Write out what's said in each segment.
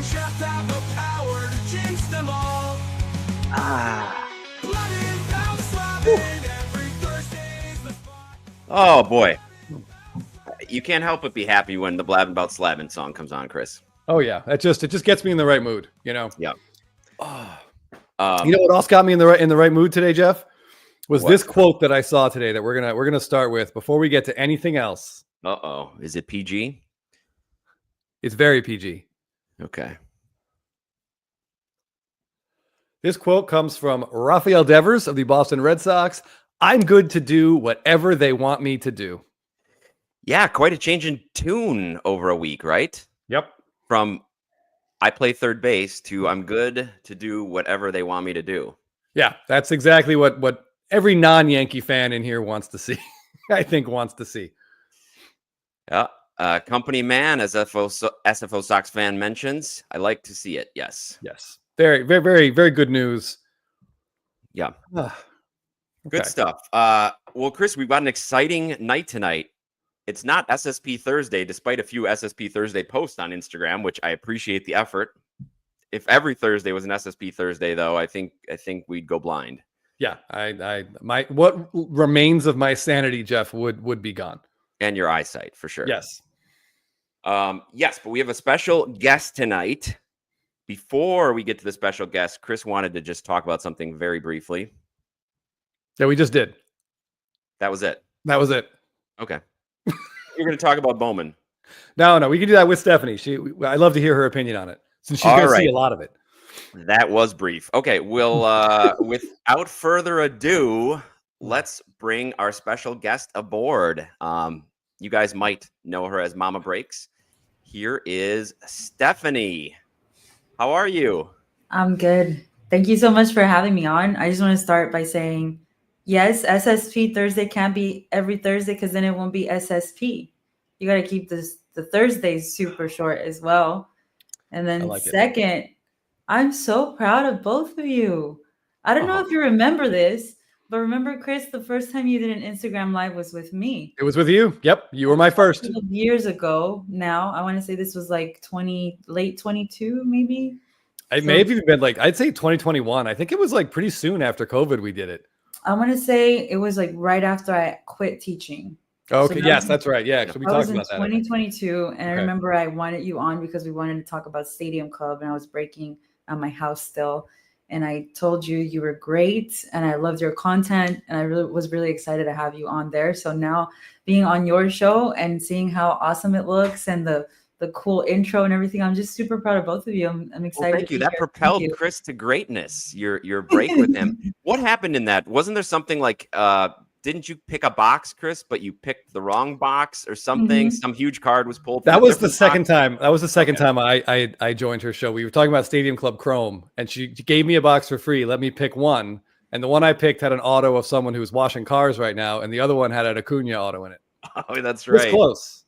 just have the power to jinx them all. Blabbin about slabbing every Thursday's the spot. Oh boy, you can't help but be happy when the Blabbin about slabbing song comes on, Chris. Oh yeah, it just gets me in the right mood, you know. Yeah. You know what else got me in the right mood today, Jeff? Was What? this quote that I saw today that we're gonna start with before we get to anything else. Uh-oh. Is it PG? It's very PG. Okay. This quote comes from Rafael Devers of the Boston Red Sox. I'm good to do whatever they want me to do. Yeah, quite a change in tune over a week, right? Yep. From I play third base to I'm good to do whatever they want me to do. Yeah, that's exactly what every non-Yankee fan in here wants to see. I think wants to see. Yeah. Company man, as SFO Sox fan mentions, I like to see it. Yes. Yes. Very, very, very, very good news. Yeah. Okay. Good stuff. Well, Chris, we've got an exciting night tonight. It's not SSP Thursday, despite a few SSP Thursday posts on Instagram, which I appreciate the effort. If every Thursday was an SSP Thursday, though, I think we'd go blind. Yeah, my what remains of my sanity, Jeff, would be gone. And your eyesight, for sure. Yes. Yes, but we have a special guest tonight. Before we get to the special guest, Chris wanted to just talk about something very briefly. Yeah, we just did. That was it. That was it. Okay. You're going to talk about Bowman. No, we can do that with Stephanie. I love to hear her opinion on it since she's going to see a lot of it. That was brief. Okay, we'll without further ado, let's bring our special guest aboard. You guys might know her as Mama Breaks. Here is Stephanie. How are you? I'm good. Thank you so much for having me on. I just want to start by saying, yes, SSP Thursday can't be every Thursday because then it won't be SSP. You got to keep the Thursdays super short as well. And then second, I'm so proud of both of you. I don't know if you remember this, but remember, Chris, the first time you did an Instagram Live was with me. It was with you. Yep. You were my first. Years ago now. I want to say this was like late 22, maybe. It may have even been I'd say 2021. I think it was pretty soon after COVID we did it. I want to say it was right after I quit teaching. Okay. So yes, that's right. Yeah. So we talked about that. 2022. And I remember I wanted you on because we wanted to talk about Stadium Club and I was breaking at my house still. And I told you were great and I loved your content and I was really excited to have you on there. So now being on your show and seeing how awesome it looks and the cool intro and everything, I'm just super proud of both of you. I'm excited. Well, thank you. That propelled Chris to greatness. Your break with him. What happened in that? Wasn't there something didn't you pick a box, Chris, but you picked the wrong box or something? Mm-hmm. Some huge card was pulled. That was the second time. That was the second time I joined her show. We were talking about Stadium Club Chrome, and she gave me a box for free. Let me pick one, and the one I picked had an auto of someone who's washing cars right now, and the other one had an Acuna auto in it. Oh, that's right. It was close.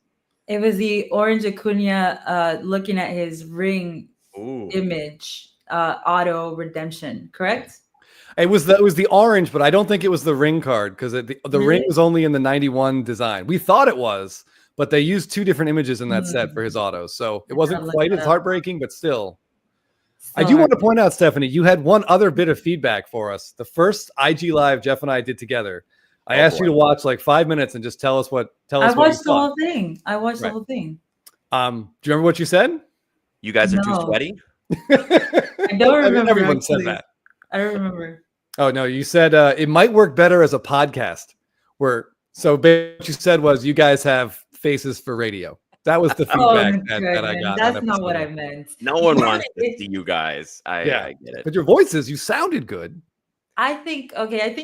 It was the orange Acuna looking at his ring image, auto redemption, correct? It was the orange, but I don't think it was the ring card because the ring was only in the 91 design. We thought it was, but they used two different images in that set for his autos. So it wasn't quite as heartbreaking, but still. I do want to point out, Stephanie, you had one other bit of feedback for us. The first IG Live Jeff and I did together. I asked you to watch 5 minutes and just tell us what you thought. I watched the whole thing. Do you remember what you said? You guys are too sweaty? I don't remember. Everyone said that. I don't remember. Oh, no. You said it might work better as a podcast. So what you said was you guys have faces for radio. That was the feedback that I got. That's not what I meant. No one wants to see you guys. I get it. But your voices, you sounded good. I think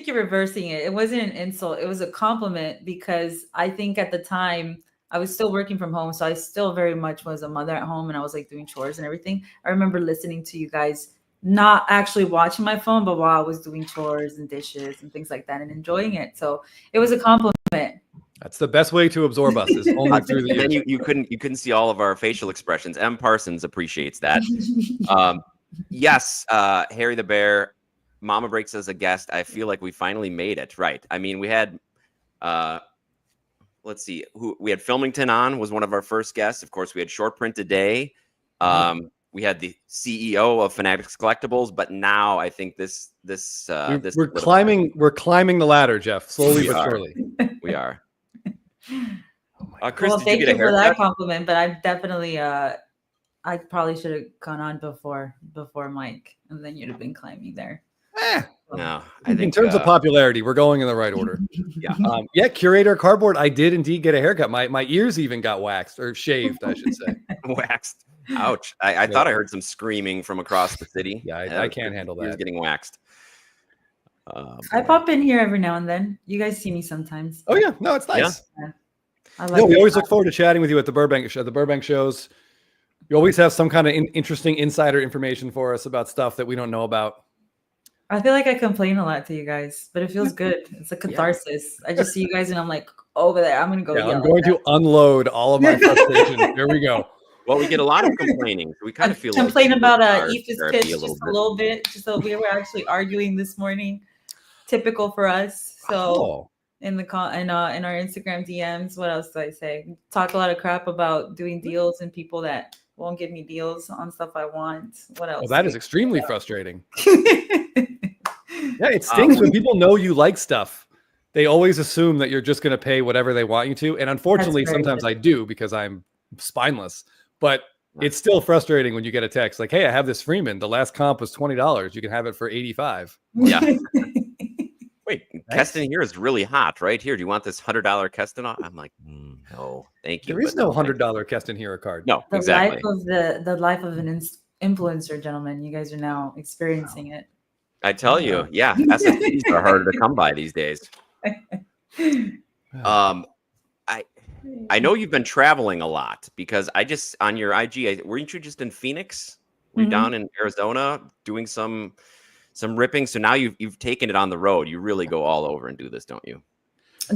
you're reversing it. It wasn't an insult. It was a compliment because I think at the time I was still working from home. So I still very much was a mother at home and I was doing chores and everything. I remember listening to you guys, not actually watching my phone, but while I was doing chores and dishes and things like that and enjoying it. So it was a compliment. That's the best way to absorb us is only through the then you couldn't see all of our facial expressions. M. Parsons appreciates that. Yes, Harry the Bear, Mama Breaks as a guest. I feel like we finally made it. Right. I mean, we had let's see, we had Filmington on, was one of our first guests. Of course, we had Short Print Today. we had the CEO of Fanatics Collectibles, but now I think this we're climbing the ladder, Jeff, slowly We but are. surely. We are. Oh Chris, Well, did you thank get you a for that haircut? compliment, but I definitely I probably should have gone on before Mike, and then you'd have been climbing there. Eh, No, I think in terms of popularity, we're going in the right order. yeah. Curator Cardboard, I did indeed get a haircut. My ears even got waxed or shaved, I should say. Waxed. Ouch. I thought I heard some screaming from across the city. Yeah, I can't handle Ears that. getting waxed. I pop in here every now and then. You guys see me sometimes. Oh yeah, no, it's nice. I like We it. always look forward to chatting with you at the Burbank shows. You always have some kind of interesting insider information for us about stuff that we don't know about. I feel like I complain a lot to you guys, but it feels good. It's a catharsis. I just see you guys and I'm like, over there, I'm gonna go. I'm going to unload all of my frustration. Here we go. Well, we get a lot of complaining. So we kind of feel complain like about our Aoife's therapy pitch just a little bit. Just so we were actually arguing this morning. Typical for us. So in the in our Instagram DMs, what else do I say? Talk a lot of crap about doing deals and people that won't give me deals on stuff I want. What else? Well, that is extremely frustrating. Yeah, it stinks when people know you like stuff. They always assume that you're just going to pay whatever they want you to. And unfortunately, sometimes I do because I'm spineless. But it's still frustrating when you get a text like, hey, I have this Freeman. The last comp was $20. You can have it for $85. Yeah. Wait, Keston here is really hot right here. Do you want this $100 Keston? I'm like, no, thank you. There is no $100 Keston Hero card. No, the exactly. The life of an influencer, gentlemen. You guys are now experiencing it. I tell you, yeah, SSDs are harder to come by these days. I know you've been traveling a lot because I just on your IG, weren't you just in Phoenix? Were you down in Arizona doing some ripping? So now you've taken it on the road. You really go all over and do this, don't you?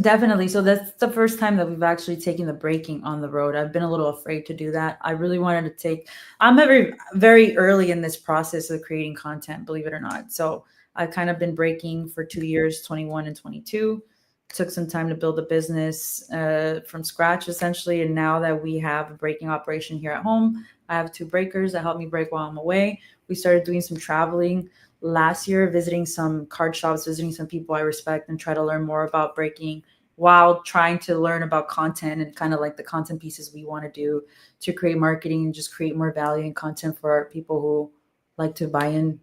Definitely. So that's the first time that we've actually taken the breaking on the road. I've been a little afraid to do that. I really wanted to I'm very, very early in this process of creating content, believe it or not. So I've kind of been breaking for 2 years, 21 and 22. Took some time to build a business from scratch, essentially. And now that we have a breaking operation here at home, I have 2 breakers that help me break while I'm away. We started doing some traveling last year, visiting some card shops, visiting some people I respect, and try to learn more about breaking while trying to learn about content and kind of like the content pieces we want to do to create marketing and just create more value and content for our people who like to buy in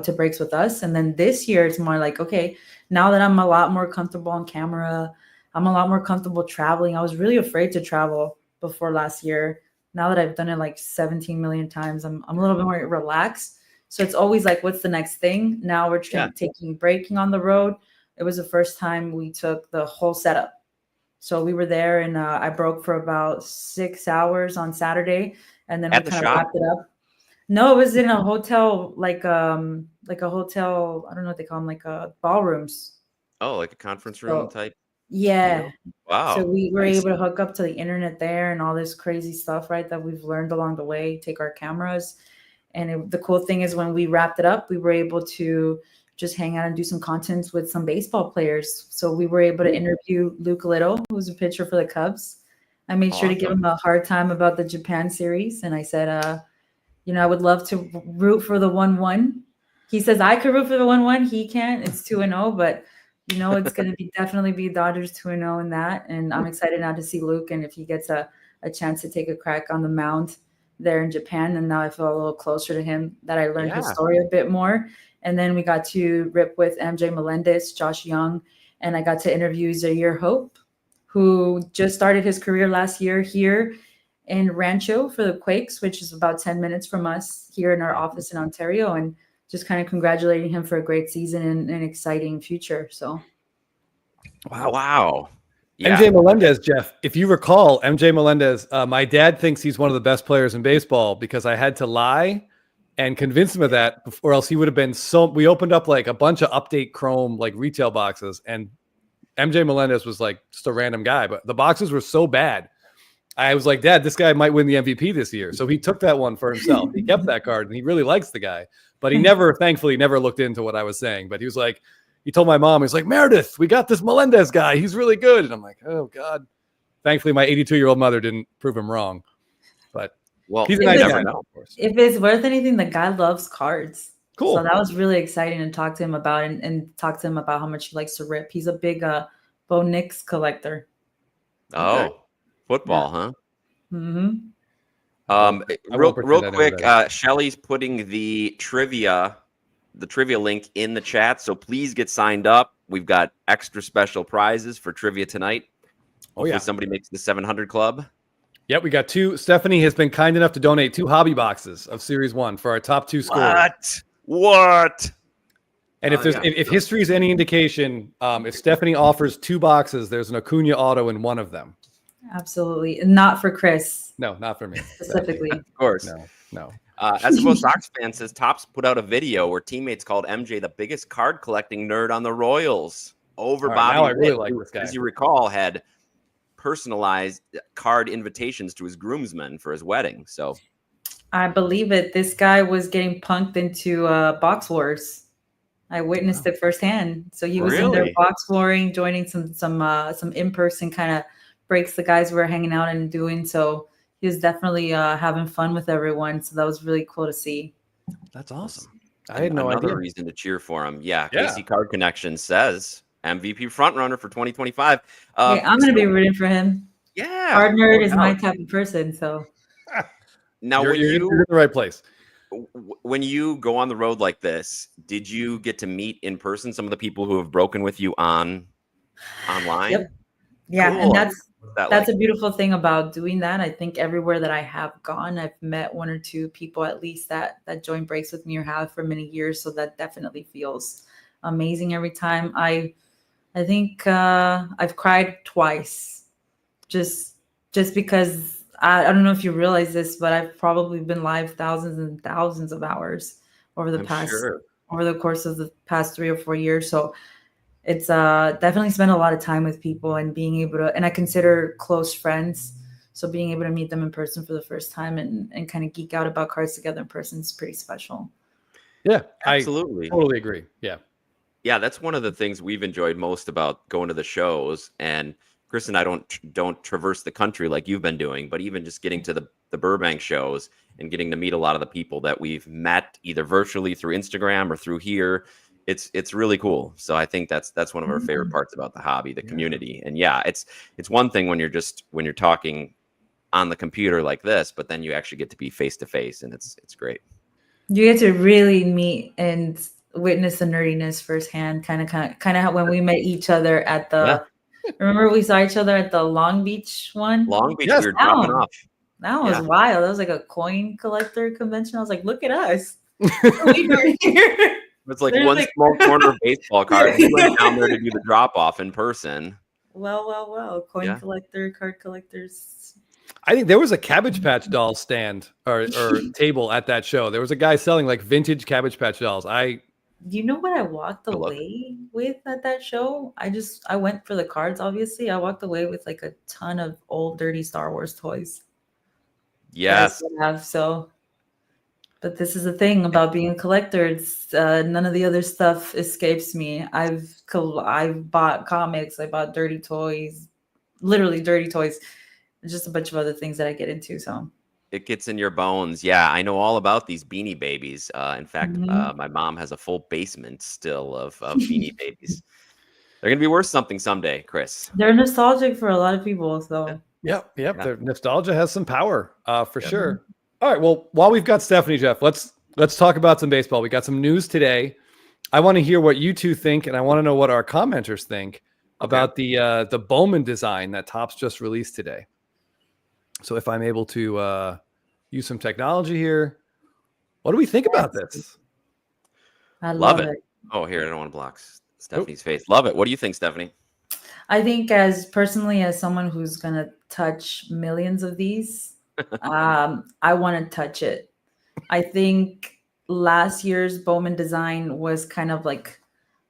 to breaks with us. And then this year, it's more like, okay, now that I'm a lot more comfortable on camera, I'm a lot more comfortable traveling. I was really afraid to travel before last year. Now that I've done it like 17 million times, I'm a little bit more relaxed. So it's always like, what's the next thing? Now we're taking breaking on the road. It was the first time we took the whole setup. So we were there and I broke for about 6 hours on Saturday. And then we kind of wrapped it up. No, it was in a hotel, like a hotel. I don't know what they call them, like ballrooms. Oh, like a conference room type. Yeah. Wow. So we were able to hook up to the internet there and all this crazy stuff, right? That we've learned along the way, take our cameras. And the cool thing is when we wrapped it up, we were able to just hang out and do some content with some baseball players. So we were able to interview Luke Little, who's a pitcher for the Cubs. I made sure to give him a hard time about the Japan series. And I said, I would love to root for the 1-1. He says I could root for the 1-1. He can't. It's 2-0, but it's going to definitely be Dodgers 2-0 in that. And I'm excited now to see Luke and if he gets a chance to take a crack on the mound there in Japan. And now I feel a little closer to him, that I learned his story a bit more. And then we got to rip with MJ Melendez, Josh Young, and I got to interview Zaire Hope, who just started his career last year here in Rancho for the Quakes, which is about 10 minutes from us here in our office in Ontario, and just kind of congratulating him for a great season and an exciting future. So, wow. Yeah. MJ Melendez, Jeff, if you recall, MJ Melendez, my dad thinks he's one of the best players in baseball because I had to lie and convince him of that, or else he would have been we opened up like a bunch of Update Chrome like retail boxes, and MJ Melendez was like just a random guy, but the boxes were so bad. I was like, Dad, this guy might win the MVP this year. So he took that one for himself. He kept that card and he really likes the guy, but he thankfully never looked into what I was saying. But he was like, he told my mom, he's like, Meredith, we got this Melendez guy. He's really good. And I'm like, oh God. Thankfully, my 82-year-old mother didn't prove him wrong. But Well, He's a you nice never guy, know. of course. If it's worth anything, the guy loves cards. Cool. So that was really exciting to talk to him about and talk to him about how much he likes to rip. He's a big Bo Nix collector. Oh, football, huh? Hmm. Um, I real won't pretend I know quick, that. Shelly's putting the trivia link in the chat, so please get signed up. We've got extra special prizes for trivia tonight. Oh, Hopefully yeah. somebody makes the 700 club. Yep, we got 2. Stephanie has been kind enough to donate 2 hobby boxes of Series 1 for our top 2 scores. What? And if if history is any indication, if Stephanie offers 2 boxes, there's an Acuna auto in one of them. Absolutely. Not for Chris No, not for me. specifically. Of course. No. SFO Sox fan says Topps put out a video where teammates called MJ the biggest card collecting nerd on the Royals over All right, Bobby now I really Witt, like who, this guy. as you recall, had personalized card invitations to his groomsmen for his wedding. So I believe it. This guy was getting punked into box wars. I witnessed it firsthand. So he was in there Really? box warring, joining some in-person kind of breaks the guys were hanging out and doing. So he was definitely having fun with everyone. So that was really cool to see. That's awesome. I had no another idea. reason to cheer for him. Yeah, Yeah. KC Card Connection says MVP frontrunner for 2025. Hey, I'm going to be rooting for him. Yeah. Card nerd no is my doubt. type of person. So Now, You're in the right place. when you go on the road like this, did you get to meet in person some of the people who have broken with you online? Yep. Yeah, Cool. and What's that that's like? a beautiful thing about doing that. I think everywhere that I have gone, I've met 1 or 2 people at least that join breaks with me or have for many years. So that definitely feels amazing every time. I think I've cried twice, just because I don't know if you realize this, but I've probably been live thousands and thousands of hours over the over the course of the past 3 or 4 years. So it's definitely spent a lot of time with people and being able to, and I consider close friends. So being able to meet them in person for the first time and kind of geek out about cards together in person is pretty special. Yeah, Absolutely. I totally agree. Yeah. Yeah, that's one of the things we've enjoyed most about going to the shows. And Chris and I don't traverse the country like you've been doing, but even just getting to the Burbank shows and getting to meet a lot of the people that we've met either virtually through Instagram or through here, it's really cool. So I think that's one of our favorite parts about the hobby, the community. And yeah, it's one thing when you're talking on the computer like this, but then you actually get to be face to face, and it's great. You get to really meet and witness the nerdiness firsthand. Kind of when we met each other at the. Remember we saw each other at the Long Beach one. Long Beach, Yes. we were dropping off. That was wild. That was like a coin collector convention. I was like, look at us. It's like There's one like- small corner of baseball cards. We went down there to do the drop off in person. Well. Coin collector, card collectors. I think there was a Cabbage Patch doll stand or table at that show. There was a guy selling like vintage Cabbage Patch dolls. You know what I walked away with at that show? I went for the cards, obviously. I walked away with like a ton of old dirty Star Wars toys. Yes. But this is the thing about being a collector. It's none of the other stuff escapes me. I've bought comics, I bought dirty toys, literally dirty toys, and just a bunch of other things that I get into. So It gets in your bones. Yeah, I know all about these Beanie Babies. In fact, my mom has a full basement still of Beanie Babies. They're going to be worth something someday, Chris. they're nostalgic for a lot of people. So Yep. Their nostalgia has some power, for sure. All right. Well, while we've got Stephanie, Jeff, let's talk about some baseball. We got some news today. I want to hear what you two think, and I want to know what our commenters think about the Bowman design that Topps just released today. So if I'm able to use some technology here, what do we think about this? I love it. Oh, here, I don't want to block Stephanie's face. Love it. What do you think, Stephanie? I think as someone who's going to touch millions of these, I want to touch it. I think last year's Bowman design was kind of like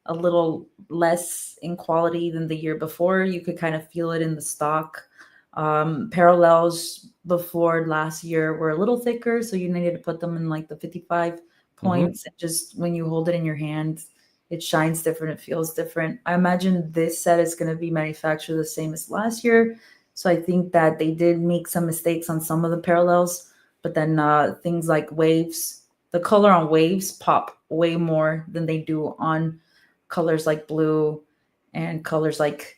a little less in quality than the year before. You could kind of feel it in the stock. Parallels before last year were a little thicker, so you needed to put them in like the 55 points. And just when you hold it in your hand, it shines different. It feels different. I imagine this set is going to be manufactured the same as last year. So I think that they did make some mistakes on some of the parallels. But then things like waves, the color on waves pop way more than they do on colors like blue and colors like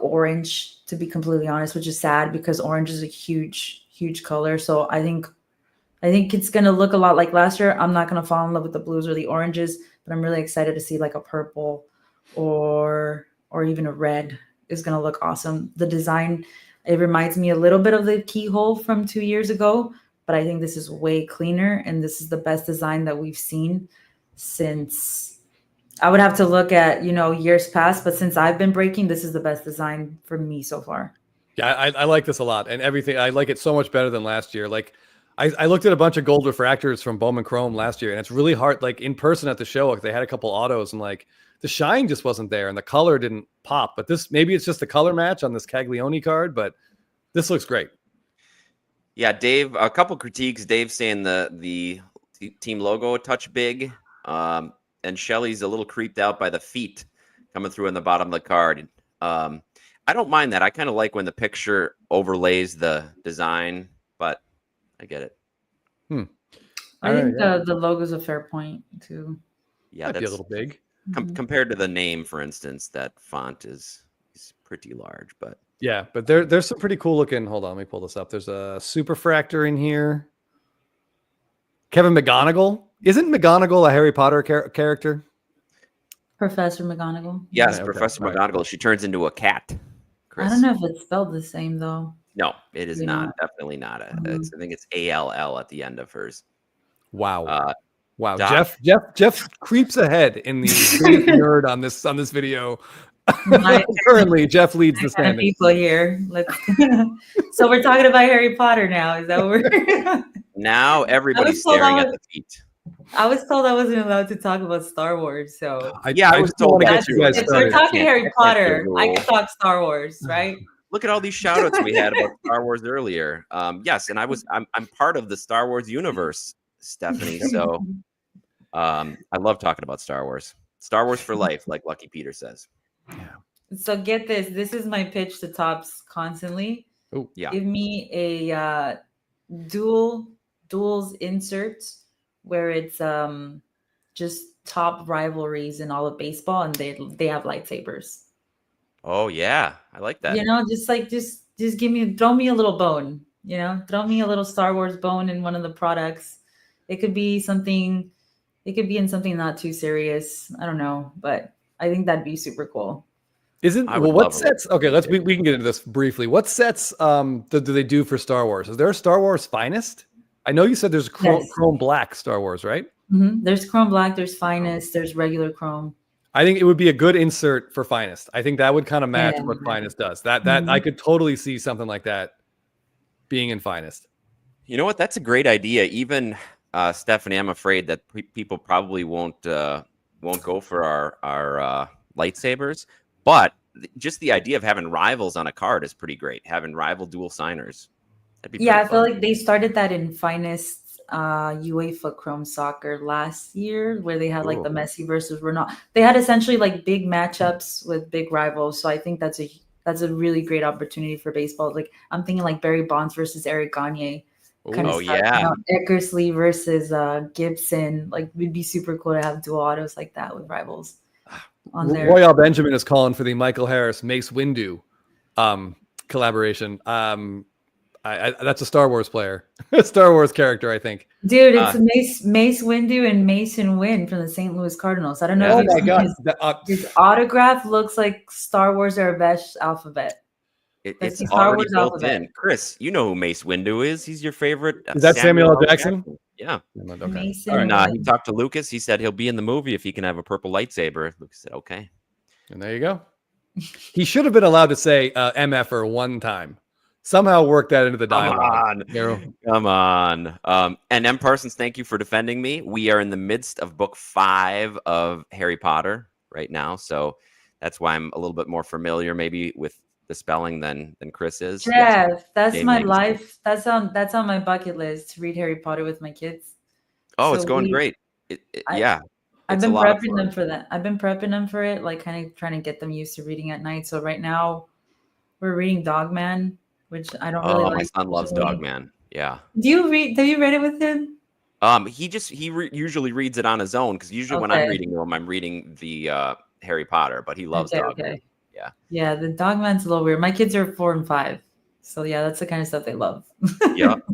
orange, to be completely honest, which is sad because orange is a huge color. So I think it's gonna look a lot like last year. I'm not gonna fall in love with the blues or the oranges, but I'm really excited to see like a purple or even a red is gonna look awesome. The design, it reminds me a little bit of the keyhole from 2 years ago, but I think this is way cleaner and this is the best design that we've seen since. I would have to look at years past, but since I've been breaking, this is the best design for me so far. Yeah, I like this a lot, and everything. I like it so much better than last year. Like, I looked at a bunch of gold refractors from Bowman Chrome last year, and it's really hard. Like in person at the show, like, they had a couple autos, and like the shine just wasn't there, and the color didn't pop. But this, maybe it's just the color match on this Caglione card, but this looks great. Yeah, Dave. A couple critiques. Dave saying the team logo a touch big, and Shelly's a little creeped out by the feet coming through in the bottom of the card. I don't mind that. I kind of like when the picture overlays the design, but I get it. I think the logo's a fair point too. Yeah, Might that's be a little big. Compared to the name, for instance. That font is pretty large, but Yeah, but there's some pretty cool looking. Hold on, let me pull this up. There's a Superfractor in here. Kevin McGonagall. Isn't McGonagall a Harry Potter character? Professor McGonagall. yes, Okay, Professor right. McGonagall. She turns into a cat. Chris. I don't know if it's spelled the same though. No, it is Maybe not. not. Definitely not. I think it's ALL at the end of hers. Wow. Wow. Doc. Jeff creeps ahead in the biggest nerd on this video. My Currently, Jeff leads the kind of standings. people here. So we're talking about Harry Potter now. Is that what we're? Now everybody's told staring I at was- the feet. I was told I wasn't allowed to talk about Star Wars. So I was just told wanna that get too. you guys if started. we're talking Can't- Harry that can't be a Potter, I rule. can talk Star Wars, right? Look at all these shout outs we had about Star Wars earlier. Yes, and I'm part of the Star Wars universe, Stephanie. So I love talking about Star Wars. Star Wars for life, like Lucky Peter says. So get this. This is my pitch to Tops constantly. Oh, Yeah. Give me a duels insert where it's just top rivalries in all of baseball, and they have lightsabers. Oh yeah, I like that. Just throw me a little bone. Throw me a little Star Wars bone in one of the products. It could be something. It could be in something not too serious. I don't know, but I think that'd be super cool. Isn't I would what love a sets? Okay, we can get into this briefly. What sets do they do for Star Wars? Is there a Star Wars Finest? I know you said there's chrome black Star Wars, right? There's Chrome Black, there's Finest, there's regular Chrome. I think it would be a good insert for Finest. I think that would kind of match Yeah. what Finest does. That I could totally see something like that being in Finest. You know what? That's a great idea. Even Stephanie, I'm afraid that people probably won't go for our lightsabers, but just the idea of having rivals on a card is pretty great. Having rival dual signers. That'd be Yeah, I pretty feel fun. like they started that in Finest UEFA Chrome Soccer last year, where they had like the Ooh. Messi versus Ronaldo. They had essentially like big matchups with big rivals. So I think that's a really great opportunity for baseball. Like I'm thinking like Barry Bonds versus Eric Gagne. Kind of Oh, stuff. yeah. Eckersley versus Gibson. Like it'd be super cool to have dual autos like that with rivals on there. Royal Benjamin is calling for the Michael Harris Mace Windu collaboration. That's a Star Wars player, a Star Wars character, I think. Dude, it's Mace Windu and Mason Wynn from the St. Louis Cardinals. I don't know. Oh if you've my seen God! his autograph looks like Star Wars Arabesh alphabet. It's the Star already Wars built alphabet. in. Chris, you know who Mace Windu is. He's your favorite. Is that Samuel L. Jackson? Yeah. Okay. Mason All right. And he Wynn. talked to Lucas. He said he'll be in the movie if he can have a purple lightsaber. Lucas said, okay. And there you go. He should have been allowed to say MFer one time. Somehow work that into the dialogue. Come on. And M. Parsons, thank you for defending me. We are in the midst of book 5 of Harry Potter right now. So that's why I'm a little bit more familiar maybe with the spelling than Chris is. Jeff, that's Game my makes life. That's on my bucket list to read Harry Potter with my kids. Oh, So it's going great. Yeah. I've It's a been lot of prepping fun. them for that. I've been prepping them for it, like kind of trying to get them used to reading at night. So right now we're reading Dogman, which I don't really Oh, like. my son loves usually. Dogman. Yeah. Do you read? Have you read it with him? Usually reads it on his own because usually when I'm Okay. reading to him, I'm reading the Harry Potter, but he loves Okay. Dogman. Okay. Yeah. Yeah, the Dogman's a little weird. My kids are 4 and 5, so yeah, that's the kind of stuff they love. Yep.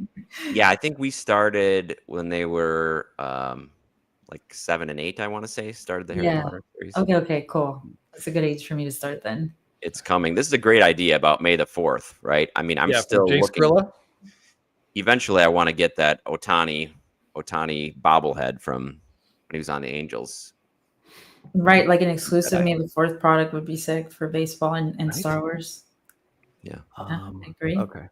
Yeah, I think we started when they were like 7 and 8. I want to say started the Harry Yeah. Potter series. Okay. Okay. Cool. That's a good age for me to start then. It's coming. This is a great idea about May the 4th, right? I mean, I'm Yeah, from still Jay looking. Skrilla. Eventually, I want to get that Otani bobblehead from when he was on the Angels. Right, like an exclusive May the 4th product would be sick for baseball and Right? Star Wars. Yeah. I agree. Okay.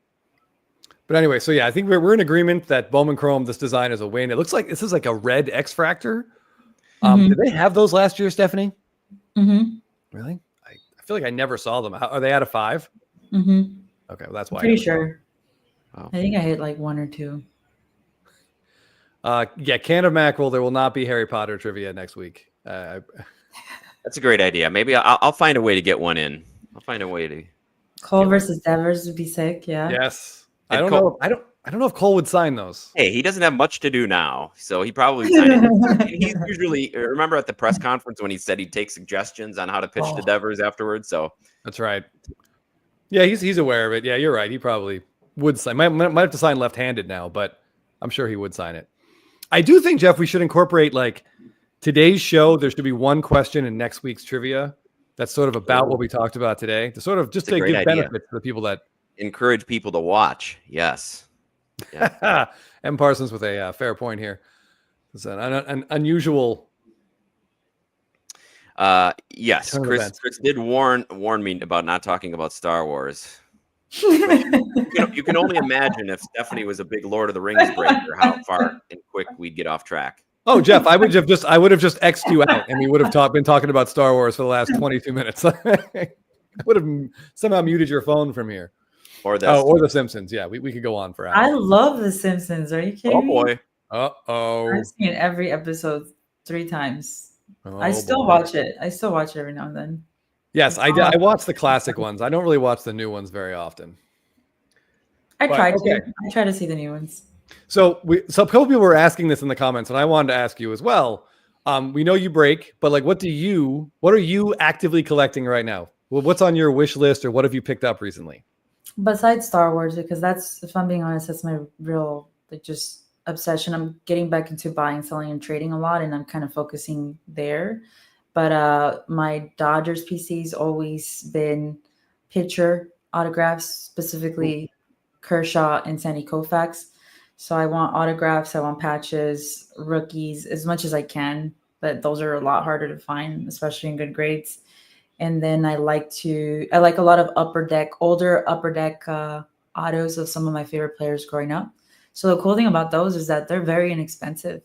But anyway, so yeah, I think we're in agreement that Bowman Chrome, this design is a win. It looks like this is like a red X-Fractor. Did they have those last year, Stephanie? Mm-hmm. Really? I feel like I never saw them. Are they out of 5? Mm-hmm. Okay, well, that's why. Pretty sure. Wow. I think I hit like 1 or 2. Yeah, can of mackerel. There will not be Harry Potter trivia next week. That's a great idea. Maybe I'll find a way to get one in. I'll find a way to. Cole versus Devers would be sick. Yeah. Yes. And I don't know. I don't know if Cole would sign those. Hey, he doesn't have much to do now, so he probably signed it. He's usually remember at the press conference when he said he'd take suggestions on how to pitch to Devers afterwards. So that's right. Yeah, he's aware of it. Yeah, you're right. He probably would sign. Might have to sign left-handed now, but I'm sure he would sign it. I do think, Jeff, we should incorporate like today's show. There should be one question in next week's trivia that's sort of about what we talked about today, to sort of just to give benefits to the people that encourage people to watch. Yes. Yeah. M. Parsons with a fair point here. It's an unusual. Yes, Chris did warn me about not talking about Star Wars. You can only imagine if Stephanie was a big Lord of the Rings breaker, how far and quick we'd get off track. Oh, Jeff, I would have just X'd you out, and we would have been talking about Star Wars for the last 22 minutes. I would have somehow muted your phone from here. Or the Simpsons. Yeah, we could go on for hours. I love The Simpsons. Are you kidding me? Oh boy. I've seen every episode 3 times. Oh, I still watch it. I still watch it every now and then. Yes, I watch the classic ones. I don't really watch the new ones very often. I try to see the new ones. So a couple people were asking this in the comments, and I wanted to ask you as well. We know you break, but like, what are you actively collecting right now? Well, what's on your wish list, or what have you picked up recently? Besides Star Wars, because that's, if I'm being honest, that's my real just obsession. I'm getting back into buying, selling, and trading a lot, and I'm kind of focusing there. But my Dodgers PC's always been pitcher autographs, specifically Kershaw and Sandy Koufax. So I want autographs, I want patches, rookies, as much as I can, but those are a lot harder to find, especially in good grades. And then I like a lot of older upper deck autos of some of my favorite players growing up. So the cool thing about those is that they're very inexpensive.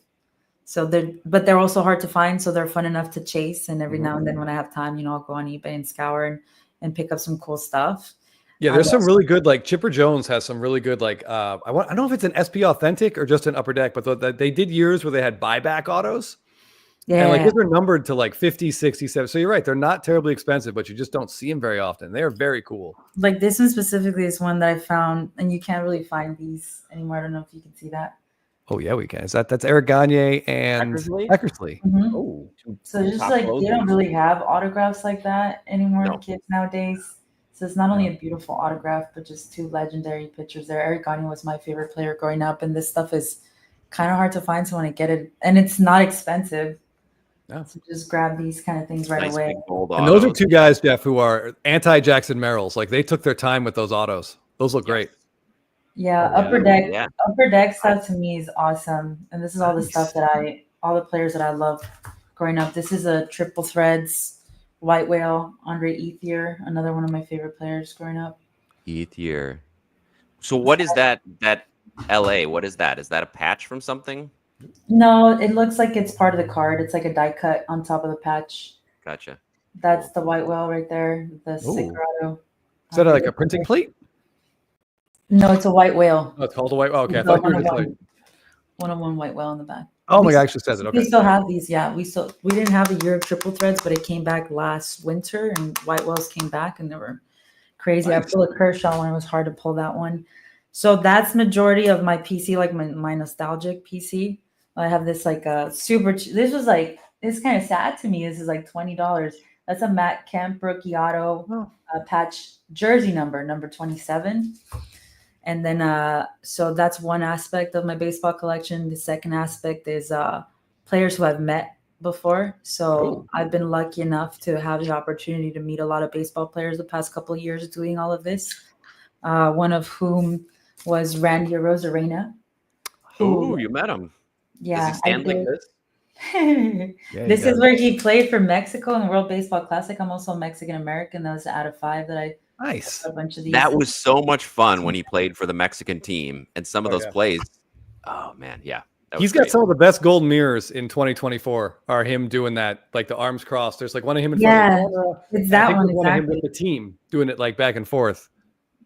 So they're also hard to find. So they're fun enough to chase. And every now and then when I have time, I'll go on eBay and scour and pick up some cool stuff. Yeah, there's some really good, like Chipper Jones has some really good, like I don't know if it's an SP Authentic or just an upper deck, but they did years where they had buyback autos. Yeah. And like his are numbered to like 50, 67. So you're right. They're not terribly expensive, but you just don't see them very often. They're very cool. Like this one specifically is one that I found, and you can't really find these anymore. I don't know if you can see that. Oh yeah, we can. That's Eric Gagne and Eckersley. Mm-hmm. Oh, so just like they don't really have autographs like that anymore. No. The kids nowadays. So it's not only a beautiful autograph, but just 2 legendary pictures there. Eric Gagne was my favorite player growing up, and this stuff is kind of hard to find. So when I get it, and it's not expensive. No. So just grab these kind of things right away. And those are 2 guys, Jeff, who are anti-Jackson Merrills. Like they took their time with those autos. Those look great. Yeah, upper deck stuff to me is awesome. And this is all the stuff all the players that I love growing up. This is a triple threads white whale, Andre Ethier, another one of my favorite players growing up. Ethier. So what is that LA? What is that? Is that a patch from something? No, it looks like it's part of the card. It's like a die cut on top of the patch. Gotcha. That's the white whale right there. The Sigurado. Is that like a printing plate? No, it's a white whale. Oh, it's called a white whale. Okay, I thought you were just like 101 white whale in the back. Oh my God, actually says it. Okay. We still have these. Yeah, we didn't have a year of triple threads, but it came back last winter, and white whales came back, and they were crazy. Nice. I pulled a Kershaw when it was hard to pull that one. So that's majority of my PC, like my nostalgic PC. I have this like this was like, it's kind of sad to me. This is like $20. That's a Matt Kemp rookie auto Oh. patch jersey number 27. And then so that's one aspect of my baseball collection. The second aspect is players who I've met before. So I've been lucky enough to have the opportunity to meet a lot of baseball players the past couple of years doing all of this. One of whom was Randy Rosarena. Oh, you met him. Yeah, Does he stand like this? This is where he played for Mexico in the World Baseball Classic. I'm also Mexican American. That was out of 5 that I Nice. a bunch of these. That was so much fun when he played for the Mexican team, and some of those plays. Oh man, yeah. He's got some of the best gold mirrors in 2024 are him doing that, like the arms crossed. There's like one of him in front of the camera. It's that one, one of him with the team doing it like back and forth.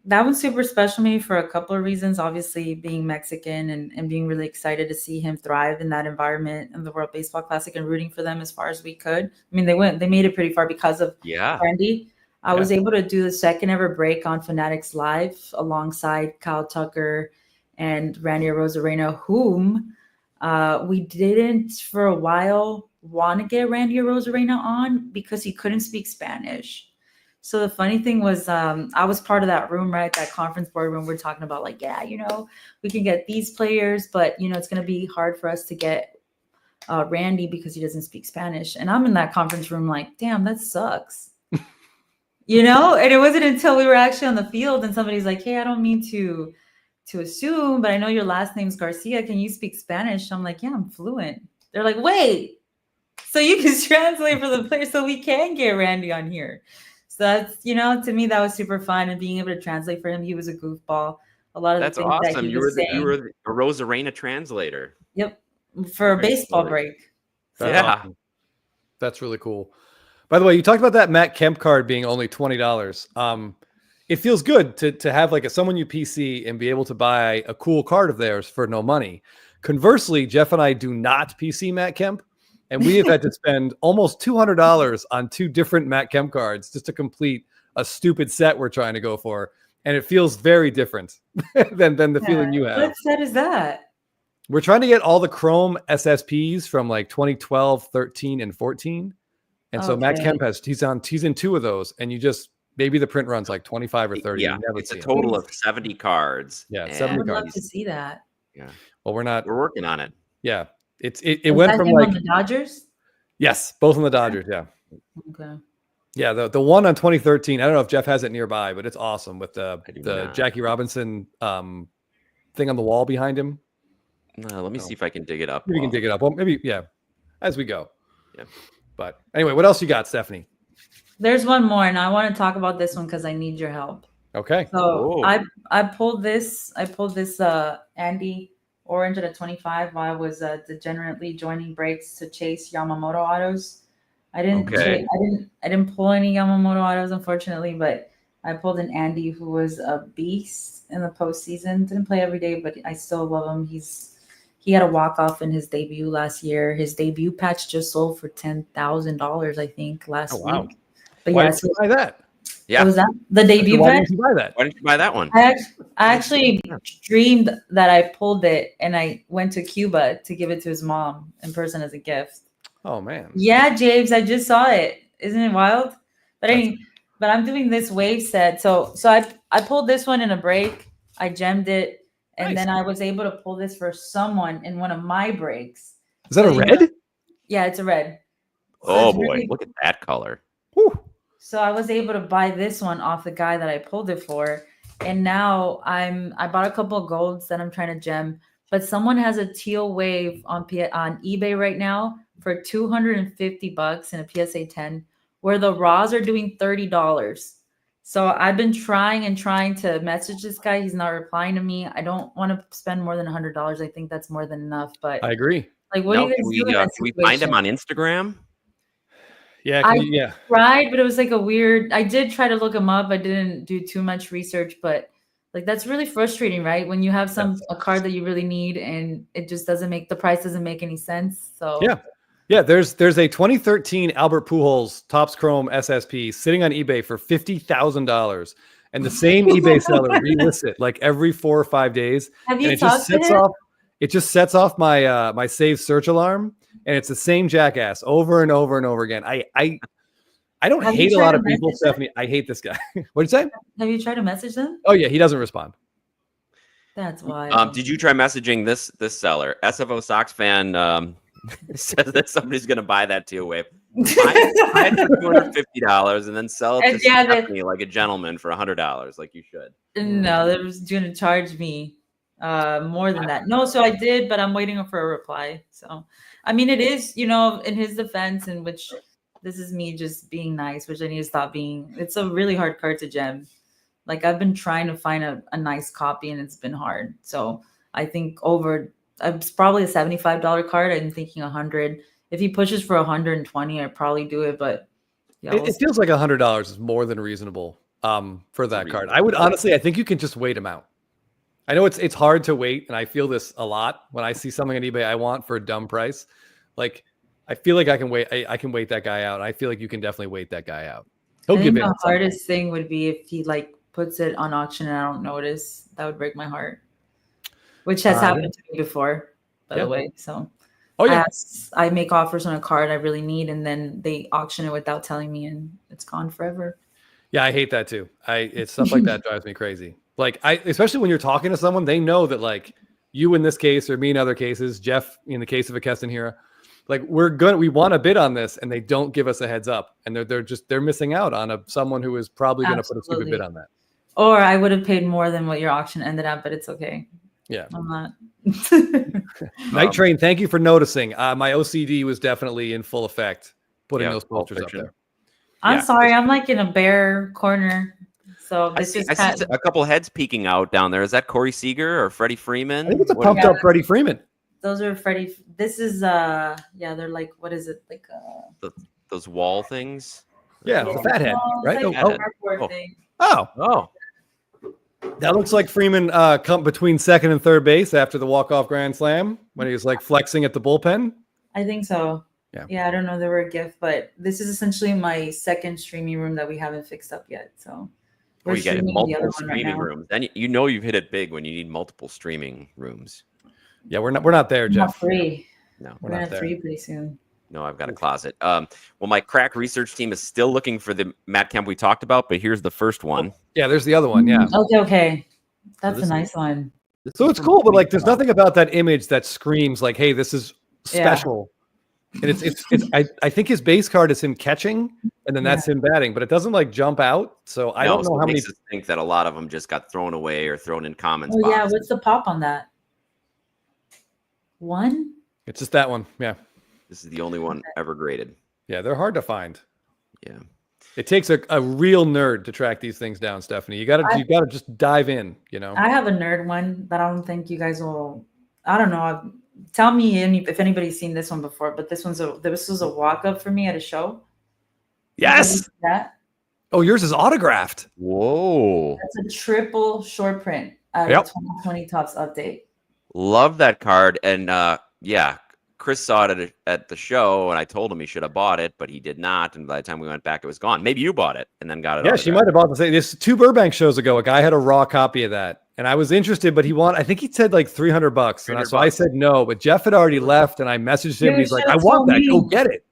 That one's super special to me for a couple of reasons. Obviously, being Mexican and being really excited to see him thrive in that environment in the World Baseball Classic and rooting for them as far as we could. I mean, they made it pretty far because of Randy. I was able to do the second ever break on Fanatics Live alongside Kyle Tucker and Randy Rosarena, whom we didn't for a while want to get Randy Rosarena on because he couldn't speak Spanish. So the funny thing was, I was part of that room, right? That conference board room. We're talking about like, yeah, we can get these players, but it's going to be hard for us to get Randy because he doesn't speak Spanish. And I'm in that conference room like, damn, that sucks. And it wasn't until we were actually on the field and somebody's like, hey, I don't mean to assume, but I know your last name's Garcia. Can you speak Spanish? I'm like, yeah, I'm fluent. They're like, wait, so you can translate for the player so we can get Randy on here. So that's, to me, that was super fun. And being able to translate for him, he was a goofball. A lot of that's the things awesome. that he You was were saying. a Rosarena translator. Yep. For a baseball break. That's awesome. That's really cool. By the way, you talked about that Matt Kemp card being only $20. It feels good to have like someone you PC and be able to buy a cool card of theirs for no money. Conversely, Jeff and I do not PC Matt Kemp, and we have had to spend almost $200 on 2 different Matt Kemp cards just to complete a stupid set we're trying to go for, and it feels very different than the feeling you have. What set is that? We're trying to get all the Chrome SSPs from like 2012, 13, and 14. And so Matt Kemp he's in 2 of those, and you just maybe the print runs like 25 or 30. Yeah, it's a total of 70 cards. Yeah, 70 I would cards. love to see that. Yeah. Well, we're working on it. Yeah. It went from like on the Dodgers? Yes, both on the Dodgers, yeah. Okay. Yeah, the one on 2013, I don't know if Jeff has it nearby, but it's awesome with the Jackie Robinson thing on the wall behind him. Let me see if I can dig it up. Maybe you can dig it up. Well, maybe, as we go. Yeah. But anyway, what else you got, Stephanie? There's one more, and I want to talk about this one because I need your help. Okay. So I pulled this Andy Orange at a 25 while I was degenerately joining breaks to chase Yamamoto autos. I didn't pull any Yamamoto autos, unfortunately, but I pulled an Andy who was a beast in the postseason. Didn't play every day, but I still love him. He had a walk-off in his debut last year. His debut patch just sold for $10,000, I think, last week. But why did you buy that? Yeah. Was that the debut Why patch? did you buy that? Why didn't you buy that one? I actually dreamed that I pulled it, and I went to Cuba to give it to his mom in person as a gift. Oh, man. Yeah, James, I just saw it. Isn't it wild? But I'm doing this wave set. So I pulled this one in a break. I gemmed it. And then I was able to pull this for someone in one of my breaks. Is that a red? Yeah, it's a red. Oh boy, look at that color. Whew. So I was able to buy this one off the guy that I pulled it for. And now I bought a couple of golds that I'm trying to gem. But someone has a teal wave on eBay right now for $250 in a PSA 10, where the raws are doing $30. So I've been trying to message this guy. He's not replying to me. I don't want to spend more than $100. I think that's more than enough. But I agree. Like, what do you guys do? Can we find him on Instagram? Yeah, I tried, but it was like a weird. I did try to look him up. I didn't do too much research, but like that's really frustrating, right? When you have a card that you really need and it just the price doesn't make any sense. So yeah. There's a 2013 Albert Pujols Topps Chrome SSP sitting on eBay for $50,000, and the same eBay seller relists it like every 4 or 5 days. Have And you it just talked to sets him? off. It just sets off my my save search alarm, and it's the same jackass over and over and over again. I don't Have you hate a tried lot to of people, message them? Stephanie. I hate this guy. What'd you say? Have you tried to message them? Oh yeah, he doesn't respond. That's why. Did you try messaging this seller? SFO Sox fan says that somebody's going to buy that teal wave. Buy it for $250 and then sell it to And yeah, Stephanie like a gentleman for $100, like you should. No, they was going to charge me more than that. No, so I did, but I'm waiting for a reply. So, I mean, it is, in his defense, in which this is me just being nice, which I need to stop being. It's a really hard card to gem. Like, I've been trying to find a nice copy, and it's been hard. So, I think it's probably a $75 card. I'm thinking 100. If he pushes for 120, I'd probably do it. But yeah, It feels like $100 is more than reasonable for that card. I would honestly, I think you can just wait him out. I know it's hard to wait, and I feel this a lot when I see something on eBay I want for a dumb price. Like, I feel like I can wait. I can wait that guy out. I feel like you can definitely wait that guy out. He'll I give think in. the hardest thing would be if he puts it on auction and I don't notice. That would break my heart, which has happened to me before, by the way. So, oh yeah, I make offers on a card I really need, and then they auction it without telling me, and it's gone forever. Yeah, I hate that too. It's stuff like that drives me crazy. Like especially when you're talking to someone, they know that like you in this case or me in other cases, Jeff in the case of a Keston here, like we want to bid on this, and they don't give us a heads up, and they're missing out on someone who is probably going to put a stupid bid on that. Or I would have paid more than what your auction ended up, but it's okay. Yeah, I'm not. Night Train, thank you for noticing. My OCD was definitely in full effect putting those Pulp posters up Fiction. there. I'm sorry, I'm like in a bare corner. So I see a couple heads peeking out down there. Is that Corey Seager or Freddie Freeman? I think it's a pumped up Freddie Freeman. Those are Freddie. This is they're like, what is it? Like those wall things? Yeah, the fat head, right? Like Oh. thing. Oh. That looks like Freeman come between second and third base after the walk-off grand slam when he was like flexing at the bullpen. I think so. Yeah, I don't know. They were a gift, but this is essentially my second streaming room that we haven't fixed up yet. So you got multiple streaming rooms. Then you've hit it big when you need multiple streaming rooms. Yeah, we're not there, Jeff. Three. No, we're gonna have 3 pretty soon. No, I've got a closet. Well, my crack research team is still looking for the Matt Kemp we talked about, but here's the first one. Yeah, there's the other one. Yeah. Okay. That's a nice one. So it's cool, but like, there's nothing about that image that screams like, "Hey, this is special." And it's I think his base card is him catching, and then that's him batting, but it doesn't like jump out. So I don't know how many. Makes us think that a lot of them just got thrown away or thrown in comments. Oh yeah, what's the pop on that? One? It's just that one. Yeah. This is the only one ever graded. Yeah, they're hard to find. Yeah. It takes a real nerd to track these things down, Stephanie. You gotta just dive in, I have a nerd one that I don't think you guys will. I don't know. Tell me if anybody's seen this one before, but this was a walk-up for me at a show. Yes. That? Oh, yours is autographed. Whoa. That's a triple short print out of 2020 Topps update. Love that card. And Chris saw it at the show, and I told him he should have bought it, but he did not. And by the time we went back, it was gone. Maybe you bought it and then got it. Yeah, she might have bought the same. This 2 Burbank shows ago, a guy had a raw copy of that, and I was interested, but I think he said like $300, and so I said no. But Jeff had already left, and I messaged him. And he's like, "I want that. Go get it."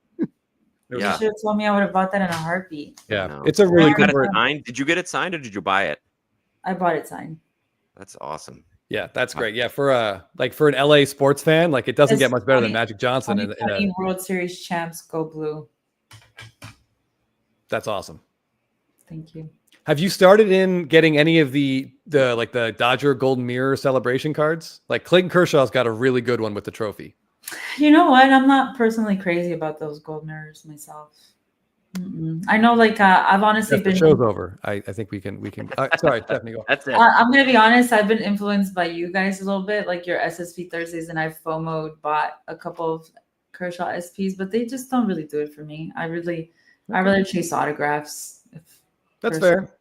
You should have told me. I would have bought that in a heartbeat. Yeah, it's a really good word. Did you get it signed or did you buy it? I bought it signed. That's awesome. Yeah, that's great. Yeah, for an LA sports fan, like it doesn't get much better than Magic Johnson. In World Series champs, go blue. That's awesome. Thank you. Have you started in getting any of the Dodger Golden Mirror celebration cards? Like Clayton Kershaw's got a really good one with the trophy. You know what? I'm not personally crazy about those gold mirrors myself. I know, like I've honestly been. The show's over. I think we can. Sorry, Stephanie, go. That's it. I'm gonna be honest. I've been influenced by you guys a little bit, like your SSP Thursdays, and I've FOMO'd bought a couple of Kershaw SPs, but they just don't really do it for me. I rather chase autographs. That's fair.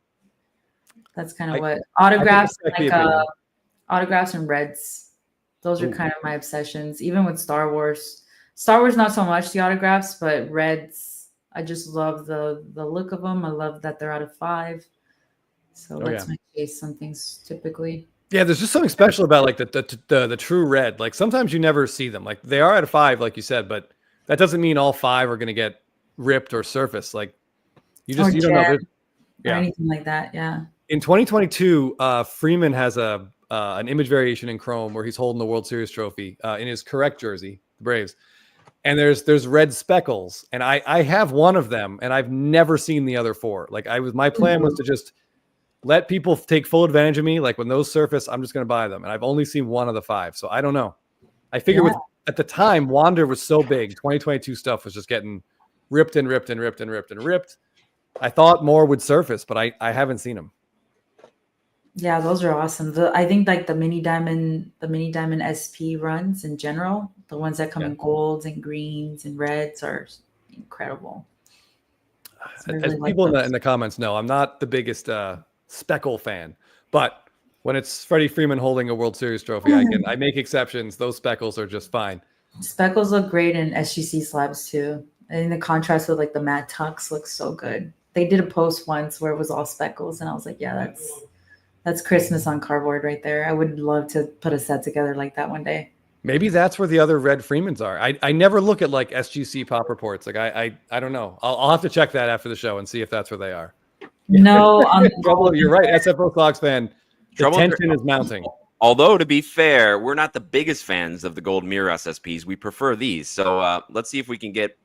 That's kind of what autographs autographs and reds. Those are kind of my obsessions. Even with Star Wars, not so much the autographs, but reds. I just love the look of them. I love that they're out of 5. So Oh, that's yeah. my case on things typically. Yeah, there's just something special about like the true red. Like sometimes you never see them. Like they are at a 5, like you said, but that doesn't mean all 5 are going to get ripped or surfaced. Like you Or don't know. jet or Yeah. anything like that. Yeah. In 2022, Freeman has an image variation in chrome where he's holding the World Series trophy in his correct jersey, the Braves. And there's red speckles, and I have one of them, and I've never seen the other 4. Like my plan was to just let people take full advantage of me. Like when those surface, I'm just going to buy them, and I've only seen one of the 5, so I don't know. I figure at the time Wander was so big, 2022 stuff was just getting ripped and ripped and ripped and ripped and ripped. I thought more would surface, but I haven't seen them. Yeah, those are awesome. I think like the mini diamond SP runs in general, the ones that come in golds and greens and reds are incredible. So As people in the comments know, I'm not the biggest speckle fan, but when it's Freddie Freeman holding a World Series trophy, I make exceptions. Those speckles are just fine. Speckles look great in SGC slabs too. And the contrast with like the matte tux looks so good. They did a post once where it was all speckles, and I was like, yeah, that's Christmas on cardboard right there. I would love to put a set together like that one day. Maybe that's where the other red Freemans are. I never look at like SGC pop reports. Like I don't know. I'll have to check that after the show and see if that's where they are. No, you're right. SFO Sox fan. The tension is mounting. Although to be fair, we're not the biggest fans of the Gold Mirror SSPs. We prefer these. So let's see if we can get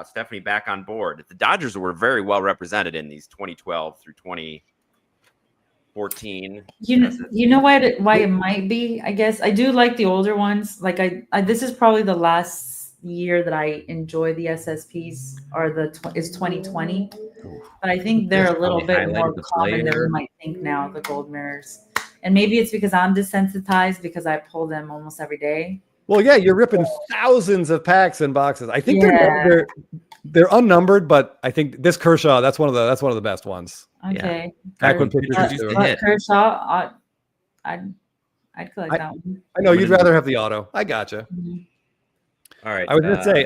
Stephanie back on board. The Dodgers were very well represented in these 2012 through 2014. You know why it might be, I guess. I do like the older ones. Like I this is probably the last year that I enjoy the SSPs, or is 2020. But I think they're a little bit more common than we might think now, the gold mirrors. And maybe it's because I'm desensitized because I pull them almost every day. Well, yeah, you're ripping thousands of packs and boxes. I think they're unnumbered, but I think this Kershaw, that's one of the best ones. Okay. Back when pictures Kershaw, I'd collect that one. I know you'd rather have the auto. I gotcha. Mm-hmm. All right. I was gonna say,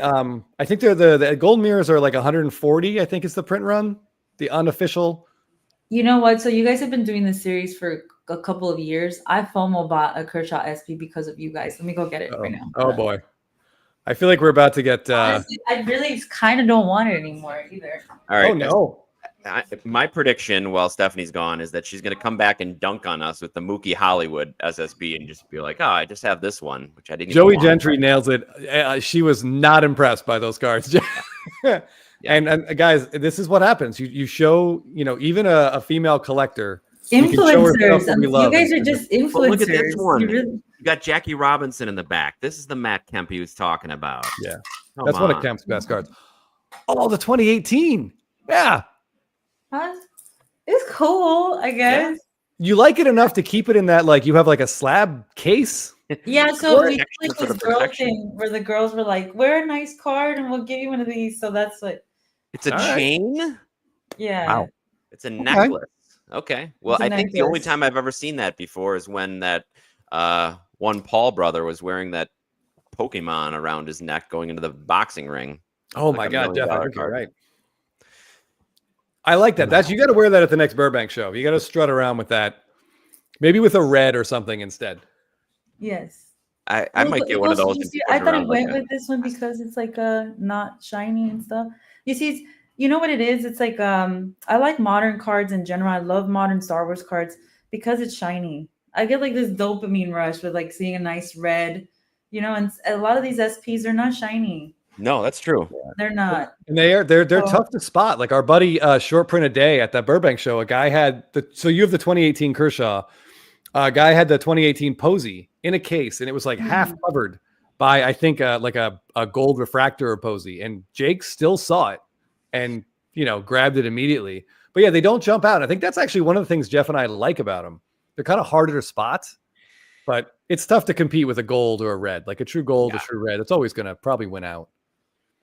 I think the gold mirrors are like 140. I think is the print run, the unofficial. You know what? So you guys have been doing this series for a couple of years. I FOMO bought a Kershaw SP because of you guys. Let me go get it right now. Oh boy, I feel like we're about to get. Honestly, I really kind of don't want it anymore either. All right. Oh no. My prediction while Stephanie's gone is that she's going to come back and dunk on us with the Mookie Hollywood SSB and just be like, oh, I just have this one, which I didn't. Joey Gentry nails it. She was not impressed by those cards. And guys, this is what happens. You show, even a female collector. Influencers. You guys are just influencers. Well, look at this one. You got Jackie Robinson in the back. This is the Matt Kemp he was talking about. Yeah. That's one of Kemp's best cards. Oh, the 2018. Yeah. It's cool, I guess. Yeah. You like it enough to keep it in that, like, you have like a slab case. Yeah, so we did like this girl thing where the girls were like, wear a nice card and we'll give you one of these. So that's what. It's a chain? Yeah. Wow. It's a necklace. Okay. Well, I think the only time I've ever seen that before is when that one Paul brother was wearing that Pokemon around his neck going into the boxing ring. Oh my God, Jeff, I think you're right. I like that. You got to wear that at the next Burbank show. You got to strut around with that. Maybe with a red or something instead. Yes. I might get one of those. I thought I went with this one because it's like not shiny and stuff. You see, you know what it is? It's like I like modern cards in general. I love modern Star Wars cards because it's shiny. I get like this dopamine rush with like seeing a nice red, and a lot of these SPs are not shiny. No, that's true. They're not. And they're tough to spot. Like our buddy Short Print a Day at that Burbank show, a guy had so you have the 2018 Kershaw. A guy had the 2018 Posey in a case, and it was like half covered by, I think, like a gold refractor or Posey. And Jake still saw it and, grabbed it immediately. But yeah, they don't jump out. I think that's actually one of the things Jeff and I like about them. They're kind of harder to spot, but it's tough to compete with a gold or a red. Like a true gold, a true red. It's always going to probably win out.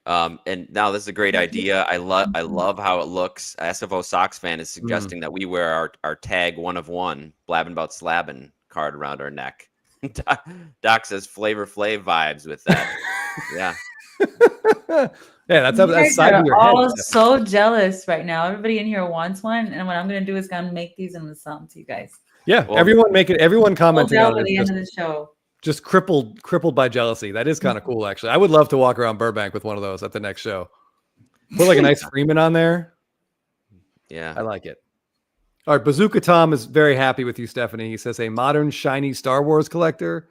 And now this is a great idea. I love how it looks. SFO Sox fan is suggesting that we wear our tag 1 of 1 blabbing about slabbing card around our neck. Doc says Flavor Flav vibes with that. Yeah. Yeah, that's You that's guys side are of your all head. so jealous right now. Everybody in here wants one, and what I'm gonna do is gonna make these and sell them to you guys. Yeah, Well, everyone make it. Everyone Hold commenting out on by it the is end of the show. just crippled by jealousy. That is kind of cool, actually. I would love to walk around Burbank with one of those at the next show. Put like a nice Freeman on there. yeah. I like it. All right, Bazooka Tom is very happy with you, Stephanie. He says a modern shiny Star Wars collector.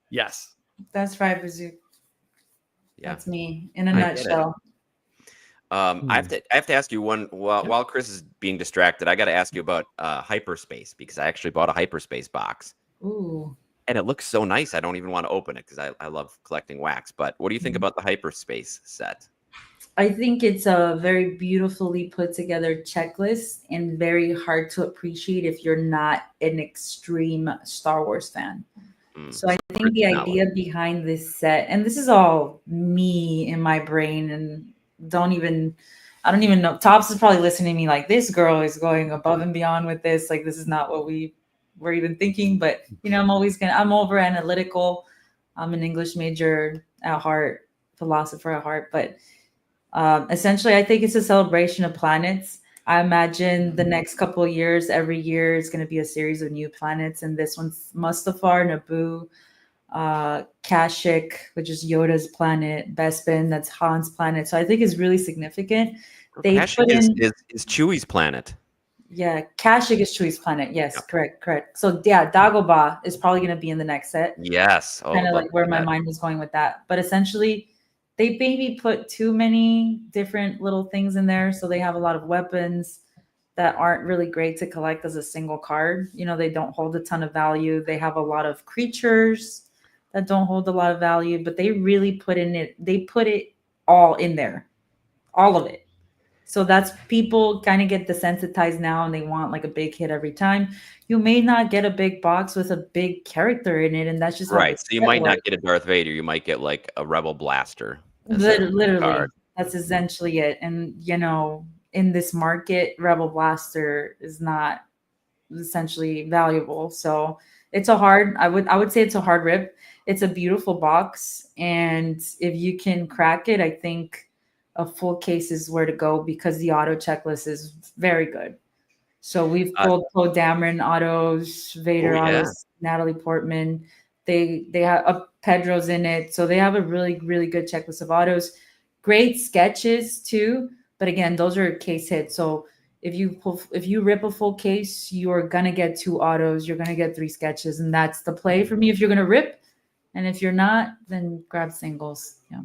Yes. That's right, Bazoo. Yeah. That's me in a I get it. nutshell. I have to ask you one while Chris is being distracted. I got to ask you about Hyperspace because I actually bought a Hyperspace box Ooh. and it looks so nice. I don't even want to open it because I love collecting wax. But what do you think about the Hyperspace set? I think it's a very beautifully put together checklist and very hard to appreciate if you're not an extreme Star Wars fan. So I think the idea behind this set, and this is all me in my brain, and I don't even know. Tops is probably listening to me like, this girl is going above and beyond with this. Like, this is not what we were even thinking. But, I'm over analytical. I'm an English major at heart, philosopher at heart. But essentially, I think it's a celebration of planets. I imagine the next couple of years, every year is going to be a series of new planets. And this one's Mustafar, Naboo, Kashyyyk, which is Yoda's planet, Bespin, that's Han's planet. So I think it's really significant. They put in is Chewie's planet. Yeah, Kashyyyk is Chewie's planet. Yes, correct. So yeah, Dagobah is probably going to be in the next set. Yes. Kind of like where my mind was going with that. But essentially, they maybe put too many different little things in there. So they have a lot of weapons that aren't really great to collect as a single card. They don't hold a ton of value. They have a lot of creatures that don't hold a lot of value, but they really put it all in there, all of it. So that's, people kind of get desensitized now and they want like a big hit every time. You may not get a big box with a big character in it, and that's just right. So you might not get a Darth Vader. You might get like a Rebel Blaster. Literally, that's essentially it. And in this market, Rebel Blaster is not essentially valuable. So it's I would say it's a hard rip. It's a beautiful box, and if you can crack it, I think a full case is where to go because the auto checklist is very good. So we've pulled Poe Dameron autos, Vader autos, Natalie Portman. They have Pedro's in it, so they have a really, really good checklist of autos. Great sketches too, but again, those are case hits. So if you rip a full case, you are gonna get 2 autos, you're gonna get 3 sketches, and that's the play for me. If you're gonna rip, and if you're not, then grab singles. Yeah.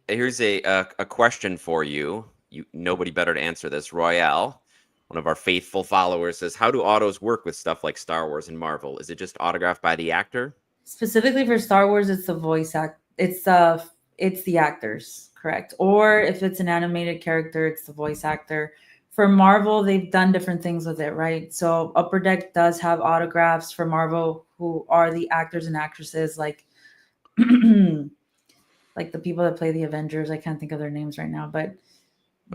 Here's a question for you. Nobody better to answer this. Royale, one of our faithful followers, says, how do autos work with stuff like Star Wars and Marvel? Is it just autographed by the actor? Specifically for Star Wars, it's the voice act. It's the actors, correct? Or if it's an animated character, it's the voice actor. For Marvel, they've done different things with it, right? So Upper Deck does have autographs for Marvel, who are the actors and actresses, like like the people that play the Avengers. I can't think of their names right now, but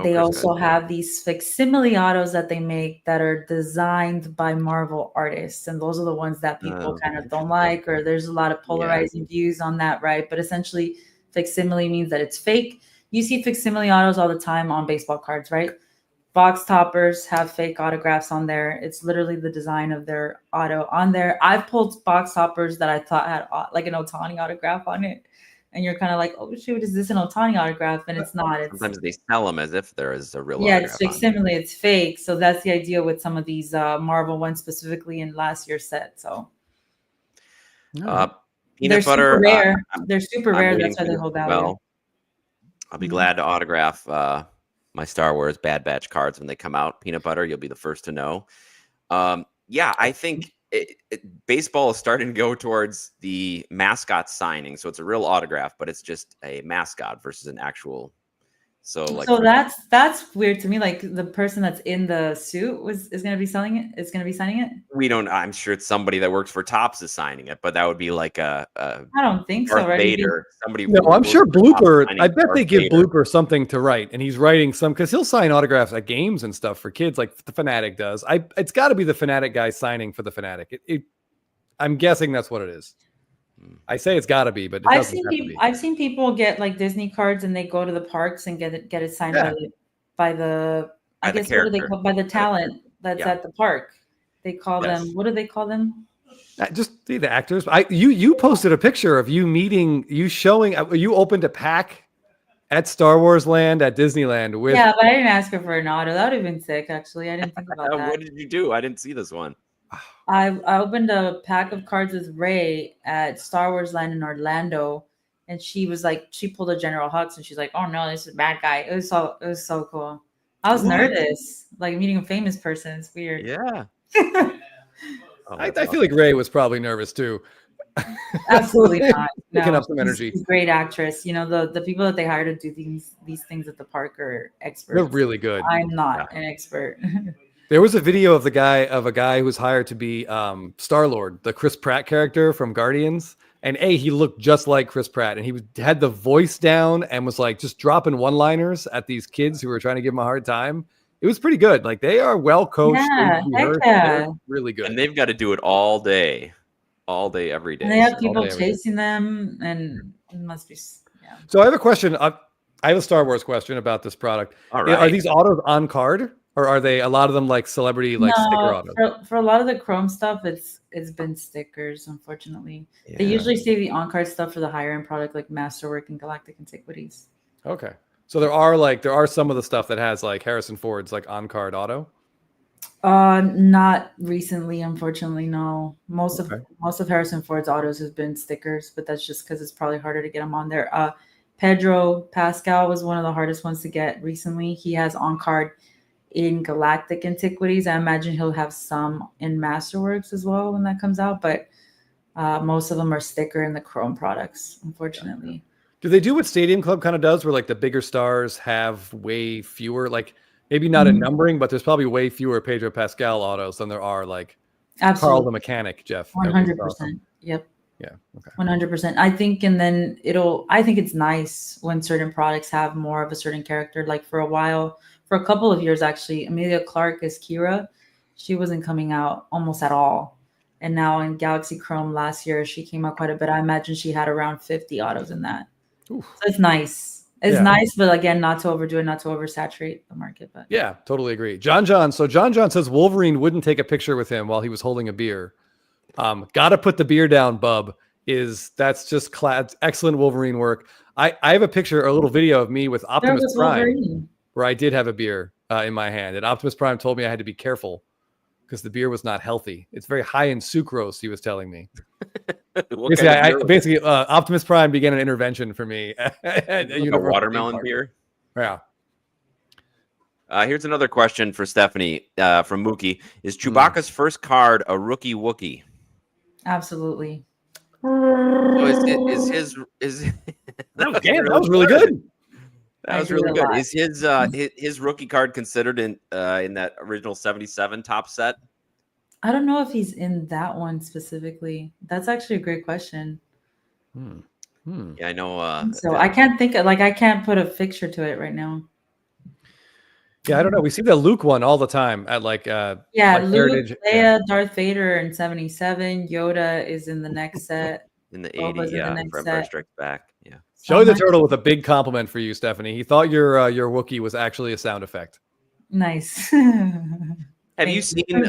they also have these facsimile autos that they make that are designed by Marvel artists. And those are the ones that people kind of don't like, or there's a lot of polarizing views on that, right? But essentially, facsimile means that it's fake. You see facsimile autos all the time on baseball cards, right? Box toppers have fake autographs on there. It's literally the design of their auto on there. I've pulled box toppers that I thought had like an Otani autograph on it. And you're kind of like, oh shoot, is this an Otani autograph? And it's not. Sometimes they sell them as if there is a real autograph. autograph. It's facsimile, it's fake. So that's the idea with some of these Marvel ones, specifically in last year's set. So peanut butter. Super rare. They're super rare. That's why they hold value. Well, I'll be glad to autograph my Star Wars Bad Batch cards when they come out. Peanut butter, you'll be the first to know. I think baseball is starting to go towards the mascot signing. So it's a real autograph, but it's just a mascot versus an actual. So that's weird to me. Like the person that's in the suit is going to be selling it. Is going to be signing it. We don't. I'm sure it's somebody that works for Topps is signing it, but that would be like I don't think Darth so. Right? Vader. Somebody. No, I'm sure Blooper. I bet they give Vader. Blooper something to write, and he's writing some because he'll sign autographs at games and stuff for kids, like the Fanatic does. It's got to be the Fanatic guy signing for the Fanatic. I'm guessing that's what it is. I say it's got to be, but it doesn't have to be. I've seen people get like Disney cards and they go to the parks and get it signed Yeah. by the I By the guess what do they character. call by the talent that's Yeah. at the park. They call Yes. them, what do they call them? Just the actors. You posted a picture of you meeting, you opened a pack at Star Wars Land at Disneyland with. Yeah, but I didn't ask her for an auto. That would have been sick, actually. I didn't think about that. What did you do? I didn't see this one. I opened a pack of cards with Ray at Star Wars Land in Orlando, and she was like, she pulled a General Hux, and she's like, "Oh no, this is a bad guy." It was so cool. I was What? nervous, like meeting a famous person. It's weird. Yeah. Oh, I that's feel like Ray was probably nervous too. Absolutely not. Picking No, up some energy. she's a great actress. You know, the people that they hire to do these things at the park are experts. They're really good. I'm not an expert. There was a video of a guy who was hired to be Star-Lord, the Chris Pratt character from Guardians. And he looked just like Chris Pratt, and had the voice down and was like just dropping one-liners at these kids who were trying to give him a hard time. It was pretty good. Like they are well coached. Yeah, They're heck yeah. They're really good. And they've got to do it all day, every day. And they have all people day, every day. chasing them, and it must be. Yeah. So I have a question. I have a Star Wars question about this product. All right. Are these autos on card, or are they a lot of them like celebrity sticker autos? For a lot of the Chrome stuff, it's been stickers. Unfortunately, they Yeah. usually save the on card stuff for the higher end product like Masterwork and Galactic Antiquities. Okay. So there are some of the stuff that has like Harrison Ford's like on card auto. Not recently, unfortunately. No, most Okay. of Harrison Ford's autos have been stickers, but that's just because it's probably harder to get them on there. Pedro Pascal was one of the hardest ones to get recently. He has on card in Galactic Antiquities. I imagine he'll have some in Masterworks as well when that comes out, but most of them are sticker in the Chrome products, unfortunately. Do they do what Stadium Club kind of does, where like the bigger stars have way fewer, like maybe not in numbering, but there's probably way fewer Pedro Pascal autos than there are like Carl the Absolutely, Mechanic, Jeff. 100%. Yep. Yeah. Okay. 100%. I think, and then I think it's nice when certain products have more of a certain character. Like for a couple of years, actually, Amelia Clark as Kira, she wasn't coming out almost at all. And now in Galaxy Chrome last year, she came out quite a bit. I imagine she had around 50 autos in that. Oof. So it's nice. It's nice, but again, not to overdo it, not to oversaturate the market. But Yeah, totally agree. John. So John says Wolverine wouldn't take a picture with him while he was holding a beer. Gotta put the beer down, bub. That's just excellent Wolverine work. I have a picture, a little video of me with there Optimus was Prime, Wolverine. where I did have a beer in my hand, and Optimus Prime told me I had to be careful because the beer was not healthy. It's very high in sucrose, he was telling me. What kind of beer was Optimus Prime began an intervention for me. it? A watermelon beer. Yeah. Here's another question for Stephanie from Mookie. Is Chewbacca's first card a rookie Wookiee? Absolutely. So is That was really good. That was I really do a good. lot. Is his rookie card considered in that original 77 top set? I don't know if he's in that one specifically. That's actually a great question. Yeah, I know. So I can't I can't put a fixture to it right now. Yeah, I don't know. We see the Luke one all the time at like Yeah, like Luke, Heritage. Leia, Darth Vader in 77. Yoda is in the next set. In the Boba's 80, in the yeah, next from set. Empire Strikes Back. Yeah. Joey the Someone- Turtle with a big compliment for you, Stephanie. He thought your Wookiee was actually a sound effect. Nice. Have you Thank seen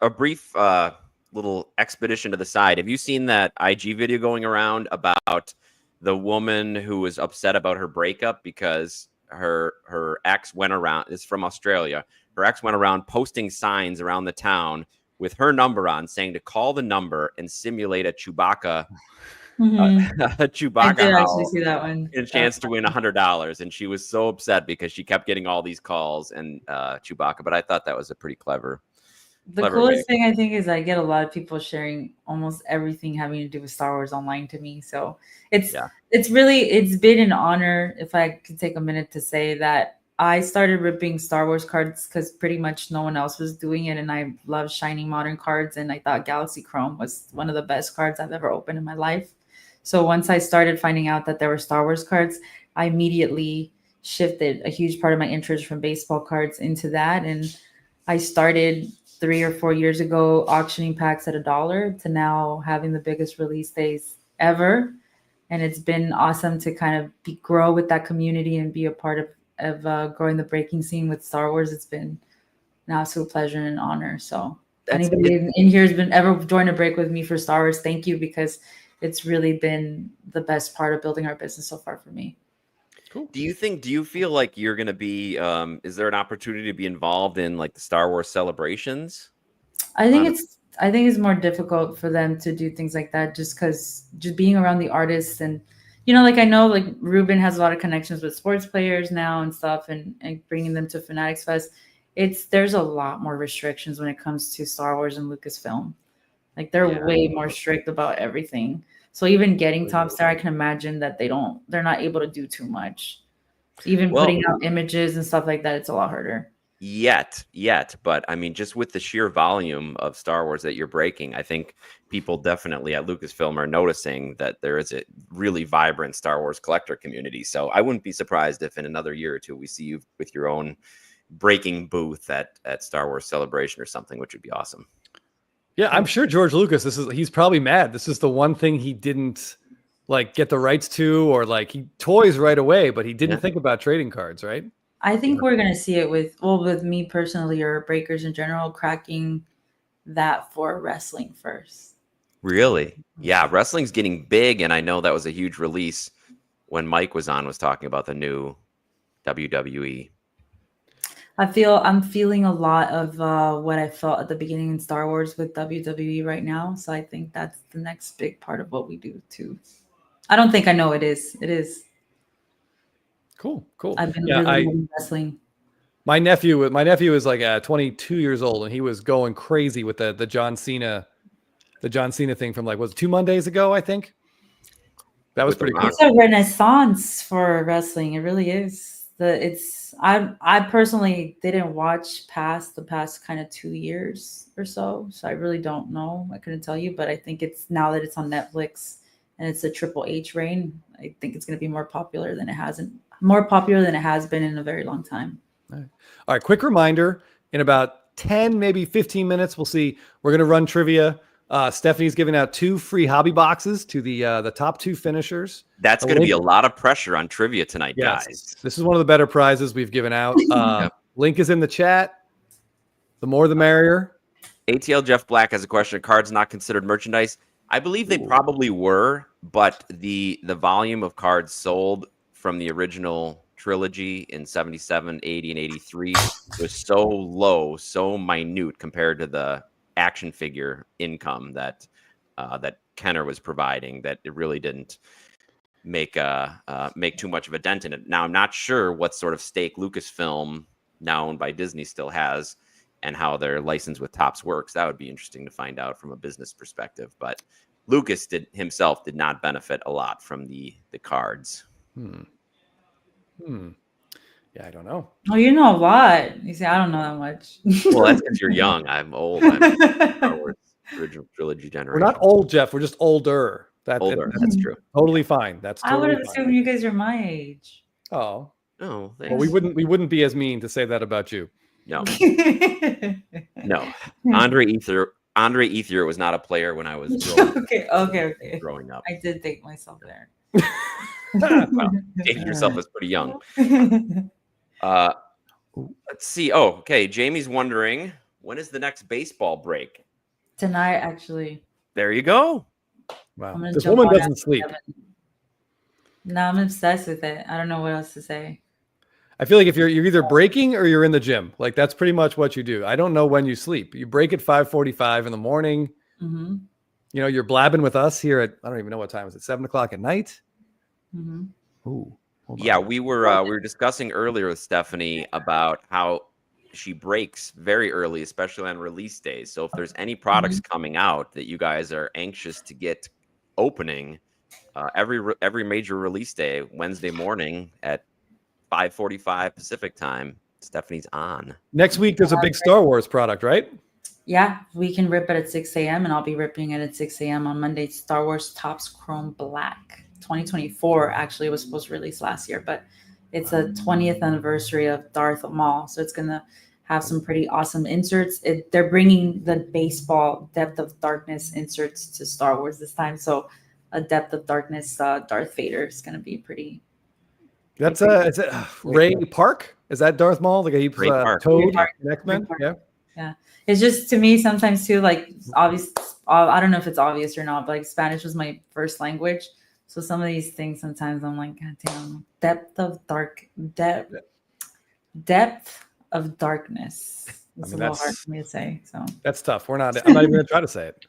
a brief little expedition to the side? Have you seen that IG video going around about the woman who was upset about her breakup because her ex went around? It's from Australia. Her ex went around posting signs around the town with her number on, saying to call the number and simulate a Chewbacca Mhm. a I Chewbacca did actually howl see that one. and a chance to win $100. And she was so upset because she kept getting all these calls and Chewbacca. But I thought that was a pretty clever. The Clever way. coolest thing I think is I get a lot of people sharing almost everything having to do with Star Wars online to me. So it's been an honor, if I could take a minute to say that I started ripping Star Wars cards because pretty much no one else was doing it, and I love shiny modern cards, and I thought Galaxy Chrome was one of the best cards I've ever opened in my life. So once I started finding out that there were Star Wars cards, I immediately shifted a huge part of my interest from baseball cards into that, and I started 3 or 4 years ago auctioning packs at $1 to now having the biggest release days ever. And it's been awesome to kind of grow with that community and be a part of growing the breaking scene with Star Wars. It's been an absolute pleasure and an honor. So anybody in here has been ever joined a break with me for Star Wars, thank you, because it's really been the best part of building our business so far for me. Cool. Do you feel like you're going to be, is there an opportunity to be involved in like the Star Wars celebrations? I think it's more difficult for them to do things like that just because just being around the artists and, like I know like Ruben has a lot of connections with sports players now and stuff and bringing them to Fanatics Fest. There's a lot more restrictions when it comes to Star Wars and Lucasfilm. Like they're way more strict about everything. So even getting tops there, I can imagine that they're not able to do too much. Even putting out images and stuff like that, it's a lot harder. Yet, but I mean, just with the sheer volume of Star Wars that you're breaking, I think people definitely at Lucasfilm are noticing that there is a really vibrant Star Wars collector community. So I wouldn't be surprised if in another year or two we see you with your own breaking booth at Star Wars Celebration or something, which would be awesome. Yeah, I'm sure George Lucas, he's probably mad. This is the one thing he didn't like get the rights to, or like he toys right away, but he didn't think about trading cards, right? I think we're going to see it with me personally, or breakers in general, cracking that for wrestling first. Really? Yeah, wrestling's getting big, and I know that was a huge release when Mike was talking about the new WWE. I'm feeling a lot of what I felt at the beginning in Star Wars with WWE right now. So I think that's the next big part of what we do too. I don't think I know it is. It is. Cool. I've been really loving wrestling. My nephew is like 22 years old, and he was going crazy with the John Cena thing from like, was it 2 Mondays ago, I think? That was pretty cool. It's a renaissance for wrestling. It really is. I personally didn't watch past the past kind of 2 years or so I really don't know. I couldn't tell you, but I think it's now that it's on Netflix and it's a Triple H reign, I think it's going to be more popular than it has been in a very long time. All right, quick reminder, in about 10 maybe 15 minutes we're going to run trivia. Stephanie's giving out 2 free hobby boxes to the top 2 finishers. That's going to be a lot of pressure on trivia tonight, guys. This is one of the better prizes we've given out. Link is in the chat. The more the merrier. ATL Jeff Black has a question. Cards not considered merchandise? I believe they probably were, but the volume of cards sold from the original trilogy in 77, 80, and 83 was so low, so minute compared to the action figure income that Kenner was providing, that it really didn't make too much of a dent in it. Now I'm not sure what sort of stake Lucasfilm, now owned by Disney, still has, and how their license with Topps works. That would be interesting to find out from a business perspective. But Lucas himself did not benefit a lot from the cards. Yeah, I don't know. Oh, you know a lot. You say I don't know that much. Well, that's because you're young. I'm old. I'm Star Wars original trilogy generation. We're not old, Jeff. We're just older. That's true. Totally fine. That's totally I would have assumed you guys are my age. Oh. Oh, thanks. Well, we wouldn't be as mean to say that about you. No. No. Andre Ether was not a player when I was growing up. I did date myself there. Well, dating yourself is pretty young. Let's see. Oh, okay. Jamie's wondering, when is the next baseball break? Tonight, actually. There you go. Wow. This woman doesn't sleep. No, I'm obsessed with it. I don't know what else to say. I feel like if you're either breaking or you're in the gym, like that's pretty much what you do. I don't know when you sleep. You break at 5:45 in the morning. Mm-hmm. You know, you're blabbing with us here at, I don't even know what time is it, 7 o'clock at night. Mm-hmm. Ooh. Yeah, we were discussing earlier with Stephanie about how she breaks very early, especially on release days. So if there's any products coming out that you guys are anxious to get opening, every major release day, Wednesday morning at 5:45 Pacific time, Stephanie's on. Next week there's a big Star Wars product, right? Yeah, we can rip it at 6 a.m. and I'll be ripping it at 6 a.m. on Monday. Star Wars Topps Chrome Black 2024. Actually, it was supposed to release last year, but it's a 20th anniversary of Darth Maul. So it's going to have some pretty awesome inserts. They're bringing the baseball Depth of Darkness inserts to Star Wars this time. So a Depth of Darkness Darth Vader is going to be pretty. That's is it Ray Park? Is that Darth Maul? The guy he Ray Park. Toad Park. in X-Men? Ray Park. Yeah. It's just to me sometimes too, like obvious. I don't know if it's obvious or not, but like Spanish was my first language, so some of these things sometimes I'm like, God damn, depth of darkness. It's a little hard for me to say. So that's tough. I'm not even gonna try to say it.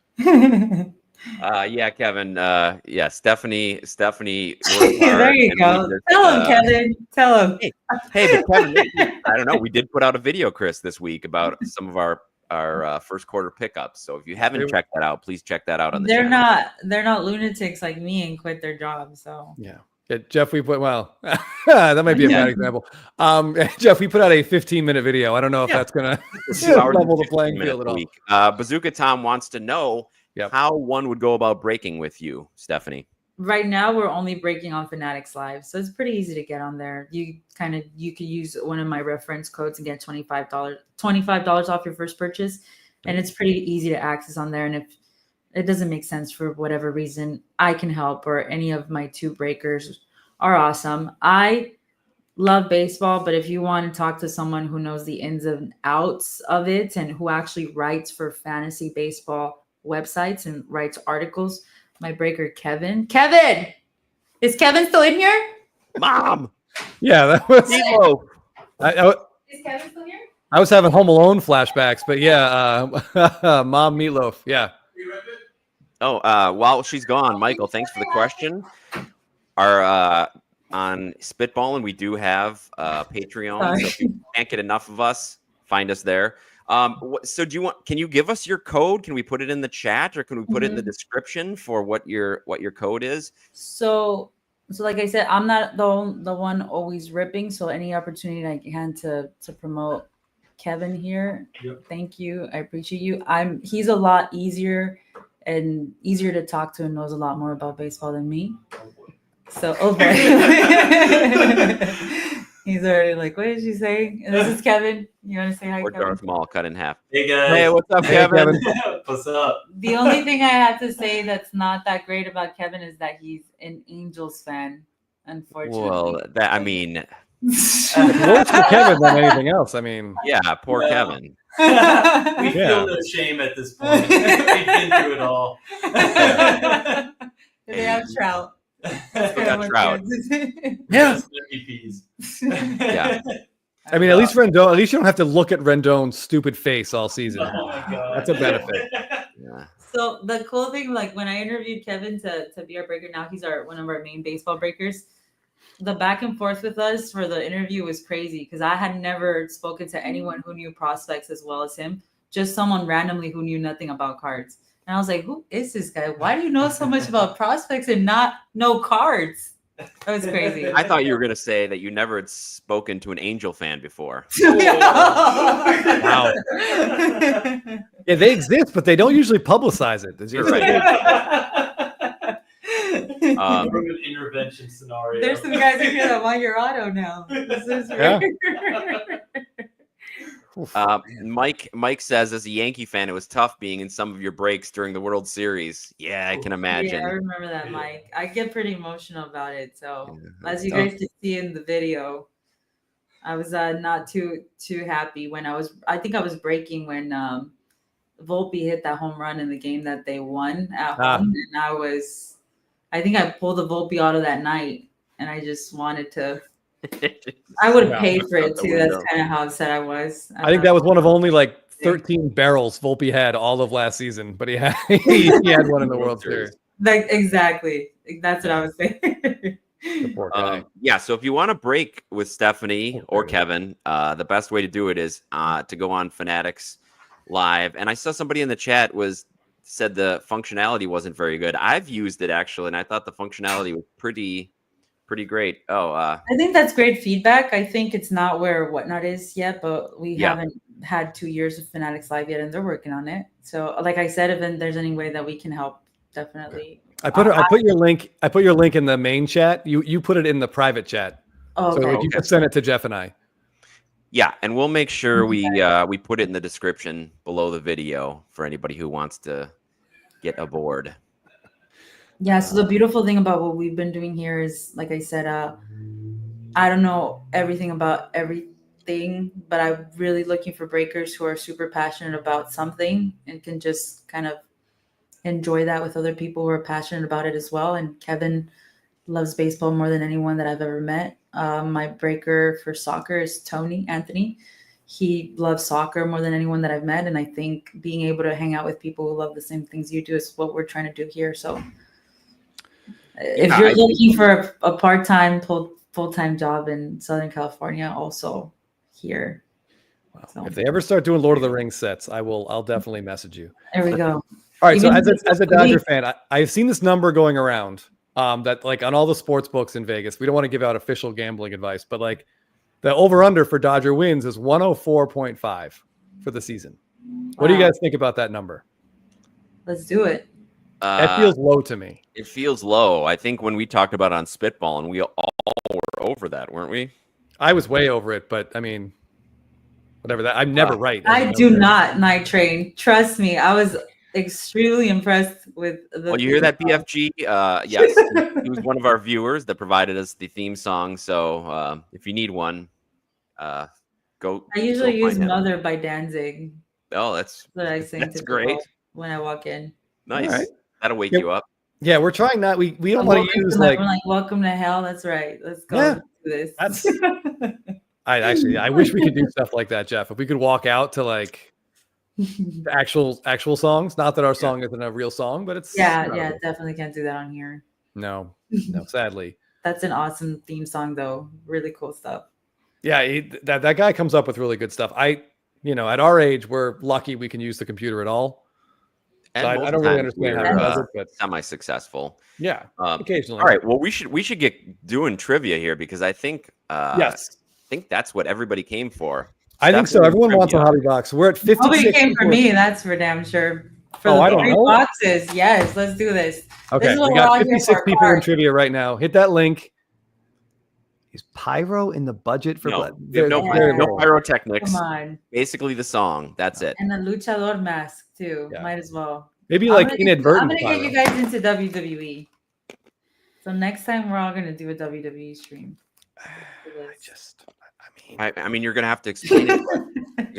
Yeah, Kevin. Yeah, Stephanie. There you go. Tell him, Kevin. Tell him. Hey, but Kevin, I don't know. We did put out a video, Chris, this week about some of our first quarter pickups. So if you haven't checked that out, please check that out on the channel. They're not lunatics like me and quit their jobs. So yeah. Jeff, we put that might be a bad example. Jeff, we put out a 15-minute video. I don't know if that's gonna level the playing field at all. Bazooka Tom wants to know how one would go about breaking with you, Stephanie. Right now, we're only breaking on Fanatics Live, so it's pretty easy to get on there. You could use one of my reference codes and get $25 off your first purchase, and it's pretty easy to access on there. And if it doesn't make sense for whatever reason, I can help, or any of my two breakers are awesome. I love baseball, but if you want to talk to someone who knows the ins and outs of it and who actually writes for fantasy baseball websites and writes articles, my breaker Kevin. Is Kevin still in here? Mom. Yeah, that was. Is Kevin still here? I was having Home Alone flashbacks, but yeah, Mom Meatloaf. Yeah. Oh, while she's gone, Michael, thanks for the question. Our on Spitballin', we do have Patreon. So if you can't get enough of us, find us there. So can you give us your code? Can we put it in the chat, or can we put it in the description for what your code is? So like I said, I'm not the one always ripping. So any opportunity I can to promote Kevin here. Yep. Thank you. I appreciate you. He's a lot easier to talk to and knows a lot more about baseball than me. So he's already like, what did she say? And this is Kevin. You want to say hi, or Kevin? Darth Maul cut in half. Hey guys. Hey, what's up, Kevin? What's up? The only thing I have to say that's not that great about Kevin is that he's an Angels fan, unfortunately. Well, It's worse for Kevin than anything else. I mean, yeah, poor Kevin. We feel no shame at this point. We've been through it all. They have Trout. Got Trout. Yeah. MVPs. Yeah. I mean, at least Rendon. At least you don't have to look at Rendon's stupid face all season. Oh my God. That's a benefit. Yeah. So the cool thing, like when I interviewed Kevin to be our breaker, now he's one of our main baseball breakers. The back and forth with us for the interview was crazy because I had never spoken to anyone who knew prospects as well as him. Just someone randomly who knew nothing about cards. And I was like, who is this guy? Why do you know so much about prospects and not know cards? That was crazy. I thought you were going to say that you never had spoken to an Angel fan before. Wow. Yeah, they exist, but they don't usually publicize it. You're right. Government intervention scenario. There's some guys in here that want your auto now. This is Mike says, as a Yankee fan, it was tough being in some of your breaks during the World Series. Yeah, I can imagine. Yeah, I remember that, Mike. I get pretty emotional about it. So as you guys can see in the video, I was not too happy when I think I was breaking when Volpe hit that home run in the game that they won at home, and I think I pulled the Volpe auto that night, and I just wanted to. I would have paid for it too. That's kind of how upset I was. I think that was one of only like 13 barrels Volpe had all of last season, but he had one in the World Series. Like exactly, that's what I was saying. The poor guy. Yeah, so if you want to break with Stephanie or Kevin, the best way to do it is to go on Fanatics Live. And I saw somebody in the chat said the functionality wasn't very good. I've used it actually, and I thought the functionality was pretty great. I think that's great feedback. I think it's not where Whatnot is yet, but we haven't had 2 years of Fanatics Live yet, and they're working on it. So, like I said, if there's any way that we can help, definitely. I put your link. I put your link in the main chat. You put it in the private chat. Oh, okay. So you can send it to Jeff and I. Yeah, and we'll make sure we put it in the description below the video for anybody who wants to get aboard. Yeah. So the beautiful thing about what we've been doing here is, like I said, I don't know everything about everything, but I'm really looking for breakers who are super passionate about something and can just kind of enjoy that with other people who are passionate about it as well. And Kevin loves baseball more than anyone that I've ever met. My breaker for soccer is Anthony. He loves soccer more than anyone that I've met. And I think being able to hang out with people who love the same things you do is what we're trying to do here. So if you're looking for a part-time, full-time job in Southern California, also here. Wow. So. If they ever start doing Lord of the Rings sets, I'll definitely message you. There we go. All right. Even So as a Dodger fan, I've seen this number going around that like on all the sports books in Vegas, we don't want to give out official gambling advice, but like the over under for Dodger wins is 104.5 for the season. What do you guys think about that number? Let's do it. That feels low to me. It feels low. I think when we talked about it on Spitball, and we all were over that, weren't we? I was way over it, but I mean, whatever that. I'm never right. I do not night train. Trust me. I was extremely impressed with the. Well, you hear that, BFG? Yes, he was one of our viewers that provided us the theme song. So if you need one, go. I usually use find him. "Mother" by Danzig. Oh, that's I sing that's to great. people when I walk in. Nice. Right. That'll wake you up. Yeah, we're trying not. We don't want to use we're like "Welcome to Hell." That's right. Let's go. Yeah, Let's do this. that's. I wish we could do stuff like that, Jeff. If we could walk out to like the actual songs. Not that our song isn't a real song, but it's definitely can't do that on here. No, sadly. That's an awesome theme song, though. Really cool stuff. Yeah, that guy comes up with really good stuff. At our age, we're lucky we can use the computer at all. And So I don't really understand how he does it, but semi-successful. Yeah, occasionally. All right. Well, we should get doing trivia here because I think yes, I think that's what everybody came for. I think so. Everyone wants a hobby box. We're at 56. Nobody came for me. That's for damn sure. For I the don't 3 know. boxes. Yes, let's do this. Okay, This is what we we're all got here 56 for, people in cards. trivia right now. Hit that link. Is pyro in the budget for No pyrotechnics. Come on. Basically, the song. That's it. And a luchador mask, too. Yeah. Might as well. Maybe I'm like gonna inadvertent. get you guys into WWE. So next time we're all gonna do a WWE stream. I mean, you're gonna have to explain it.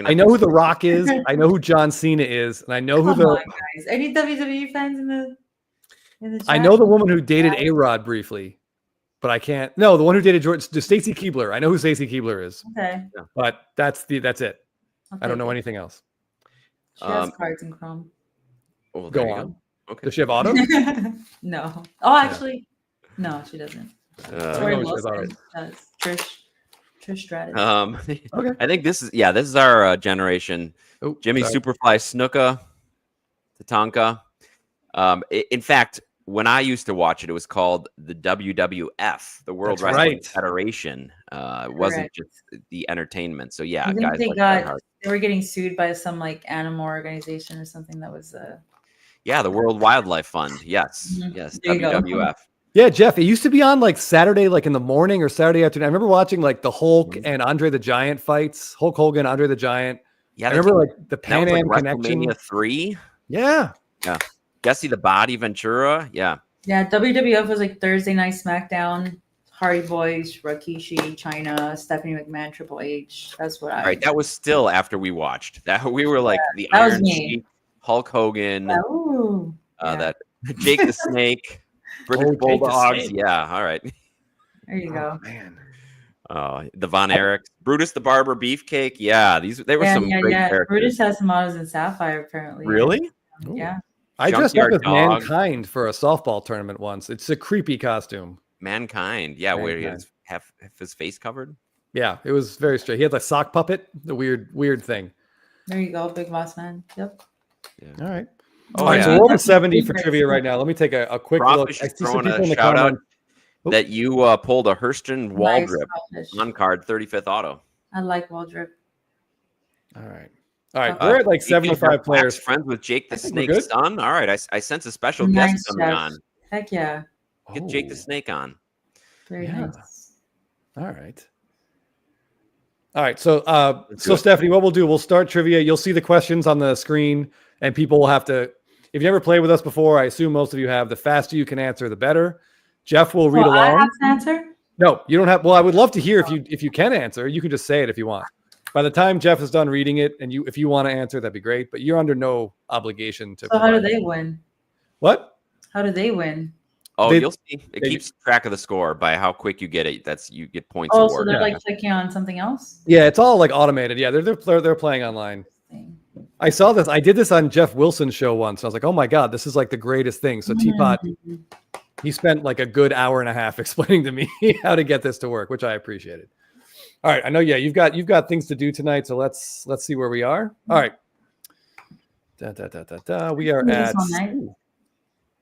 I know who The Rock is. I know who John Cena is, and I know who Come on, guys. Any WWE fans in the chat? I know the woman who dated A-Rod briefly, but I can't. No, the one who dated George, Stacy Keibler. I know who Stacy Keibler is. Okay. But that's it. I don't know Okay. anything else. She has cards in Chrome. Well, Go there you on. Okay. Does she have auto? No. Oh, actually, no, she doesn't. Tori know she has Wilson does. Trish Stratus. Okay. I think this is our generation. Oh, Jimmy sorry. Superfly Snuka, Tatanka. In fact, when I used to watch it, it was called the WWF, the World That's Wrestling right. Federation. It wasn't just the entertainment. So yeah, I think guys, they were getting sued by some like animal organization or something that was yeah, the World Wildlife Fund. Yes, Mhm. yes, There you go. WWF. Yeah, Jeff, it used to be on like Saturday, like in the morning or Saturday afternoon. I remember watching like the Hulk and Andre the Giant fights, Hulk Hogan, Andre the Giant. Yeah, I remember like the that Pan was Am like connection. WrestleMania 3. Yeah. Jesse the Body Ventura. Yeah. Yeah, WWF was like Thursday Night SmackDown, Hardy Boys, Rikishi, China, Stephanie McMahon, Triple H. That's what I. All right, that was still after we watched that. We were like the that was Iron me. Sheik, Hulk Hogan, Ooh, yeah. that Jake the Snake, British Jake the Bulldogs. Snake. Yeah, all right. There you go. Man. The Von Erichs, Brutus the Barber, Beefcake. Yeah, they were some great characters. Brutus has some autos in Sapphire apparently. Really? Yeah. I dressed up Junkyard as Dog. Mankind for a softball tournament once. It's a creepy costume. Mankind. Yeah, where he Mankind. has half his face covered. Yeah, it was very strange. He had the sock puppet, the weird thing. There you go, Big Boss Man. Yep. All right. Oh, All right, yeah. so we're over 70 for trivia right now. Let me take a quick look. Crawfish I is see some throwing people in a the shout out comments. Oop. that you pulled a Hurston Waldrip Nice crawfish. on card 35th auto. I like Waldrip. All right. All right. Uh, We're at like You think you're 75 players. Friends with Jake the I think we're Snake's good. son. All right, I sense a special Nice, guest coming Jeff. on. Heck yeah. Get Jake the Oh, Snake on. Very Yeah. nice. All right. All right. So, Let's do it. Stephanie, what we'll do, we'll start trivia. You'll see the questions on the screen, and people will have to. If you never played with us before, I assume most of you have. The faster you can answer, the better. Jeff will read I along. have to answer? No, you don't have. Well, I would love to hear if you can answer. You can just say it if you want. By the time Jeff is done reading it, and if you want to answer, that'd be great. But you're under no obligation to. So how do they win? What? How do they win? Oh, They- you'll see. It keeps track of the score by how quick you get it. You get points Oh, so awarded. they're like clicking on something else? Yeah, it's all like automated. Yeah, they're playing online. I saw this. I did this on Jeff Wilson's show once. I was like, oh my god, this is like the greatest thing. So Teapot, he spent like a good hour and a half explaining to me how to get this to work, which I appreciated. All right, I know. Yeah, you've got things to do tonight, so let's see where we are. All right. We are at.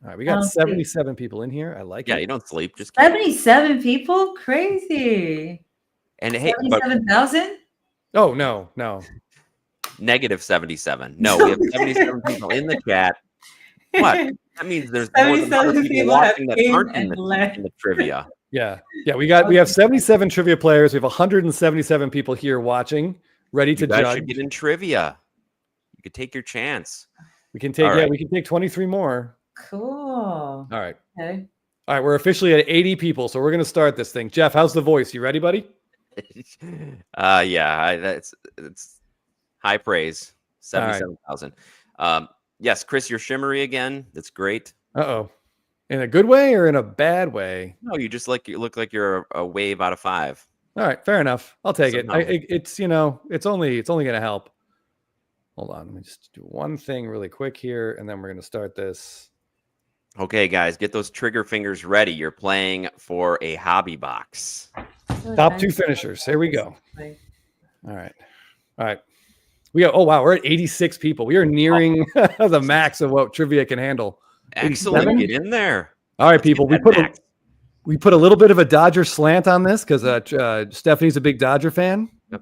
All right, we got 77 people in here. I like it. Yeah, you don't sleep. Just keep- 77 people? Crazy. and hey, but 77,000? Oh no. negative 77. No, we have 77 people in the chat. What? That means there's more than 100 77 people people have watching that came aren't in and left. the trivia. Yeah. We have 77 trivia players. We have 177 people here watching, ready to You guys judge. should get in trivia. You could take your chance. We can take All right. we can take 23 more. Cool. All right. Okay. All right, we're officially at 80 people, so we're going to start this thing. Jeff, how's the voice? You ready, buddy? It's high praise. 77,000. Yes, Chris, you're shimmery again. That's great. Uh-oh. In a good way or in a bad way? No, you look like you're a wave out of 5. All right, fair enough. I'll take it. Somehow. It's only going to help. Hold on. Let me just do one thing really quick here, and then we're going to start this. Okay, guys, get those trigger fingers ready. You're playing for a hobby box. Top 2 finishers. Here we go. All right. We're at 86 people. We are nearing the max of what trivia can handle. Excellent. 87? Get in there. All right, people. We put a little bit of a Dodger slant on this because Stephanie's a big Dodger fan. Yep.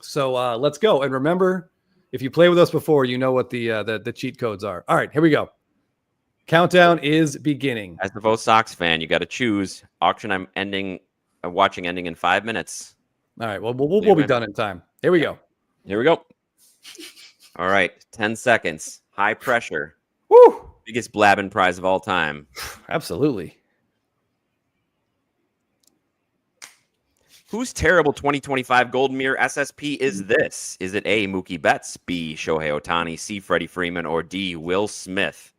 So let's go. And remember, if you play with us before, you know what the cheat codes are. All right, here we go. Countdown is beginning. As the Vo Sox fan, you got to choose. Auction watching ending in 5 minutes. All right, well, we'll be done in time. Here we go. Here we go. All right, 10 seconds. High pressure. Woo! Biggest Blabbin prize of all time. Absolutely. Whose terrible 2025 Golden Mirror SSP is this? Is it A, Mookie Betts, B, Shohei Ohtani, C, Freddie Freeman, or D, Will Smith?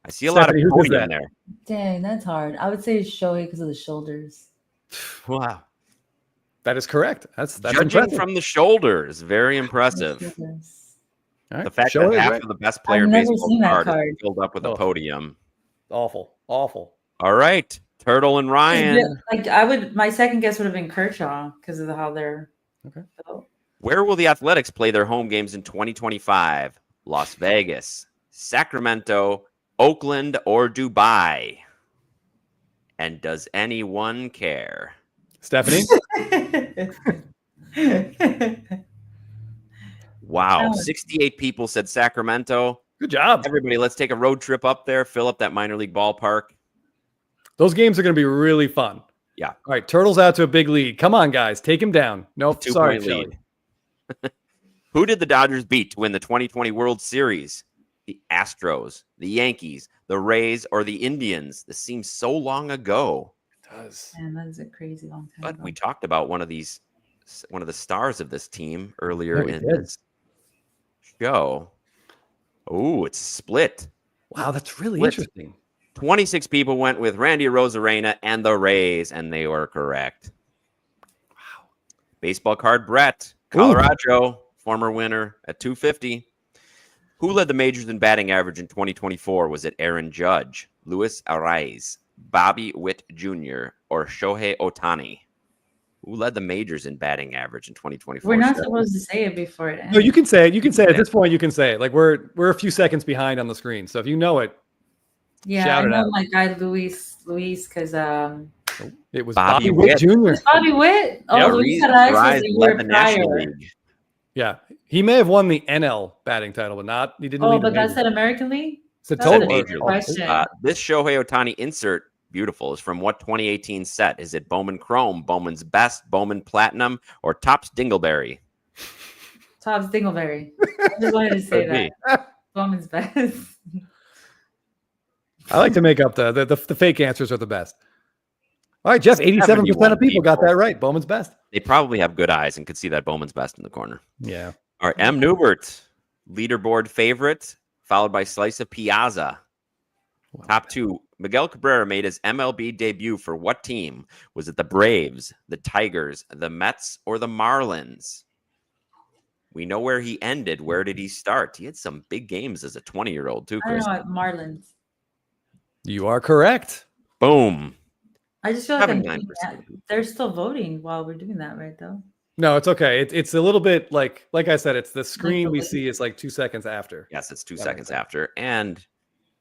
I see a lot of Stephanie, who point does in that? there. Dang, that's hard. I would say Shohei because of the shoulders. Wow. That is correct. That's Judging impressive. from the shoulders. Very impressive. Shoulders. All right, The fact show that it, half right? of the best player I've never baseball seen that card is card. filled up with a Oh. podium. Awful. All right. Turtle and Ryan. Like my second guess would have been Kershaw because of how they're built. Where will the Athletics play their home games in 2025? Las Vegas, Sacramento, Oakland, or Dubai? And does anyone care? Stephanie? Wow. Oh. 68 people said Sacramento. Good job. Everybody, let's take a road trip up there, fill up that minor league ballpark. Those games are going to be really fun. Yeah. All right, Turtles out to a big lead. Come on, guys. Take him down. No, 2 sorry, point Shelly. lead. Who did the Dodgers beat to win the 2020 World Series? The Astros, the Yankees, the Rays, or the Indians? This seems so long ago. It does. Man, that is a crazy long time. But ago. we talked about one of the stars of this team earlier Yeah, we in did. this show. Oh, it's split. Wow, that's really Split. interesting. 26 people went with Randy Arozarena and the Rays, and they were correct. Wow. Baseball card Brett, Colorado, former winner at 250. Who led the majors in batting average in 2024? Was it Aaron Judge, Luis Arraez, Bobby Witt Jr., or Shohei Ohtani? Who led the majors in batting average in 2024? We're not Steph? supposed to say it before it ends. No, you can say it. You can say it. At this point, you can say it. Like we're a few seconds behind on the screen. So if you know it, Yeah, shout I it know out. my guy Luis, because it was Bobby Bobby Witt Witt. Jr. Bobby Witt. Oh, Yeah, Luis Arraez Arraez was a led year the National prior. League. Yeah, he may have won the NL batting title, but not. He didn't. Oh, lead the but that's majors. at American League. It's a that's total. a major different question. This Shohei Ohtani insert, beautiful, is from what 2018 set? Is it Bowman Chrome, Bowman's Best, Bowman Platinum, or Topps Dingleberry? Tobbs Dingleberry. I just wanted to say Could be. that. Bowman's best. I like to make up the fake answers are the best. All right, Jeff, 87% of people got that right. Bowman's best. They probably have good eyes and could see that Bowman's best in the corner. Yeah. All right, M. Newbert, leaderboard favorite, followed by Slice of Piazza. Wow. Top 2, Miguel Cabrera made his MLB debut for what team? Was it the Braves, the Tigers, the Mets, or the Marlins? We know where he ended. Where did he start? He had some big games as a 20-year-old too, I don't Chris. know, Marlins. You are correct. Boom. I just feel like 79%. they're still voting while we're doing that, right? Though. No, it's okay. It's a little bit like I said, it's the screen we Like- see is like 2 seconds after. Yes, it's 2 That seconds makes sense. after, and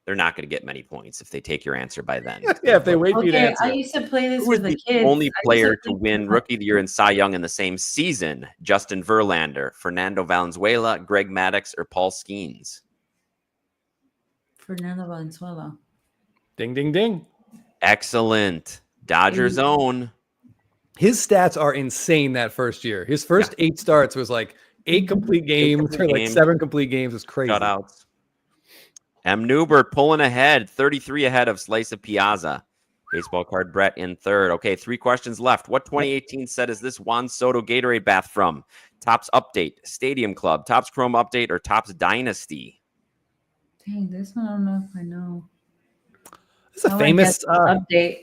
they're not going to get many points if they take your answer by then. Yeah, if they wait for you to Okay, answer. I used to play this Who was with the the kids. only I used player to play- win Rookie of the Year and Cy Young in the same season? Justin Verlander, Fernando Valenzuela, Greg Maddux, or Paul Skeens? Fernando Valenzuela. Ding, ding, ding. Excellent. Dodgers own. His stats are insane that first year. His first 8 starts was like 8 complete games complete or like games. 7 complete games. It's crazy. Shutouts. M. Newbert pulling ahead, 33 ahead of Slice of Piazza. Baseball card Brett in third. Okay, 3 questions left. What 2018 set is this Juan Soto Gatorade bath from? Topps Update, Stadium Club, Topps Chrome Update, or Topps Dynasty? Dang, this one I don't know if I know. It's a I wanna famous guess update.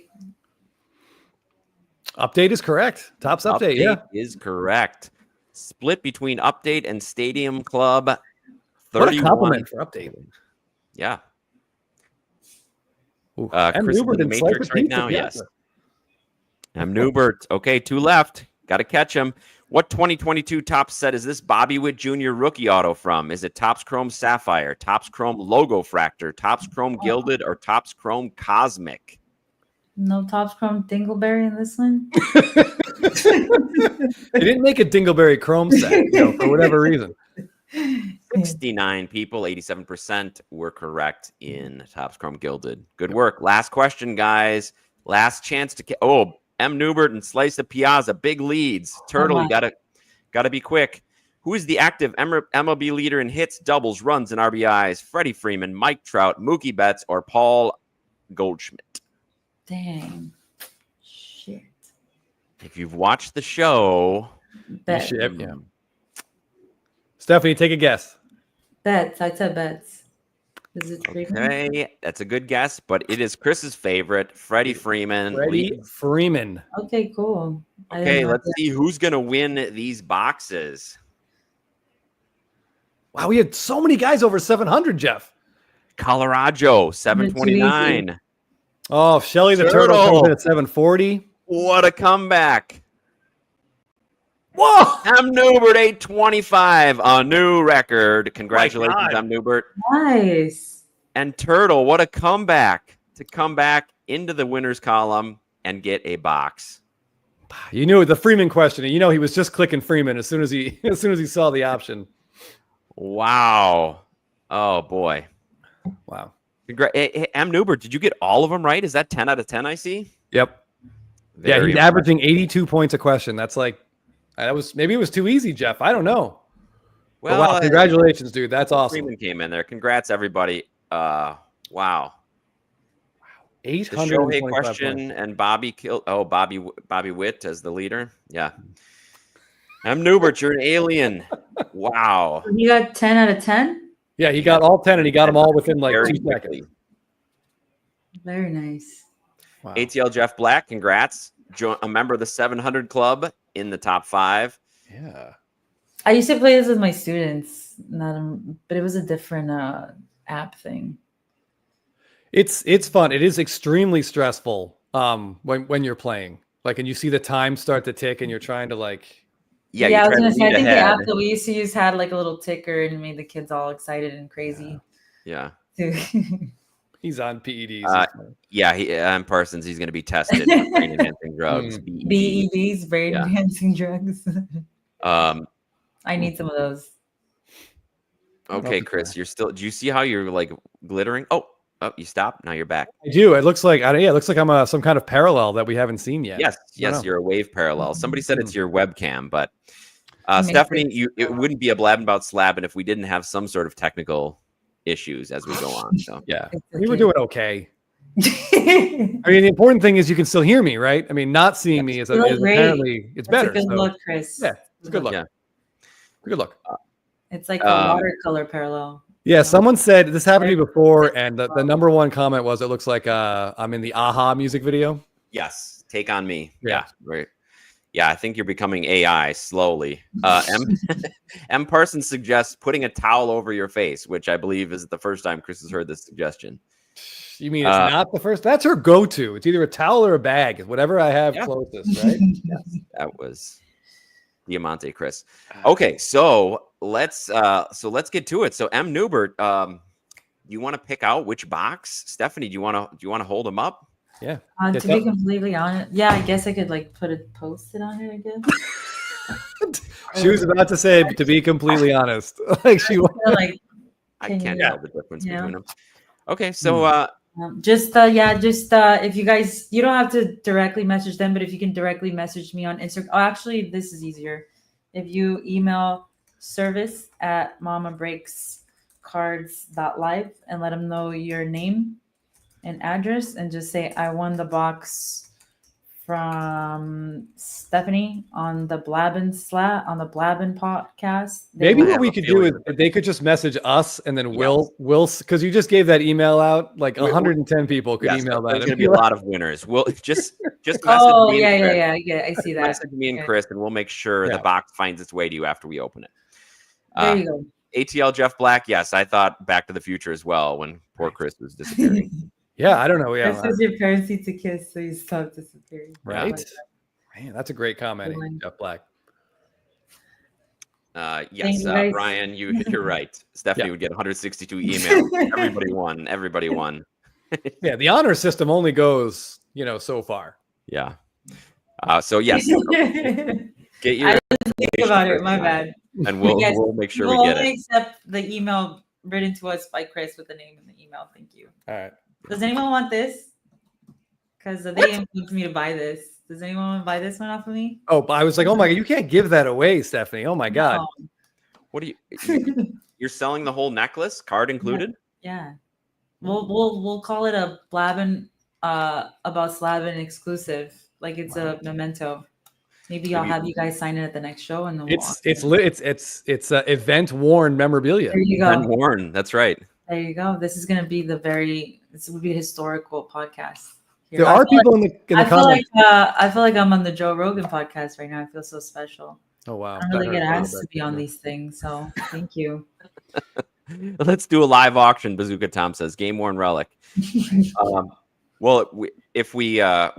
update is correct. Topps update, yeah. is correct. Split between Update and Stadium Club. What a 31. compliment for update. Yeah. Ooh, Chris is Newbert in the and Matrix Slicer right Pizza now, Piazza. yes. M. Newbert. Okay, 2 left. Got to catch him. What 2022 Topps set is this Bobby Witt Jr. rookie auto from? Is it Topps Chrome Sapphire, Topps Chrome Logo Fractor, Topps Chrome Gilded, or Topps Chrome Cosmic? No Topps Chrome Dingleberry in this one. They didn't make a Dingleberry Chrome set, for whatever reason. 69 people, 87% were correct in Topps Chrome Gilded. Good work. Last question, guys. Last chance to M. Newbert and Slice of Piazza, big leads. Turtle, you gotta be quick. Who is the active MLB leader in hits, doubles, runs, and RBIs? Freddie Freeman, Mike Trout, Mookie Betts, or Paul Goldschmidt? Dang. Shit. If you've watched the show, Bet. Yeah. Stephanie, take a guess. Bets. I said bets. Is it Freeman? okay, that's a good guess, but it is Chris's favorite, Freddie Freeman. Freddie leads. Freeman. Okay, cool. I Okay, didn't know let's that. see who's gonna win these boxes. Wow, we had so many guys over 700, Jeff. Colorado, 729. Oh, Shelly the Turtle Turtle. comes in at 740. What a comeback. Whoa! M. Newbert, 825, a new record. Congratulations, God. M. Newbert. Nice. And Turtle, what a comeback to come back into the winners column and get a box. You knew the Freeman question. He was just clicking Freeman as soon as he saw the option. Wow. Oh, boy. Wow. Hey, M. Newbert, did you get all of them right? Is that 10 out of 10 I see? Yep. Yeah, Very he's averaging 82 points a question. That's like, maybe it was too easy, Jeff. I don't know. But wow, congratulations, dude. That's awesome. Freeman came in there. Congrats, everybody. Wow. 825 The Shohei points. question and Bobby killed. Oh, Bobby Witt as the leader. Yeah. M. Newbert, you're an alien. Wow. You got 10 out of 10? Yeah, he got all 10, and he got them all within like Very 2 quickly. seconds. Very nice. Wow. ATL Jeff Black, congrats. A member of the 700 Club in the top 5. Yeah. I used to play this with my students, but it was a different app thing. It's fun. It is extremely stressful when you're playing. Like, and you see the time start to tick, and you're trying to like. Yeah, I was you gonna say. I think the ahead. app that we used to use had like a little ticker and made the kids all excited and crazy. Yeah. He's on PEDs. Yeah, Parsons, he's going to be tested for brain enhancing drugs. BED. BEDs, brain Yeah. enhancing drugs. I need some of those. Okay, Chris, you're still. Do you see how you're like glittering? Oh, you stopped. Now you're back. I do. It looks like it looks like I'm some kind of parallel that we haven't seen yet. Yes, know. you're a wave parallel. Somebody said it's your webcam, but Makes Stephanie, sense. it wouldn't be a Blabbin' About Slabbin' if we didn't have some sort of technical issues as we go on. So Yeah, It's we were okay. doing okay. I mean, the important thing is you can still hear me, right? I mean, not seeing me is, You look great. apparently it's That's better. a good so, look, Chris. yeah, it's a good look. Yeah. Good look. It's like a watercolor parallel. Yeah, someone said this happened to me before, and the number one comment was, "It looks like I'm in the Aha music video." yes, take on me. Yeah. Yeah, right. Yeah, I think you're becoming AI slowly. M. Parsons suggests putting a towel over your face, which I believe is the first time Chris has heard this suggestion. You mean it's not the first? That's her go-to. It's either a towel or a bag. Whatever I have Yeah. closest, right? That was Diamante, Chris. Okay, so let's get to it. So M. Newbert, you want to pick out which box? Stephanie, do you want to hold them up? Yeah. To be completely honest, yeah, I guess I could like put a post-it on it. I guess. She was about to say, to be completely honest, like she was. Like, I can't tell the difference between them. Okay, so if you guys, you don't have to directly message them, but if you can directly message me on Instagram. Oh, actually, this is easier. If you email service@mamabreakscards.live and let them know your name and address and just say, I won the box from Stephanie on the Blabbin podcast. Maybe I what we have a could do is feeling they could just message us, and then we'll because you just gave that email out. Like 110 people could email that. There's going to be a lot of winners. We'll just message Oh, me and Chris. yeah. I see that. Message me and Chris, and we'll make sure the box finds its way to you after we open it. There you go. ATL Jeff Black, yes, I thought Back to the Future as well when poor Chris was disappearing. Yeah, I don't know. Yeah, This is your parents need to kiss, so you stop disappearing. right. Man, that's a great comment, Jeff Black. Yes, guys. Brian, you're right. Stephanie would get 162 emails. Everybody won. Yeah, the honor system only goes, so far. Yeah. So yes, get your. I didn't think about it. My bad. And we'll make sure we get it. Accept the email written to us by Chris with the name in the email. Thank you. All right. Does anyone want this? Because they influenced me to buy this. Does anyone want to buy this one off of me? Oh, but I was like, oh my God, you can't give that away, Stephanie. Oh my God. No. What do you're selling the whole necklace, card included? Yeah. We'll call it a Blabbin about Slavin exclusive. Like it's a memento. Maybe I'll have you guys sign it at the next show, and then it's event worn memorabilia. There you go. Event worn. That's right. There you go. This is gonna be this will be a historical podcast. There are people in the comments. I feel like I'm on the Joe Rogan podcast right now. I feel so special. Oh wow! I don't really get asked to be on these things, so thank you. Let's do a live auction. Bazooka Tom says, "Game worn relic." We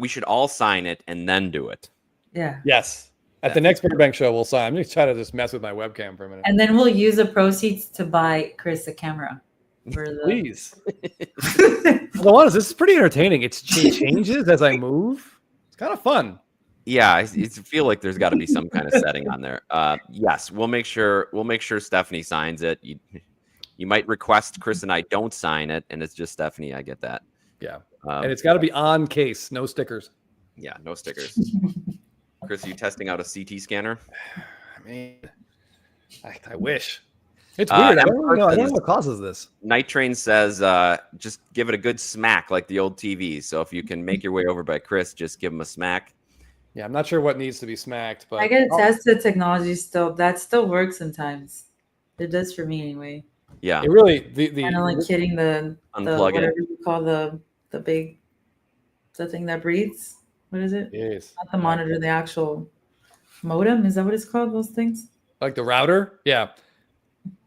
should all sign it and then do it. Yeah. Yes. At the next Burbank show, we'll sign. I'm going to try to just mess with my webcam for a minute. And then we'll use the proceeds to buy Chris a camera. Please. This is pretty entertaining. It changes as I move. It's kind of fun. Yeah, I feel like there's got to be some kind of setting on there. Yes, we'll make sure Stephanie signs it. You might request Chris and I don't sign it, and it's just Stephanie. I get that. Yeah, and it's got to be on case, no stickers. Yeah, no stickers. Chris, are you testing out a CT scanner? I mean, I wish. It's weird. I don't know what causes this. Night Train says, just give it a good smack like the old TVs. So if you can make your way over by Chris, just give him a smack. Yeah, I'm not sure what needs to be smacked, but I gotta test the technology still. That still works sometimes. It does for me anyway. Yeah, it really kind of like hitting the unplug whatever you call the thing that breathes. What is it? Yes. Not the monitor, the actual modem. Is that what it's called? Those things? Like the router? Yeah.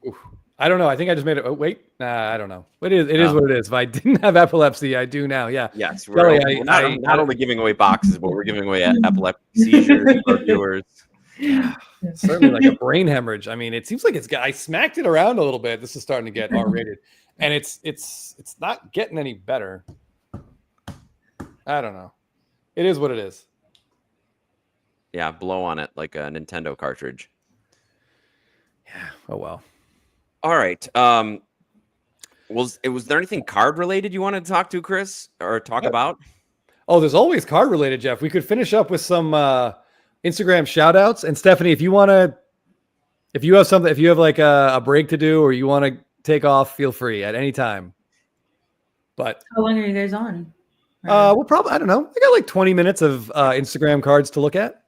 Oof. I don't know. I think I just made it. Oh, wait. Nah, I don't know. It is what it is. If I didn't have epilepsy, I do now. Yeah. Yes. We're not only giving away boxes, but we're giving away epilepsy seizures for viewers. Yeah. Certainly like a brain hemorrhage. I mean, it seems like I smacked it around a little bit. This is starting to get R-rated. And it's not getting any better. I don't know. It is what it is. Yeah, blow on it like a Nintendo cartridge. Yeah. Oh well. All right. Was there anything card related you wanted to talk to, Chris, or talk about? Oh, there's always card related, Jeff. We could finish up with some Instagram shout outs. And Stephanie, if you have like a break to do, or you want to take off, feel free at any time. But How long are you guys on? we'll probably, I don't know. I got like 20 minutes of Instagram cards to look at.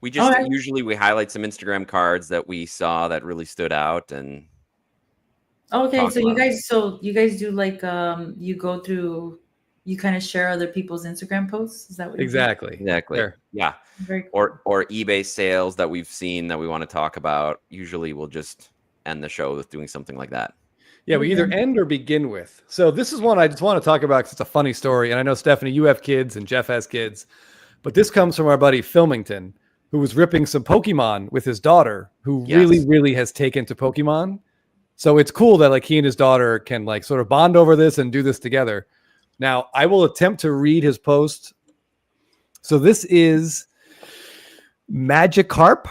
We just Alright. usually we highlight some Instagram cards that we saw that really stood out, and Okay, talk so about 'em. you guys do like you go through, you kind of share other people's Instagram posts. Is that what you do? Exactly. Exactly. Yeah. Very cool. Or eBay sales that we've seen that we want to talk about. Usually we'll just end the show with doing something like that. Yeah, we either end or begin with. So this is one I just want to talk about because it's a funny story. And I know, Stephanie, you have kids and Jeff has kids. But this comes from our buddy Filmington, who was ripping some Pokemon with his daughter, who really, really has taken to Pokemon. So it's cool that like he and his daughter can like sort of bond over this and do this together. Now, I will attempt to read his post. So this is Magikarp,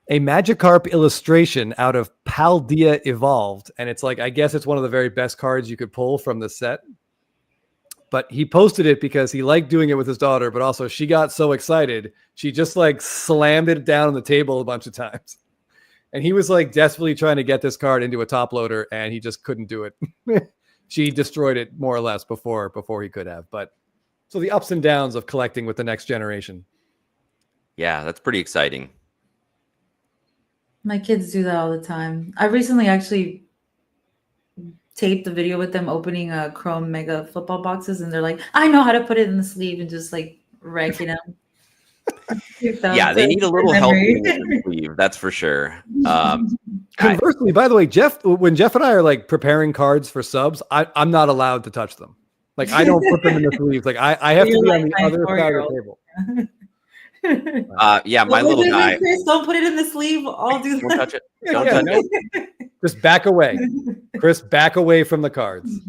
a Magikarp illustration out of Paldea Evolved. And it's like, I guess it's one of the very best cards you could pull from the set. But he posted it because he liked doing it with his daughter, but also she got so excited, she just like slammed it down on the table a bunch of times. And he was like desperately trying to get this card into a top loader, and he just couldn't do it. She destroyed it more or less before he could have. But so the ups and downs of collecting with the next generation. Yeah, that's pretty exciting. My kids do that all the time. I recently actually taped the video with them opening Chrome Mega football boxes, and they're like, I know how to put it in the sleeve, and just like wrecking them. Yeah, they need a little help in the sleeve, that's for sure. Conversely, by the way, when Jeff and I are like preparing cards for subs, I'm not allowed to touch them. Like I don't put them in the sleeves. Like I have to be on the other side of the table. Yeah, my little guy. Chris, don't put it in the sleeve. I'll do that. Don't touch it. Don't touch it. Just back away. Chris, back away from the cards.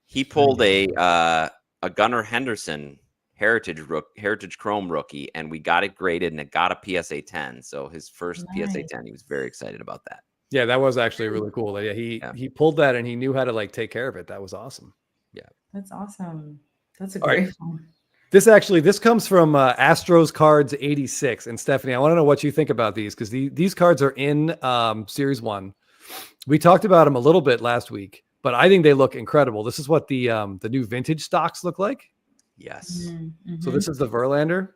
He pulled a Gunnar Henderson Heritage Chrome rookie, and we got it graded, and it got a PSA 10. So his first PSA 10, he was very excited about that. Yeah, that was actually really cool. Yeah, he pulled that, and he knew how to like take care of it. That was awesome. Yeah, that's awesome. That's a great one. This comes from Astros Cards 86. And Stephanie, I want to know what you think about these, because these cards are in Series 1. We talked about them a little bit last week, but I think they look incredible. This is what the new vintage stocks look like. Yes. Mm-hmm. So this is the Verlander.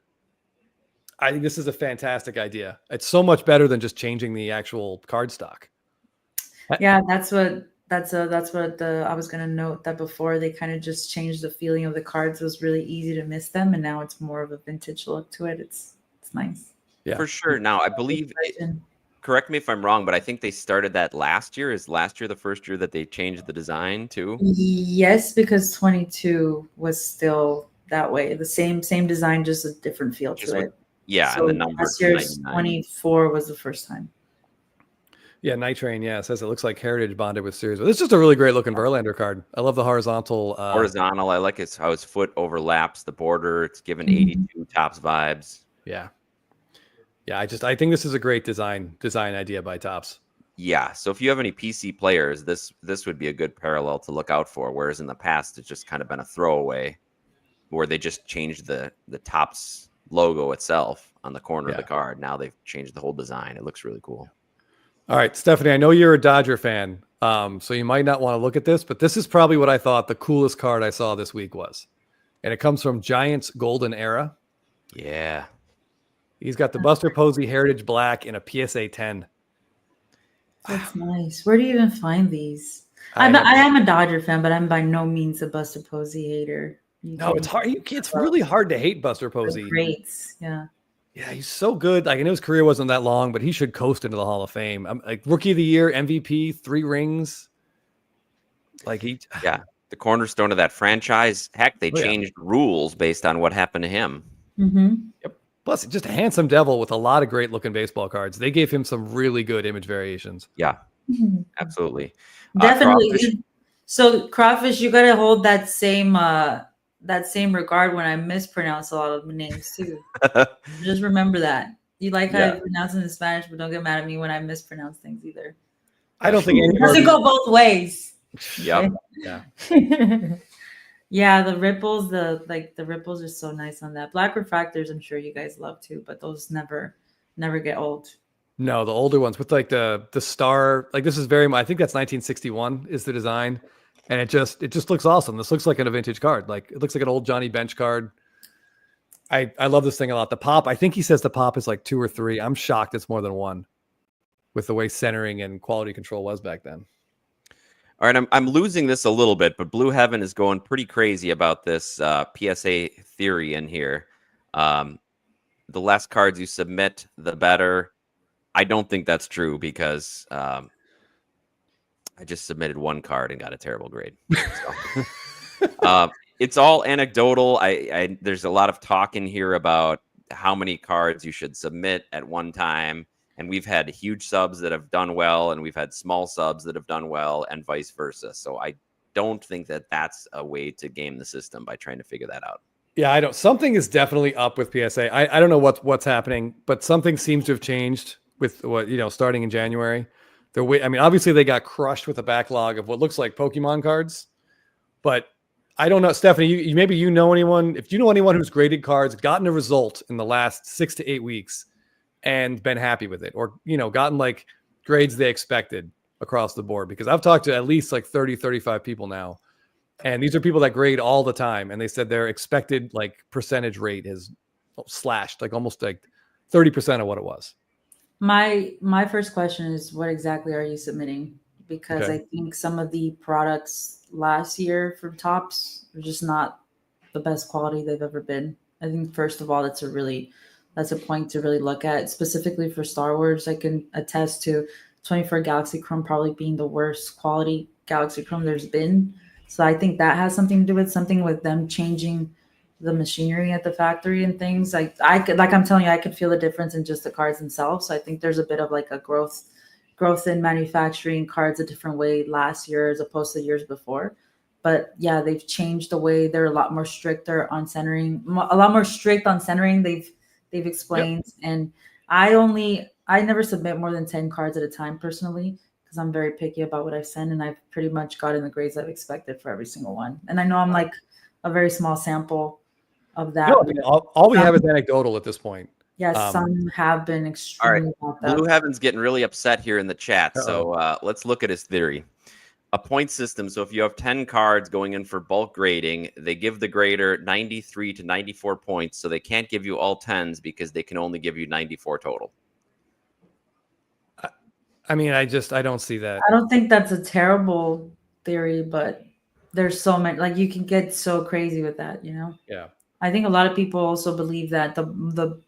I think this is a fantastic idea. It's so much better than just changing the actual card stock. Yeah, I was going to note that before they kind of just changed the feeling of the cards. It was really easy to miss them, and now it's more of a vintage look to it. It's nice. Yeah, for sure. Now I believe, correct me if I'm wrong, but I think they started that last year. Is last year the first year that they changed the design too? Yes, because 22 was still that way. The same design, just a different feel to it. Yeah, so and the number last year's 24 was the first time. Yeah, Night Train, it says it looks like Heritage bonded with Series. It's just a really great looking Verlander card. I love the horizontal. I like how his foot overlaps the border. It's given 82 Topps vibes. Yeah. Yeah, I think this is a great design idea by Topps. Yeah, so if you have any PC players, this would be a good parallel to look out for. Whereas in the past, it's just kind of been a throwaway, where they just changed the Topps logo itself on the corner of the card. Now they've changed the whole design. It looks really cool. All right, Stephanie, I know you're a Dodger fan, so you might not want to look at this, but this is probably what I thought the coolest card I saw this week was. And it comes from Giants Golden Era. Yeah. He's got the Buster Posey Heritage Black in a PSA 10. That's nice. Where do you even find these? I am a Dodger fan, but I'm by no means a Buster Posey hater. No, it's hard. It's really hard to hate Buster Posey. Greats, yeah. Yeah, he's so good. Like, I know his career wasn't that long, but he should coast into the Hall of Fame. Like Rookie of the Year, MVP, 3 rings. Like the cornerstone of that franchise. Heck, they changed rules based on what happened to him. Mm-hmm. Yep. Plus, just a handsome devil with a lot of great looking baseball cards. They gave him some really good image variations. Yeah, absolutely. Definitely. Crawfish. So Crawfish, you got to hold that same regard when I mispronounce a lot of names too. Just remember that. You like how I pronounce it in Spanish, but don't get mad at me when I mispronounce things either. I don't think it doesn't go both ways. Yep. Yeah. Yeah, the ripples, the ripples are so nice on that. Black refractors, I'm sure you guys love too, but those never get old. No, the older ones with like the star. Like this is very. I think that's 1961 is the design, and it just looks awesome. This looks like a vintage card. Like it looks like an old Johnny Bench card. I love this thing a lot. The pop. I think he says the pop is like 2 or 3. I'm shocked it's more than 1, with the way centering and quality control was back then. All right, I'm losing this a little bit, but Blue Heaven is going pretty crazy about this PSA theory in here. The less cards you submit, the better. I don't think that's true because I just submitted 1 card and got a terrible grade. So, it's all anecdotal. There's a lot of talk in here about how many cards you should submit at one time. And we've had huge subs that have done well, and we've had small subs that have done well, and vice versa. So I don't think that that's a way to game the system by trying to figure that out. Yeah, I don't. Something is definitely up with PSA. I don't know what's happening, but something seems to have changed with what starting in January. I mean, obviously they got crushed with a backlog of what looks like Pokemon cards, but I don't know, Stephanie. Maybe you know anyone. If you know anyone who's graded cards, gotten a result in the last 6 to 8 weeks, and been happy with it, or gotten like grades they expected across the board, because I've talked to at least like 30, 35 people now, and these are people that grade all the time, and they said their expected like percentage rate is slashed, like almost like 30% of what it was. My first question is, what exactly are you submitting? Because Okay. I think some of the products last year for Tops are just not the best quality they've ever been. I think first of all, that's a point to really look at. Specifically for Star Wars, I can attest to 24 Galaxy Chrome probably being the worst quality Galaxy Chrome there's been. So I think that has something to do with them changing the machinery at the factory and things. I'm telling you, I could feel the difference in just the cards themselves. So I think there's a bit of like a growth in manufacturing cards a different way last year as opposed to years before. But yeah, they've changed the way. They're a lot more stricter on centering, a lot more strict on centering. They've explained. Yep. And I never submit more than 10 cards at a time personally, because I'm very picky about what I send, and I've pretty much gotten the grades I've expected for every single one. And I know I'm like a very small sample of that. No, I mean, all we have is anecdotal at this point. Yes, some have been extremely. All right, Blue Heaven's getting really upset here in the chat. So let's look at his theory. A point system. So if you have 10 cards going in for bulk grading, they give the grader 93 to 94 points. So they can't give you all 10s because they can only give you 94 total. I mean, I don't see that. I don't think that's a terrible theory, but there's so many, like you can get so crazy with that, Yeah. I think a lot of people also believe that the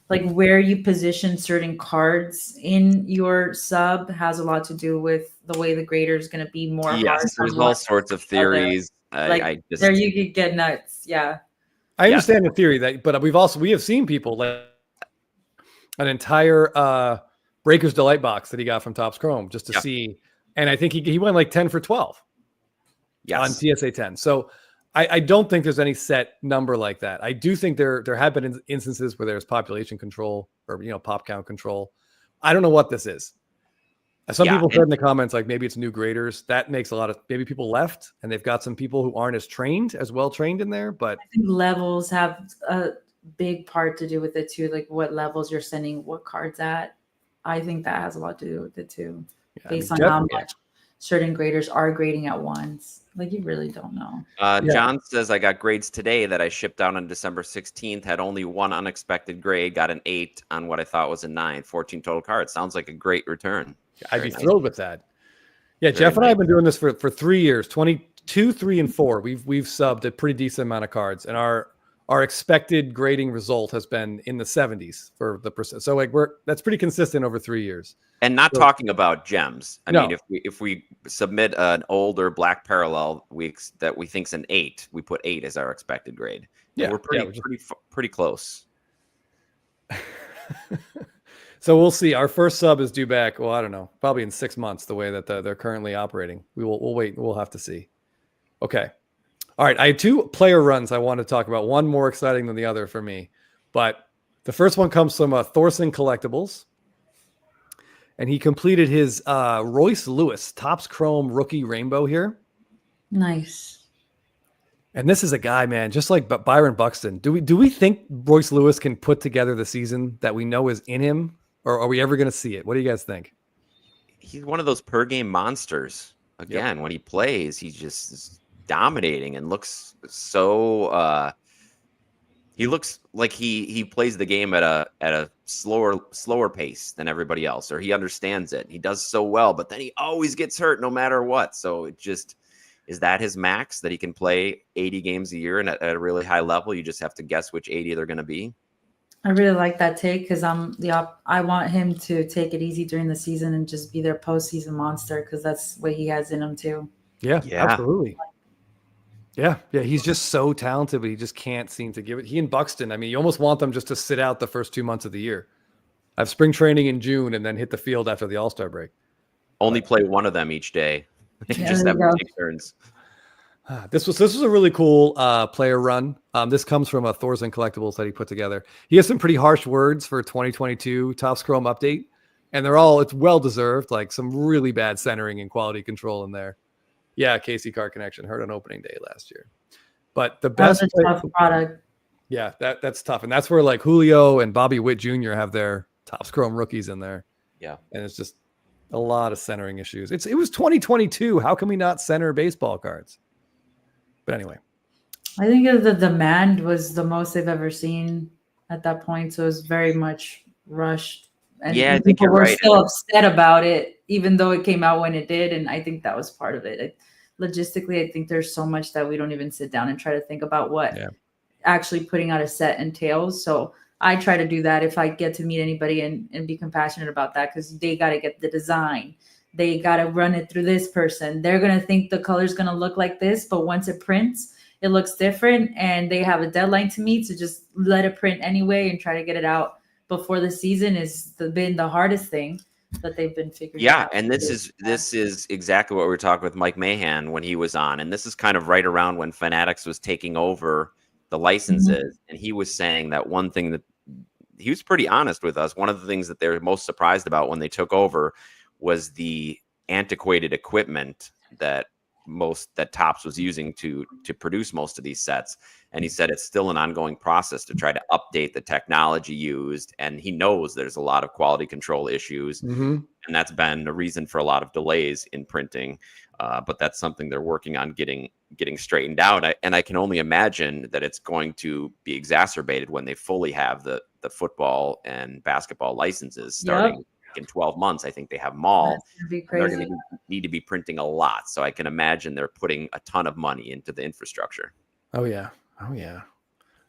like where you position certain cards in your sub has a lot to do with the way the grader is going to be more. Yes, there's all sorts of theories. There you could get nuts. Yeah. I understand the theory but we have seen people like an entire Breaker's Delight box that he got from Topps Chrome just to see. And I think he went like 10 for 12 on PSA 10. So I don't think there's any set number like that. I do think there have been instances where there's population control or pop count control. I don't know what this is. Some people said in the comments like maybe it's new graders. That makes a lot of, maybe people left and they've got some people who aren't as well trained in there. But I think levels have a big part to do with it too. Like what levels you're sending what cards at. I think that has a lot to do with it too, based on how much certain graders are grading at once. Like you really don't know. John says, I got grades today that I shipped out on December 16th, had only one unexpected grade, got an 8 on what I thought was a 9, 14 total cards. Sounds like a great return. I'd be thrilled with that. Yeah, Jeff and I have been doing this for 3 years, 22, 3, and 4. We've subbed a pretty decent amount of cards, and our expected grading result has been in the 70s for the percent. So like that's pretty consistent over 3 years. And not talking about gems. I mean, if we submit an older black parallel that we think's an 8, we put 8 as our expected grade. Yeah, and we're pretty close. So we'll see. Our first sub is due back. Well, I don't know, probably in 6 months. The way that they're currently operating, we'll wait. We'll have to see. Okay. All right. I had 2 player runs I want to talk about. One more exciting than the other for me, but the first one comes from Thorson Collectibles. And he completed his Royce Lewis Topps Chrome Rookie Rainbow here. Nice. And this is a guy, man, just like Byron Buxton. Do we think Royce Lewis can put together the season that we know is in him or are we ever going to see it? What do you guys think? He's one of those per game monsters. Again, when he plays, he just is dominating and looks so. He looks like he plays the game at a slower pace than everybody else, or he understands it. He does so well, but then he always gets hurt no matter what. So it just is that his max, that he can play 80 games a year and at a really high level. You just have to guess which 80 they're going to be. I really like that take because I want him to take it easy during the season and just be their postseason monster because that's what he has in him too. Yeah, absolutely. Yeah. He's just so talented, but he just can't seem to give it. He and Buxton, I mean, you almost want them just to sit out the first 2 months of the year. Have spring training in June and then hit the field after the All-Star break. Only play one of them each day. Just have to take turns. This was a really cool player run. This comes from a Thorson Collectibles that he put together. He has some pretty harsh words for 2022 Topps Chrome update, and it's well deserved. Like some really bad centering and quality control in there. Yeah, Casey Card Connection heard on opening day last year, but the best tough product. Yeah, that's tough, and that's where like Julio and Bobby Witt Jr. have their Topps Chrome rookies in there. Yeah, and it's just a lot of centering issues. It was 2022. How can we not center baseball cards? But anyway, I think the demand was the most they've ever seen at that point. So it was very much rushed. And yeah, I think people you're were right. still upset about it, even though it came out when it did. And I think that was part of it. Logistically, I think there's so much that we don't even sit down and try to think about what actually putting out a set entails. So I try to do that if I get to meet anybody and be compassionate about that because they got to get the design. They got to run it through this person. They're going to think the color's going to look like this, but once it prints, it looks different and they have a deadline to meet. So just let it print anyway and try to get it out before the season has been the hardest thing that they've been figuring out. Yeah, and this is exactly what we were talking with Mike Mahan when he was on. And this is kind of right around when Fanatics was taking over the licenses. And he was saying that one thing that he was pretty honest with us. One of the things that they were most surprised about when they took over was the antiquated equipment that Topps was using to produce most of these sets. And he said it's still an ongoing process to try to update the technology used. And he knows there's a lot of quality control issues. And that's been a reason for a lot of delays in printing. But that's something they're working on getting straightened out. And I can only imagine that it's going to be exacerbated when they fully have the football and basketball licenses starting in 12 months. I think they have them all. They're going to need to be printing a lot. So I can imagine they're putting a ton of money into the infrastructure. Oh yeah.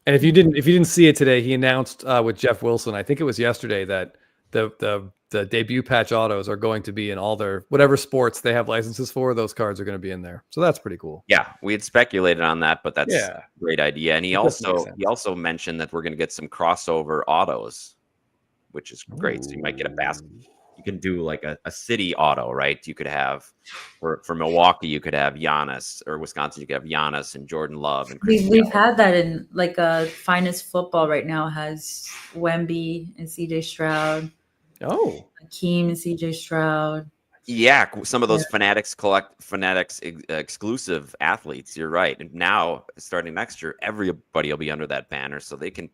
And if you didn't see it today, he announced with Jeff Wilson, I think it was yesterday, that the debut patch autos are going to be in all their whatever sports they have licenses for. Those cards are going to be in there. So that's pretty cool. Yeah, we had speculated on that, but that's a great idea. And he also mentioned that we're going to get some crossover autos, which is great. So you might get a basket. You can do like a city auto, right? You could have for Milwaukee, you could have Giannis, or Wisconsin, you could have Giannis and Jordan Love. And we've had that in like Finest Football right now has Wemby and CJ Stroud. Oh, Hakeem and CJ Stroud. Yeah, some of those Fanatics exclusive athletes. You're right. And now, starting next year, everybody will be under that banner. So they could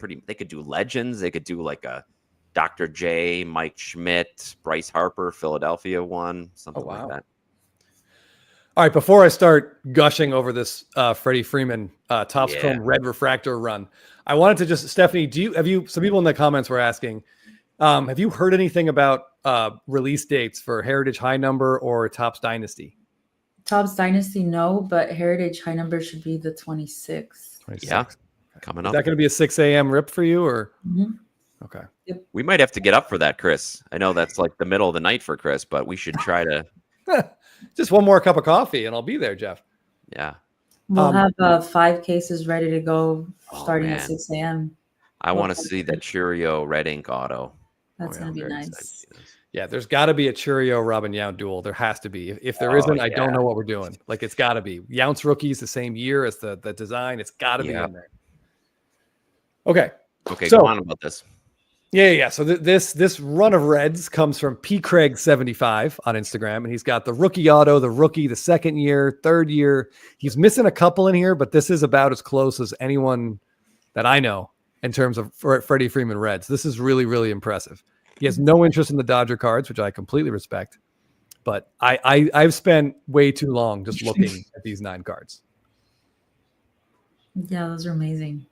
do legends. They could do like a Dr. J, Mike Schmidt, Bryce Harper, Philadelphia one, something like that. All right, before I start gushing over this Freddie Freeman Topps Chrome Red Refractor run, I wanted to just, Stephanie, some people in the comments were asking, have you heard anything about release dates for Heritage High Number or Topps Dynasty? Topps Dynasty, no, but Heritage High Number should be the 26th. Yeah, coming up. Is that going to be a 6 a.m. rip for you, or? Okay. Yep. We might have to get up for that, Chris. I know that's like the middle of the night for Chris, but we should try to. Just one more cup of coffee and I'll be there, Jeff. Yeah. We'll have 5 cases ready to go starting at 6 a.m. I want to see that Churio red ink auto. That's going to be nice. Yeah, there's got to be a Churio Robin Yount duel. There has to be. If there isn't, I don't know what we're doing. Like, it's got to be. Yount's rookies the same year as the design. It's got to be in there. Okay, go on about this. Yeah. So this run of reds comes from P. Craig 75 on Instagram, and he's got the rookie auto, the rookie, the second year, third year. He's missing a couple in here, but this is about as close as anyone that I know in terms of Freddie Freeman reds. This is really, really impressive. He has no interest in the Dodger cards, which I completely respect. But I've spent way too long just looking at these 9 cards. Yeah, those are amazing.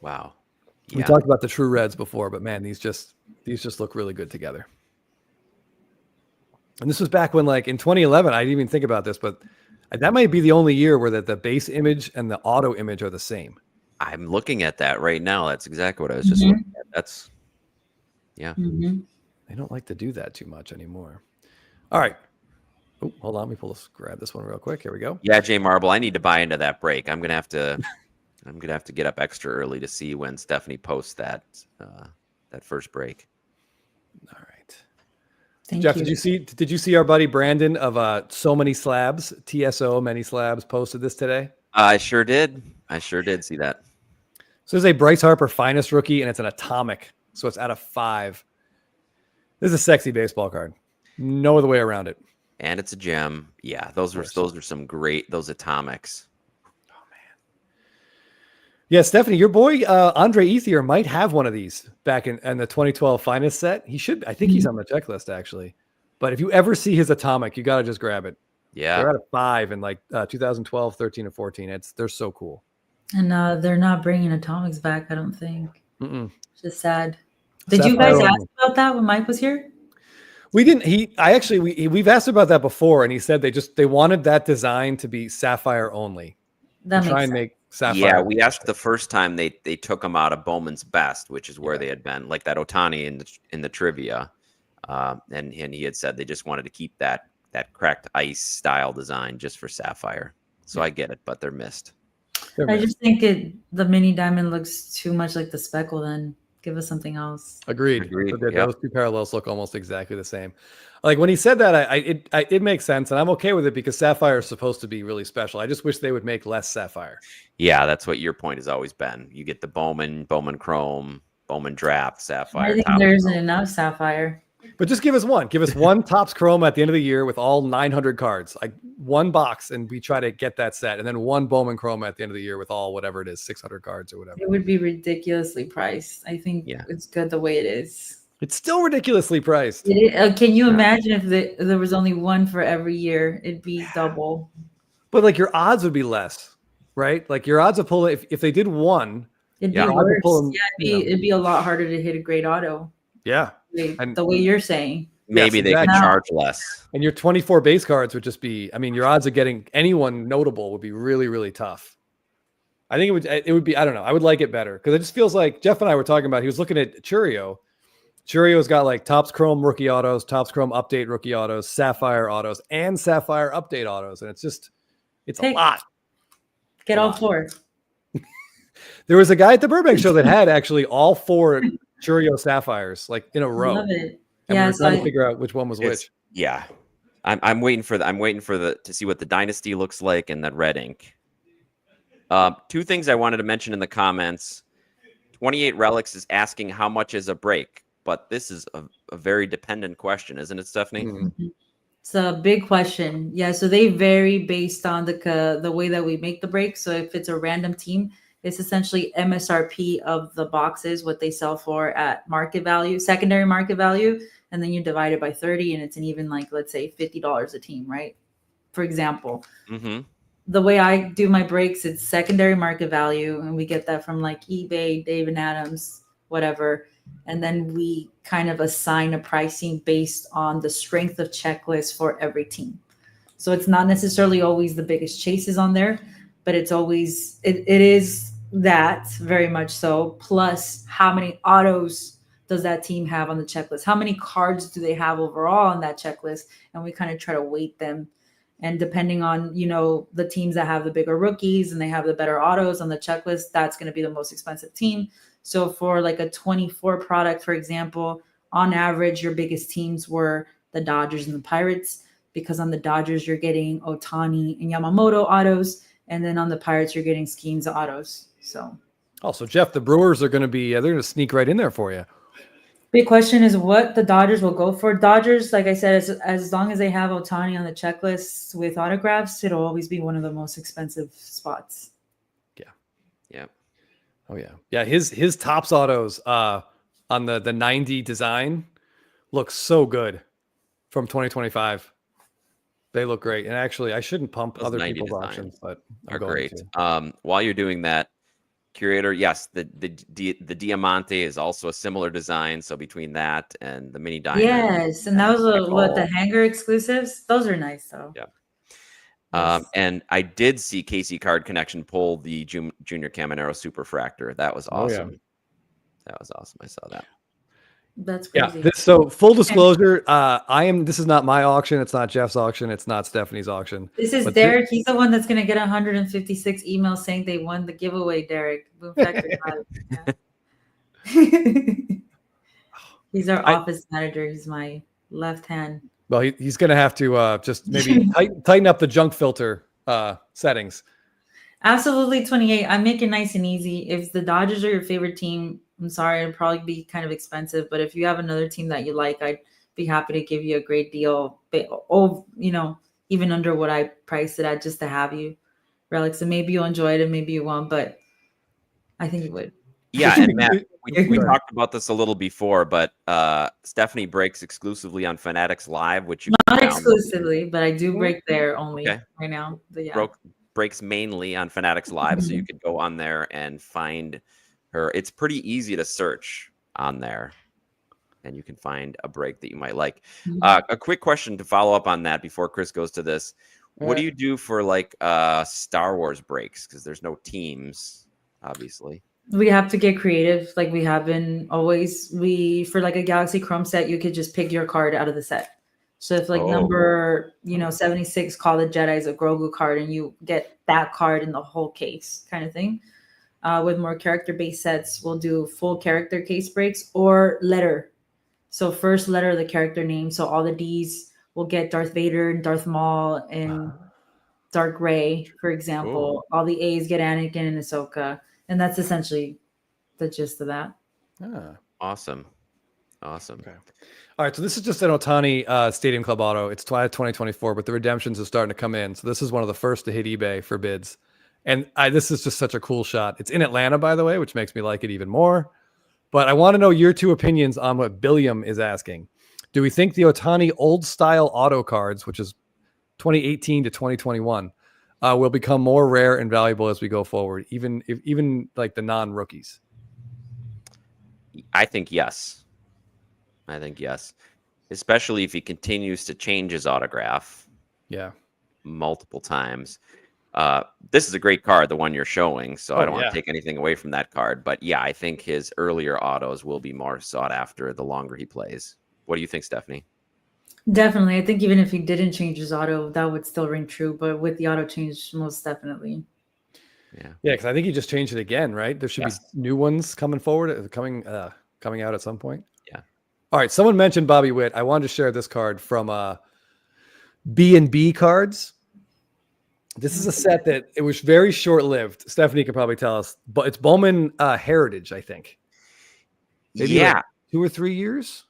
Wow. We talked about the True Reds before, but man, these just look really good together. And this was back when, like in 2011, I didn't even think about this, but that might be the only year where the base image and the auto image are the same. I'm looking at that right now. That's exactly what I was just looking at. That's, yeah. They don't like to do that too much anymore. All right. Oh, hold on. Let me grab this one real quick. Here we go. Yeah, J Marble, I need to buy into that break. I'm gonna have to get up extra early to see when Stephanie posts that first break. All right. Thank Jeff, you. did you see our buddy Brandon of So Many Slabs, TSO Many Slabs, posted this today? I sure did. I sure did see that. So this is a Bryce Harper finest rookie, and it's an atomic. So it's out of 5. This is a sexy baseball card. No other way around it. And it's a gem. Yeah, those are some great, those atomics. Oh man. Yeah, Stephanie, your boy Andre Ethier might have one of these back in the 2012 finest set. He should. I think he's on the checklist actually. But if you ever see his atomic, you got to just grab it. Yeah, they're out of 5 in like 2012, 13, and 14. They're so cool. And they're not bringing atomics back, I don't think. It's just sad. Did Sapphire you guys only. ask about that when Mike was here? We didn't. We've asked about that before, and he said they wanted that design to be sapphire only. That makes try and sense. make sapphire. Yeah, we asked the first time they took him out of Bowman's Best, which is where they had been, like that Otani in the trivia, and he had said they just wanted to keep that cracked ice style design just for sapphire. So I get it, but they're missed. I just think the mini diamond looks too much like the speckle. Then give us something else. Agreed. Yep. Those two parallels look almost exactly the same. Like when he said that, it makes sense, and I'm okay with it because sapphire is supposed to be really special. I just wish they would make less sapphire. Yeah, that's what your point has always been. You get the Bowman Chrome, Bowman Draft, sapphire. I think Topps there isn't Chrome. enough sapphire. But just give us one. Give us one Topps Chrome at the end of the year with all 900 cards, like one box, and we try to get that set, and then one Bowman Chrome at the end of the year with all whatever it is, 600 cards or whatever. It would be ridiculously priced. I think it's good the way it is. It's still ridiculously priced. Can you imagine if there was only one for every year? It'd be double. But like your odds would be less, right? Like your odds of pulling, if they did one, It'd be odds of worse. pulling, It'd be a lot harder to hit a great auto. Yeah. The way you're saying. Maybe they could charge less. And your 24 base cards would just be, I mean, your odds of getting anyone notable would be really, really tough. I think it would be, I don't know. I would like it better because it just feels like Jeff and I were talking about, he was looking at Churio. Churio's got like Topps Chrome rookie autos, Topps Chrome update rookie autos, Sapphire autos, and Sapphire update autos. And it's a lot. Get all 4. There was a guy at the Burbank show that had actually all 4 Churio Sapphires like in a row. Love it. And we're trying to figure out which one was which. Yeah. I'm waiting for to see what the Dynasty looks like and that red ink. 2 things I wanted to mention in the comments. 28 Relics is asking how much is a break, but this is a very dependent question, isn't it, Stephanie? Mm-hmm. It's a big question. Yeah, so they vary based on the way that we make the break. So if it's a random team, it's essentially MSRP of the boxes, what they sell for at market value, secondary market value, and then you divide it by 30, and it's an even, like, let's say $50 a team, right? For example. Mm-hmm. The way I do my breaks, it's secondary market value, and we get that from like eBay, Dave and Adams, whatever. And then we kind of assign a pricing based on the strength of checklist for every team. So it's not necessarily always the biggest chases on there, but it's always, it is that very much so. Plus, how many autos does that team have on the checklist? How many cards do they have overall on that checklist? And we kind of try to weight them. And depending on, the teams that have the bigger rookies and they have the better autos on the checklist, that's going to be the most expensive team. So for like a 24 product, for example, on average, your biggest teams were the Dodgers and the Pirates, because on the Dodgers, you're getting Otani and Yamamoto autos. And then on the Pirates, you're getting Skeens autos. So Jeff, the Brewers are going to be, they're going to sneak right in there for you. Big question is what the Dodgers will go for. Dodgers, like I said, as long as they have Otani on the checklist with autographs, it'll always be one of the most expensive spots. Yeah. Yeah. Oh yeah. Yeah. His Topps autos, on the 90 design looks so good from 2025. They look great. And actually, I shouldn't pump Those other 90 people's designs auctions, but I'm are going great. to. While you're doing that, Curator, yes, the Diamante is also a similar design. So between that and the Mini Diamond, Yes, and that was what the Nicole. hanger exclusives. Those are nice though. Yeah. Yes. And I did see Casey Card Connection pull the Junior Caminero Superfractor. That was Oh, yeah. awesome. That was awesome. I saw that. That's Yeah. crazy. So full disclosure, this is not my auction. It's not Jeff's auction. It's not Stephanie's auction. This is But Derek. He's the one that's gonna get 156 emails saying they won the giveaway. Derek, Boom Factor got it. Yeah. He's our office manager. He's my left hand. Well, he's going to have to just maybe tighten up the junk filter settings. Absolutely 28. I make it nice and easy. If the Dodgers are your favorite team, I'm sorry, it'd probably be kind of expensive. But if you have another team that you like, I'd be happy to give you a great deal. Even under what I priced it at, just to have you, relics. And maybe you'll enjoy it, and maybe you won't. But I think you would. Yeah, and Matt, we talked about this a little before, but Stephanie breaks exclusively on Fanatics Live, which you not exclusively, but I do break there only right now. But yeah. Breaks mainly on Fanatics Live, so you could go on there and find her. It's pretty easy to search on there, and you can find a break that you might like. A quick question to follow up on that before Chris goes to this. What do you do for like Star Wars breaks? Because there's no teams, obviously. We have to get creative, like we have been always. For like a Galaxy Chrome set, you could just pick your card out of the set. So if like number 76 Call the Jedi is a Grogu card, and you get that card in the whole case, kind of thing. With more character-based sets, we'll do full character case breaks or letter. So first letter of the character name. So all the D's will get Darth Vader and Darth Maul and Dark Ray, for example. All the A's get Anakin and Ahsoka. And that's essentially the gist of that. Awesome. Okay. All right, so this is just an Otani Stadium Club auto. It's 2024, but the redemptions are starting to come in. So this is one of the first to hit eBay for bids. And this is just such a cool shot. It's in Atlanta, by the way, which makes me like it even more. But I want to know your two opinions on what Billiam is asking. Do we think the Otani old style auto cards, which is 2018 to 2021, will become more rare and valuable as we go forward, even like the non-rookies? I think yes. Especially if he continues to change his autograph. Yeah. Multiple times. This is a great card, the one you're showing, so I don't want to take anything away from that card. But yeah, I think his earlier autos will be more sought after the longer he plays. What do you think, Stephanie? Definitely. I think even if he didn't change his auto, that would still ring true. But with the auto change, most definitely. Yeah, because I think he just changed it again, right? There should be new ones coming forward, coming out at some point. Yeah. All right. Someone mentioned Bobby Witt. I wanted to share this card from B&B Cards. This is a set that it was very short-lived. Stephanie could probably tell us, but it's Bowman Heritage, I think. Maybe like 2 or 3 years.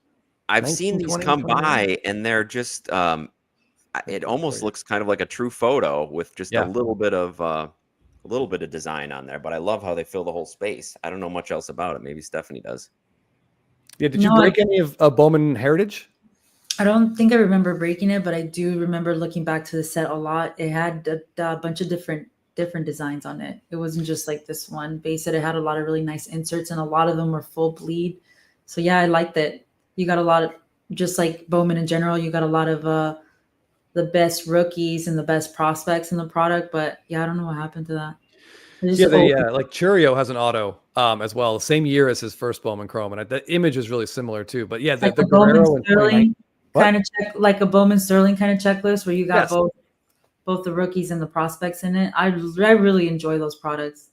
I've seen these come by, and they're just it almost looks kind of like a true photo with just a little bit of design on there. But I love how they fill the whole space. I don't know much else about it. Maybe Stephanie does. Yeah, did you break any of Bowman Heritage? I don't think I remember breaking it, but I do remember looking back to the set a lot. It had a bunch of different designs on it. It wasn't just like this one base set. It had a lot of really nice inserts, and a lot of them were full bleed. So yeah, I liked it. You got a lot of, just like Bowman in general, you got a lot of the best rookies and the best prospects in the product. But yeah, I don't know what happened to that. Like Churio has an auto as well, the same year as his first Bowman Chrome, and the image is really similar too. But yeah, the Bowman Sterling kind of like a Bowman Sterling kind of checklist where you got both the rookies and the prospects in it. I really enjoy those products.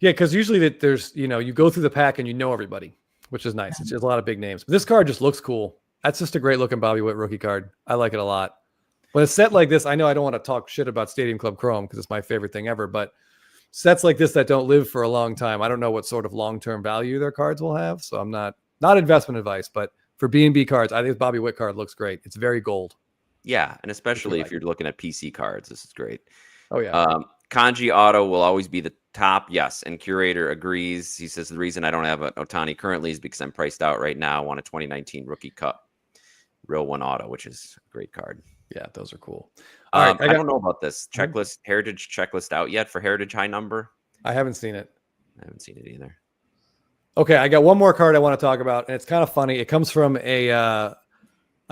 Yeah, because usually there's you go through the pack and you know everybody, which is nice. It's just a lot of big names. But this card just looks cool. That's just a great looking Bobby Witt rookie card. I like it a lot. When a set like this, I know I don't want to talk shit about Stadium Club Chrome because it's my favorite thing ever, but sets like this that don't live for a long time, I don't know what sort of long-term value their cards will have. So I'm not investment advice, but for B&B cards, I think the Bobby Witt card looks great. It's very gold. Yeah, and especially if you're looking at PC cards, this is great. Oh yeah. Kanji auto will always be the top. Yes, and Curator agrees. He says the reason I don't have an Otani currently is because I'm priced out right now on a 2019 Rookie Cup Real One auto, which is a great card. Yeah, those are cool. All right, I don't know about this checklist, Heritage checklist out yet for Heritage High Number. I haven't seen it. I haven't seen it either. Okay, I got one more card I want to talk about, and it's kind of funny. It comes from a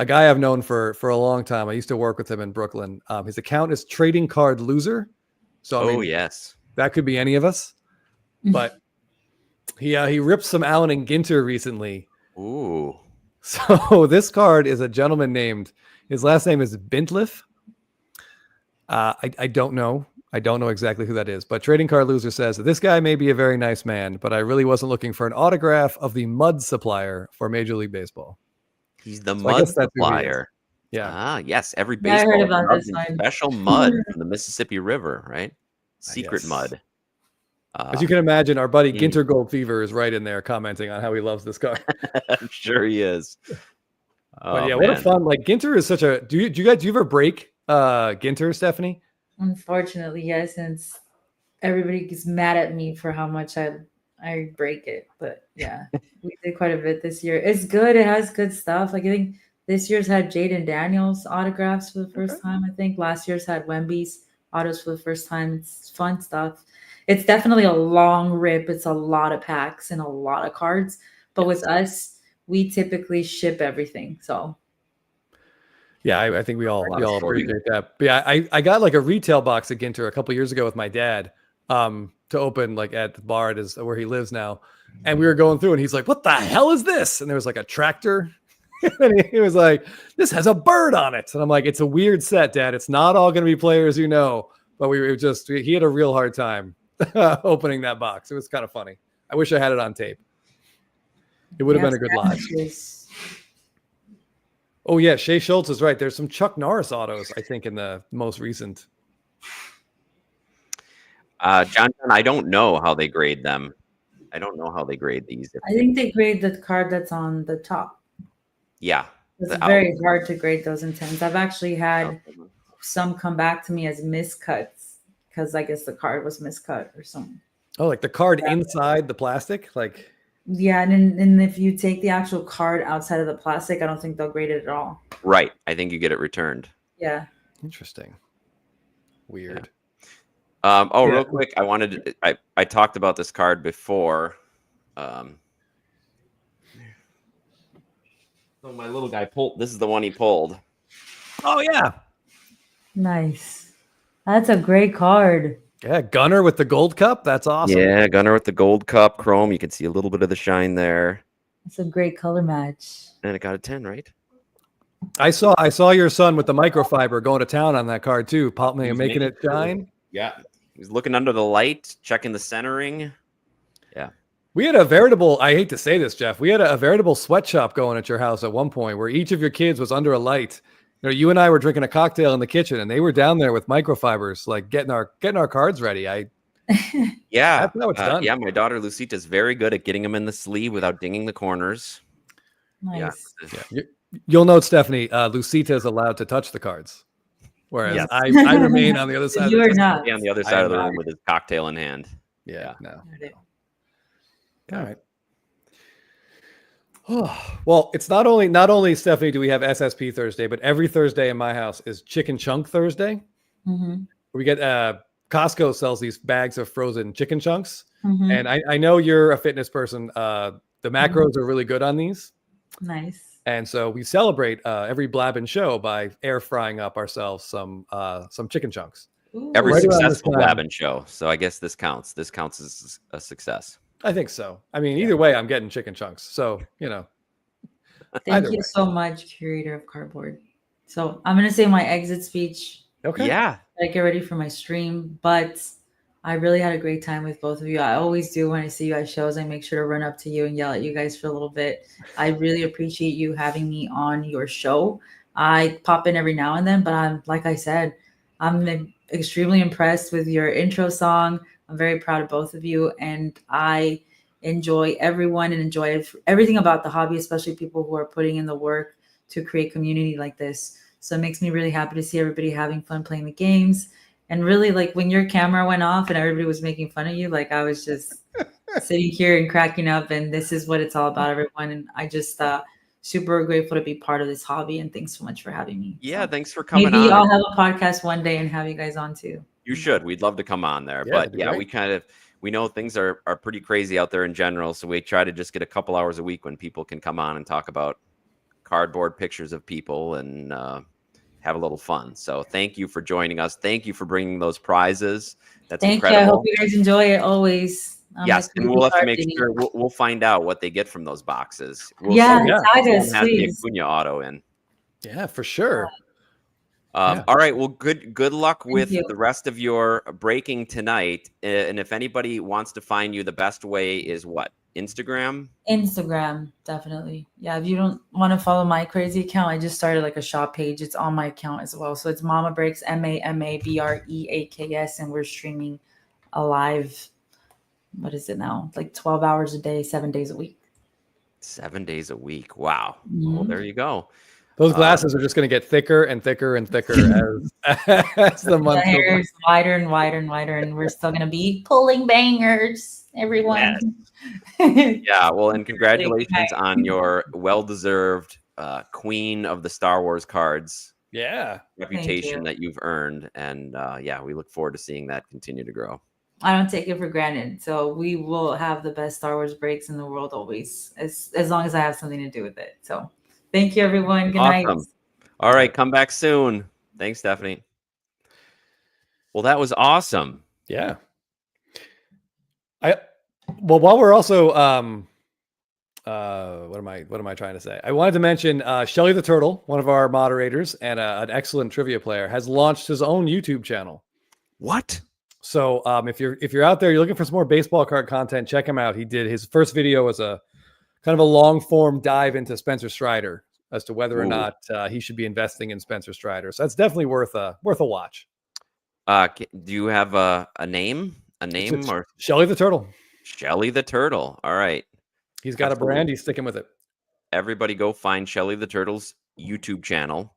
guy I've known for a long time. I used to work with him in Brooklyn. His account is Trading Card Loser. So I mean, yes, that could be any of us. But he ripped some Allen and Ginter recently. Ooh. So this card is a gentleman named, his last name is Bintliff. I don't know. I don't know exactly who that is, but Trading Card Loser says that this guy may be a very nice man, but I really wasn't looking for an autograph of the mud supplier for Major League Baseball. He's the So mud supplier. Yeah. Ah, yes. Every Yeah, I heard baseball about loves this some one. special mud from the Mississippi River, right? Secret Yes. mud. As you can imagine, our buddy Mm. Ginter Gold Fever is right in there commenting on how he loves this card. I'm sure he is. But yeah, what a fun, like Ginter is such a, do you ever break Ginter, Stephanie? Unfortunately, yes, since everybody gets mad at me for how much I break it. But yeah, we did quite a bit this year. It's good. It has good stuff. Like I think this year's had Jaden Daniels autographs for the first time. I think last year's had Wemby's autos for the first time. It's fun stuff. It's definitely a long rip. It's a lot of packs and a lot of cards. But with us, we typically ship everything. So Yeah, I think we all lot of stories. appreciate that. But yeah, I got like a retail box of Ginter a couple years ago with my dad to open like at the bar where he lives now. And we were going through and he's like, what the hell is this? And there was like a tractor. And he was like, this has a bird on it. And I'm like, it's a weird set, Dad. It's not all going to be players you know. But he had a real hard time opening that box. It was kind of funny. I wish I had it on tape. It would have been a good live. Oh, yeah. Shea Schultz is right. There's some Chuck Norris autos, I think, in the most recent. John, I don't know how they grade them. I don't know how they grade these. I think they grade the card that's on the top. Yeah. It's very hard to grade those in tens. I've actually had some come back to me as miscuts because I guess the card was miscut or something. Oh, like the card inside the plastic? Like, yeah, and if you take the actual card outside of the plastic, I don't think they'll grade it at all. Right. I think you get it returned. Yeah. interesting. Weird. Yeah. Real quick, I talked about this card before. So my little guy pulled. This is the one he pulled. Oh, yeah. Nice. That's a great card. Yeah, Gunner with the gold cup. That's awesome. Yeah, Gunner with the gold cup chrome. You can see a little bit of the shine there. It's a great color match. And it got a 10, right? I saw your son with the microfiber going to town on that card too, making it shine. Yeah. He's looking under the light, checking the centering. Yeah. We had a veritable, I hate to say this, Jeff, we had a veritable sweatshop going at your house at one point where each of your kids was under a light. You know, you and I were drinking a cocktail in the kitchen and they were down there with microfibers, like getting our cards ready. Yeah. That's how it's done. Yeah, my daughter Lucita is very good at getting them in the sleeve without dinging the corners. Nice. Yeah. You'll note, Stephanie, Lucita is allowed to touch the cards. Whereas Yes. I remain on the other side. You are not. On the other side of the room with his cocktail in hand. Yeah, no. Yeah. All right. Oh, well, it's not only Stephanie do we have SSP Thursday, but every Thursday in my house is Chicken Chunk Thursday. Mm-hmm. We get Costco sells these bags of frozen chicken chunks, Mm-hmm. and I know you're a fitness person. The macros are really good on these, Nice. and so we celebrate every Blabbin show by air frying up ourselves some chicken chunks. Ooh. Every Right around this successful time. Blabbin show. So I guess this counts. This counts as a success. I think so. I mean, either way, I'm getting chicken chunks. So either Thank you way. so much, curator of cardboard. So I'm gonna say my exit speech. Okay. Yeah. I get ready for my stream, but I really had a great time with both of you. I always do when I see you at shows. I make sure to run up to you and yell at you guys for a little bit. I really appreciate you having me on your show. I pop in every now and then, but like I said, I'm extremely impressed with your intro song. I'm very proud of both of you, and I enjoy everyone and enjoy everything about the hobby, especially people who are putting in the work to create community like this. So it makes me really happy to see everybody having fun playing the games And really, like when your camera went off and everybody was making fun of you, like I was just sitting here and cracking up. And this is what it's all about, everyone. And I just super grateful to be part of this hobby. And thanks so much for having me. Yeah, So thanks for coming maybe on. I'll have a podcast one day and have you guys on too. You should. We'd love to come on there. Yeah, But that'd be yeah, great. we know things are pretty crazy out there in general. So we try to just get a couple hours a week when people can come on and talk about cardboard pictures of people and have a little fun. So thank you for joining us. Thank you for bringing those prizes. That's Thank incredible. you. I hope you guys enjoy it always. I'm Yes, a and crazy we'll have to card make lady. sure we'll find out what they get from those boxes. We'll Yeah, see if tag someone us, has the please. Acuna auto in. Yeah, for sure. Yeah. All right. Well, good luck with you. the rest of your breaking tonight. And if anybody wants to find you, the best way is what? Instagram? Instagram, definitely. Yeah, if you don't want to follow my crazy account, I just started like a shop page. It's on my account as well. So it's Mama Breaks, MAMABREAKS, and we're streaming a live. What is it now? Like 12 hours a day, 7 days a week. 7 days a week. Wow. Well, there you go. Those glasses are just going to get thicker and thicker and thicker as the The month goes hair on. is wider and wider and wider, and we're still gonna be pulling bangers, everyone. Yeah. Well, and congratulations night. on your well-deserved queen of the Star Wars cards Yeah. reputation that you've earned. And yeah, we look forward to seeing that continue to grow. I don't take it for granted. So we will have the best Star Wars breaks in the world always, as long as I have something to do with it. So thank you, everyone. Good night. Awesome. All right. Come back soon. Thanks, Stephanie. Well, that was awesome. Yeah. Well, while we're also what am I trying to say? I wanted to mention Shelly the Turtle, one of our moderators and an excellent trivia player, has launched his own YouTube channel. What? So if you're out there, you're looking for some more baseball card content, check him out. He did his first video was a kind of a long form dive into Spencer Strider as to whether or not he should be investing in Spencer Strider. So that's definitely worth a watch. Do you have a name? A name It's or Shelly the Turtle? Shelly the Turtle. All right. He's got Absolutely. a brand. He's sticking with it. Everybody go find Shelly the Turtle's YouTube channel.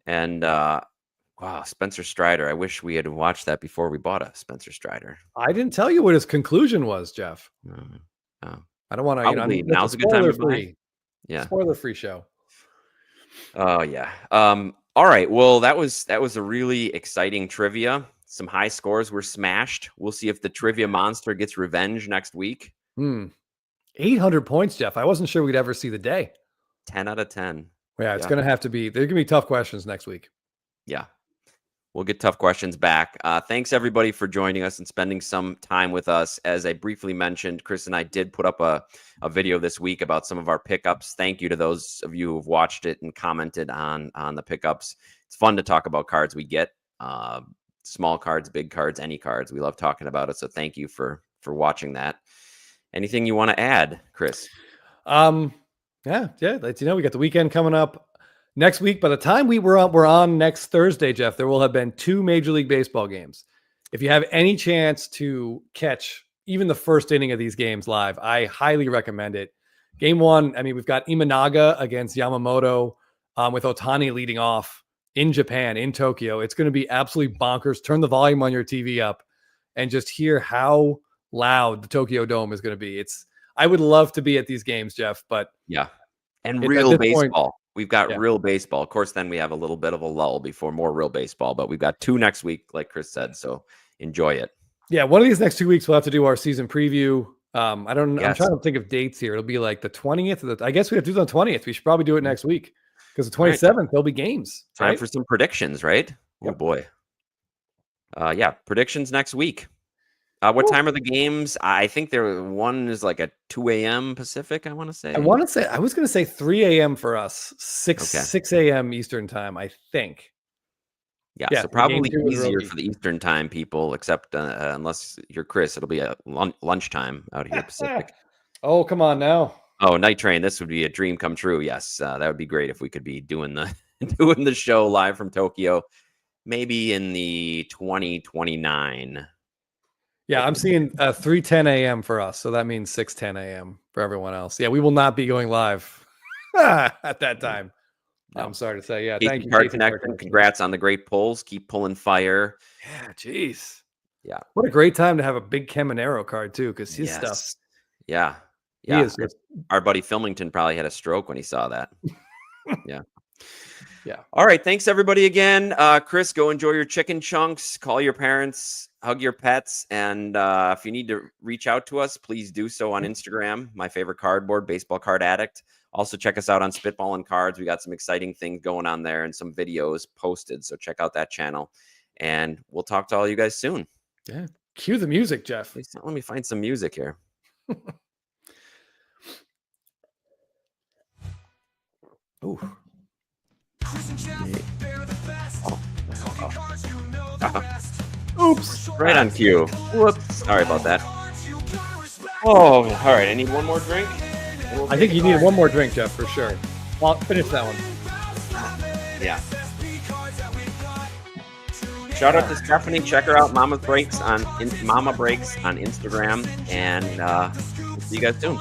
And wow, Spencer Strider. I wish we had watched that before we bought a Spencer Strider. I didn't tell you what his conclusion was, Jeff. Oh. I don't want to. Probably now's a good time to buy. Yeah. Spoiler-free show. Oh yeah. All right. Well, that was a really exciting trivia. Some high scores were smashed. We'll see if the trivia monster gets revenge next week. 800 points, Jeff. I wasn't sure we'd ever see the day. 10 out of 10. Yeah, it's going to have to be. There's going to be tough questions next week. Yeah. We'll get tough questions back. Thanks, everybody, for joining us and spending some time with us. As I briefly mentioned, Chris and I did put up a video this week about some of our pickups. Thank you to those of you who've watched it and commented on the pickups. It's fun to talk about cards we get. Small cards, big cards, any cards. We love talking about it. So thank you for watching that. Anything you want to add, Chris? Yeah. Let you know we got the weekend coming up next week. By the time we're on next Thursday, Jeff, there will have been 2 Major League Baseball games. If you have any chance to catch even the first inning of these games live, I highly recommend it. Game 1, I mean, we've got Imanaga against Yamamoto with Ohtani leading off in Japan, in Tokyo. It's going to be absolutely bonkers. Turn the volume on your TV up and just hear how loud the Tokyo Dome is going to be. I would love to be at these games, Jeff, but yeah. And real baseball. Point, we've got real baseball. Of course, then we have a little bit of a lull before more real baseball, but we've got 2 next week, like Chris said. So enjoy it. Yeah. One of these next 2 weeks, we'll have to do our season preview. I'm trying to think of dates here. It'll be like the 20th. I guess we have to do it on the 20th. We should probably do it next week because the 27th, there'll be games. Time for some predictions, right? Yep. Oh boy. Yeah. Predictions next week. What time are the games? I think one is like at 2 a.m. Pacific, I want to say. I was going to say 3 a.m. for us, 6 a.m. Eastern time, I think. Yeah, so probably easier for the Eastern time people, except unless you're Chris, it'll be a lunchtime out here Pacific. Oh, come on now. Oh, Night Train, this would be a dream come true. Yes, that would be great if we could be doing the show live from Tokyo, maybe in the 2029. Yeah, I'm seeing 3:10 a.m. for us, so that means 6:10 a.m. for everyone else. Yeah, we will not be going live at that time. I'm sorry to say. Yeah, Casey thank you, Card Casey Connection. Card Connection. Congrats on the great pulls. Keep pulling fire. Yeah, jeez. Yeah. What a great time to have a big Caminero card too, because his stuff. Yeah. He Yeah. is just, Our buddy Filmington probably had a stroke when he saw that. Yeah. yeah. All right. Thanks everybody again. Chris, go enjoy your chicken chunks. Call your parents. Hug your pets. And if you need to reach out to us, please do so on Instagram. My favorite cardboard, Baseball Card Addict. Also check us out on Spitballin' Cards. We got some exciting things going on there and some videos posted. So check out that channel. And we'll talk to all you guys soon. Yeah. Cue the music, Jeff. Let me find some music here. Ooh. Oops. Right on cue. Whoops. Sorry about that. Oh, all right. I need one more drink. I think you need one more drink, Jeff, for sure. I'll finish that one. Yeah. Shout out to Stephanie. Check her out. Mama Breaks on Instagram. And see you guys soon.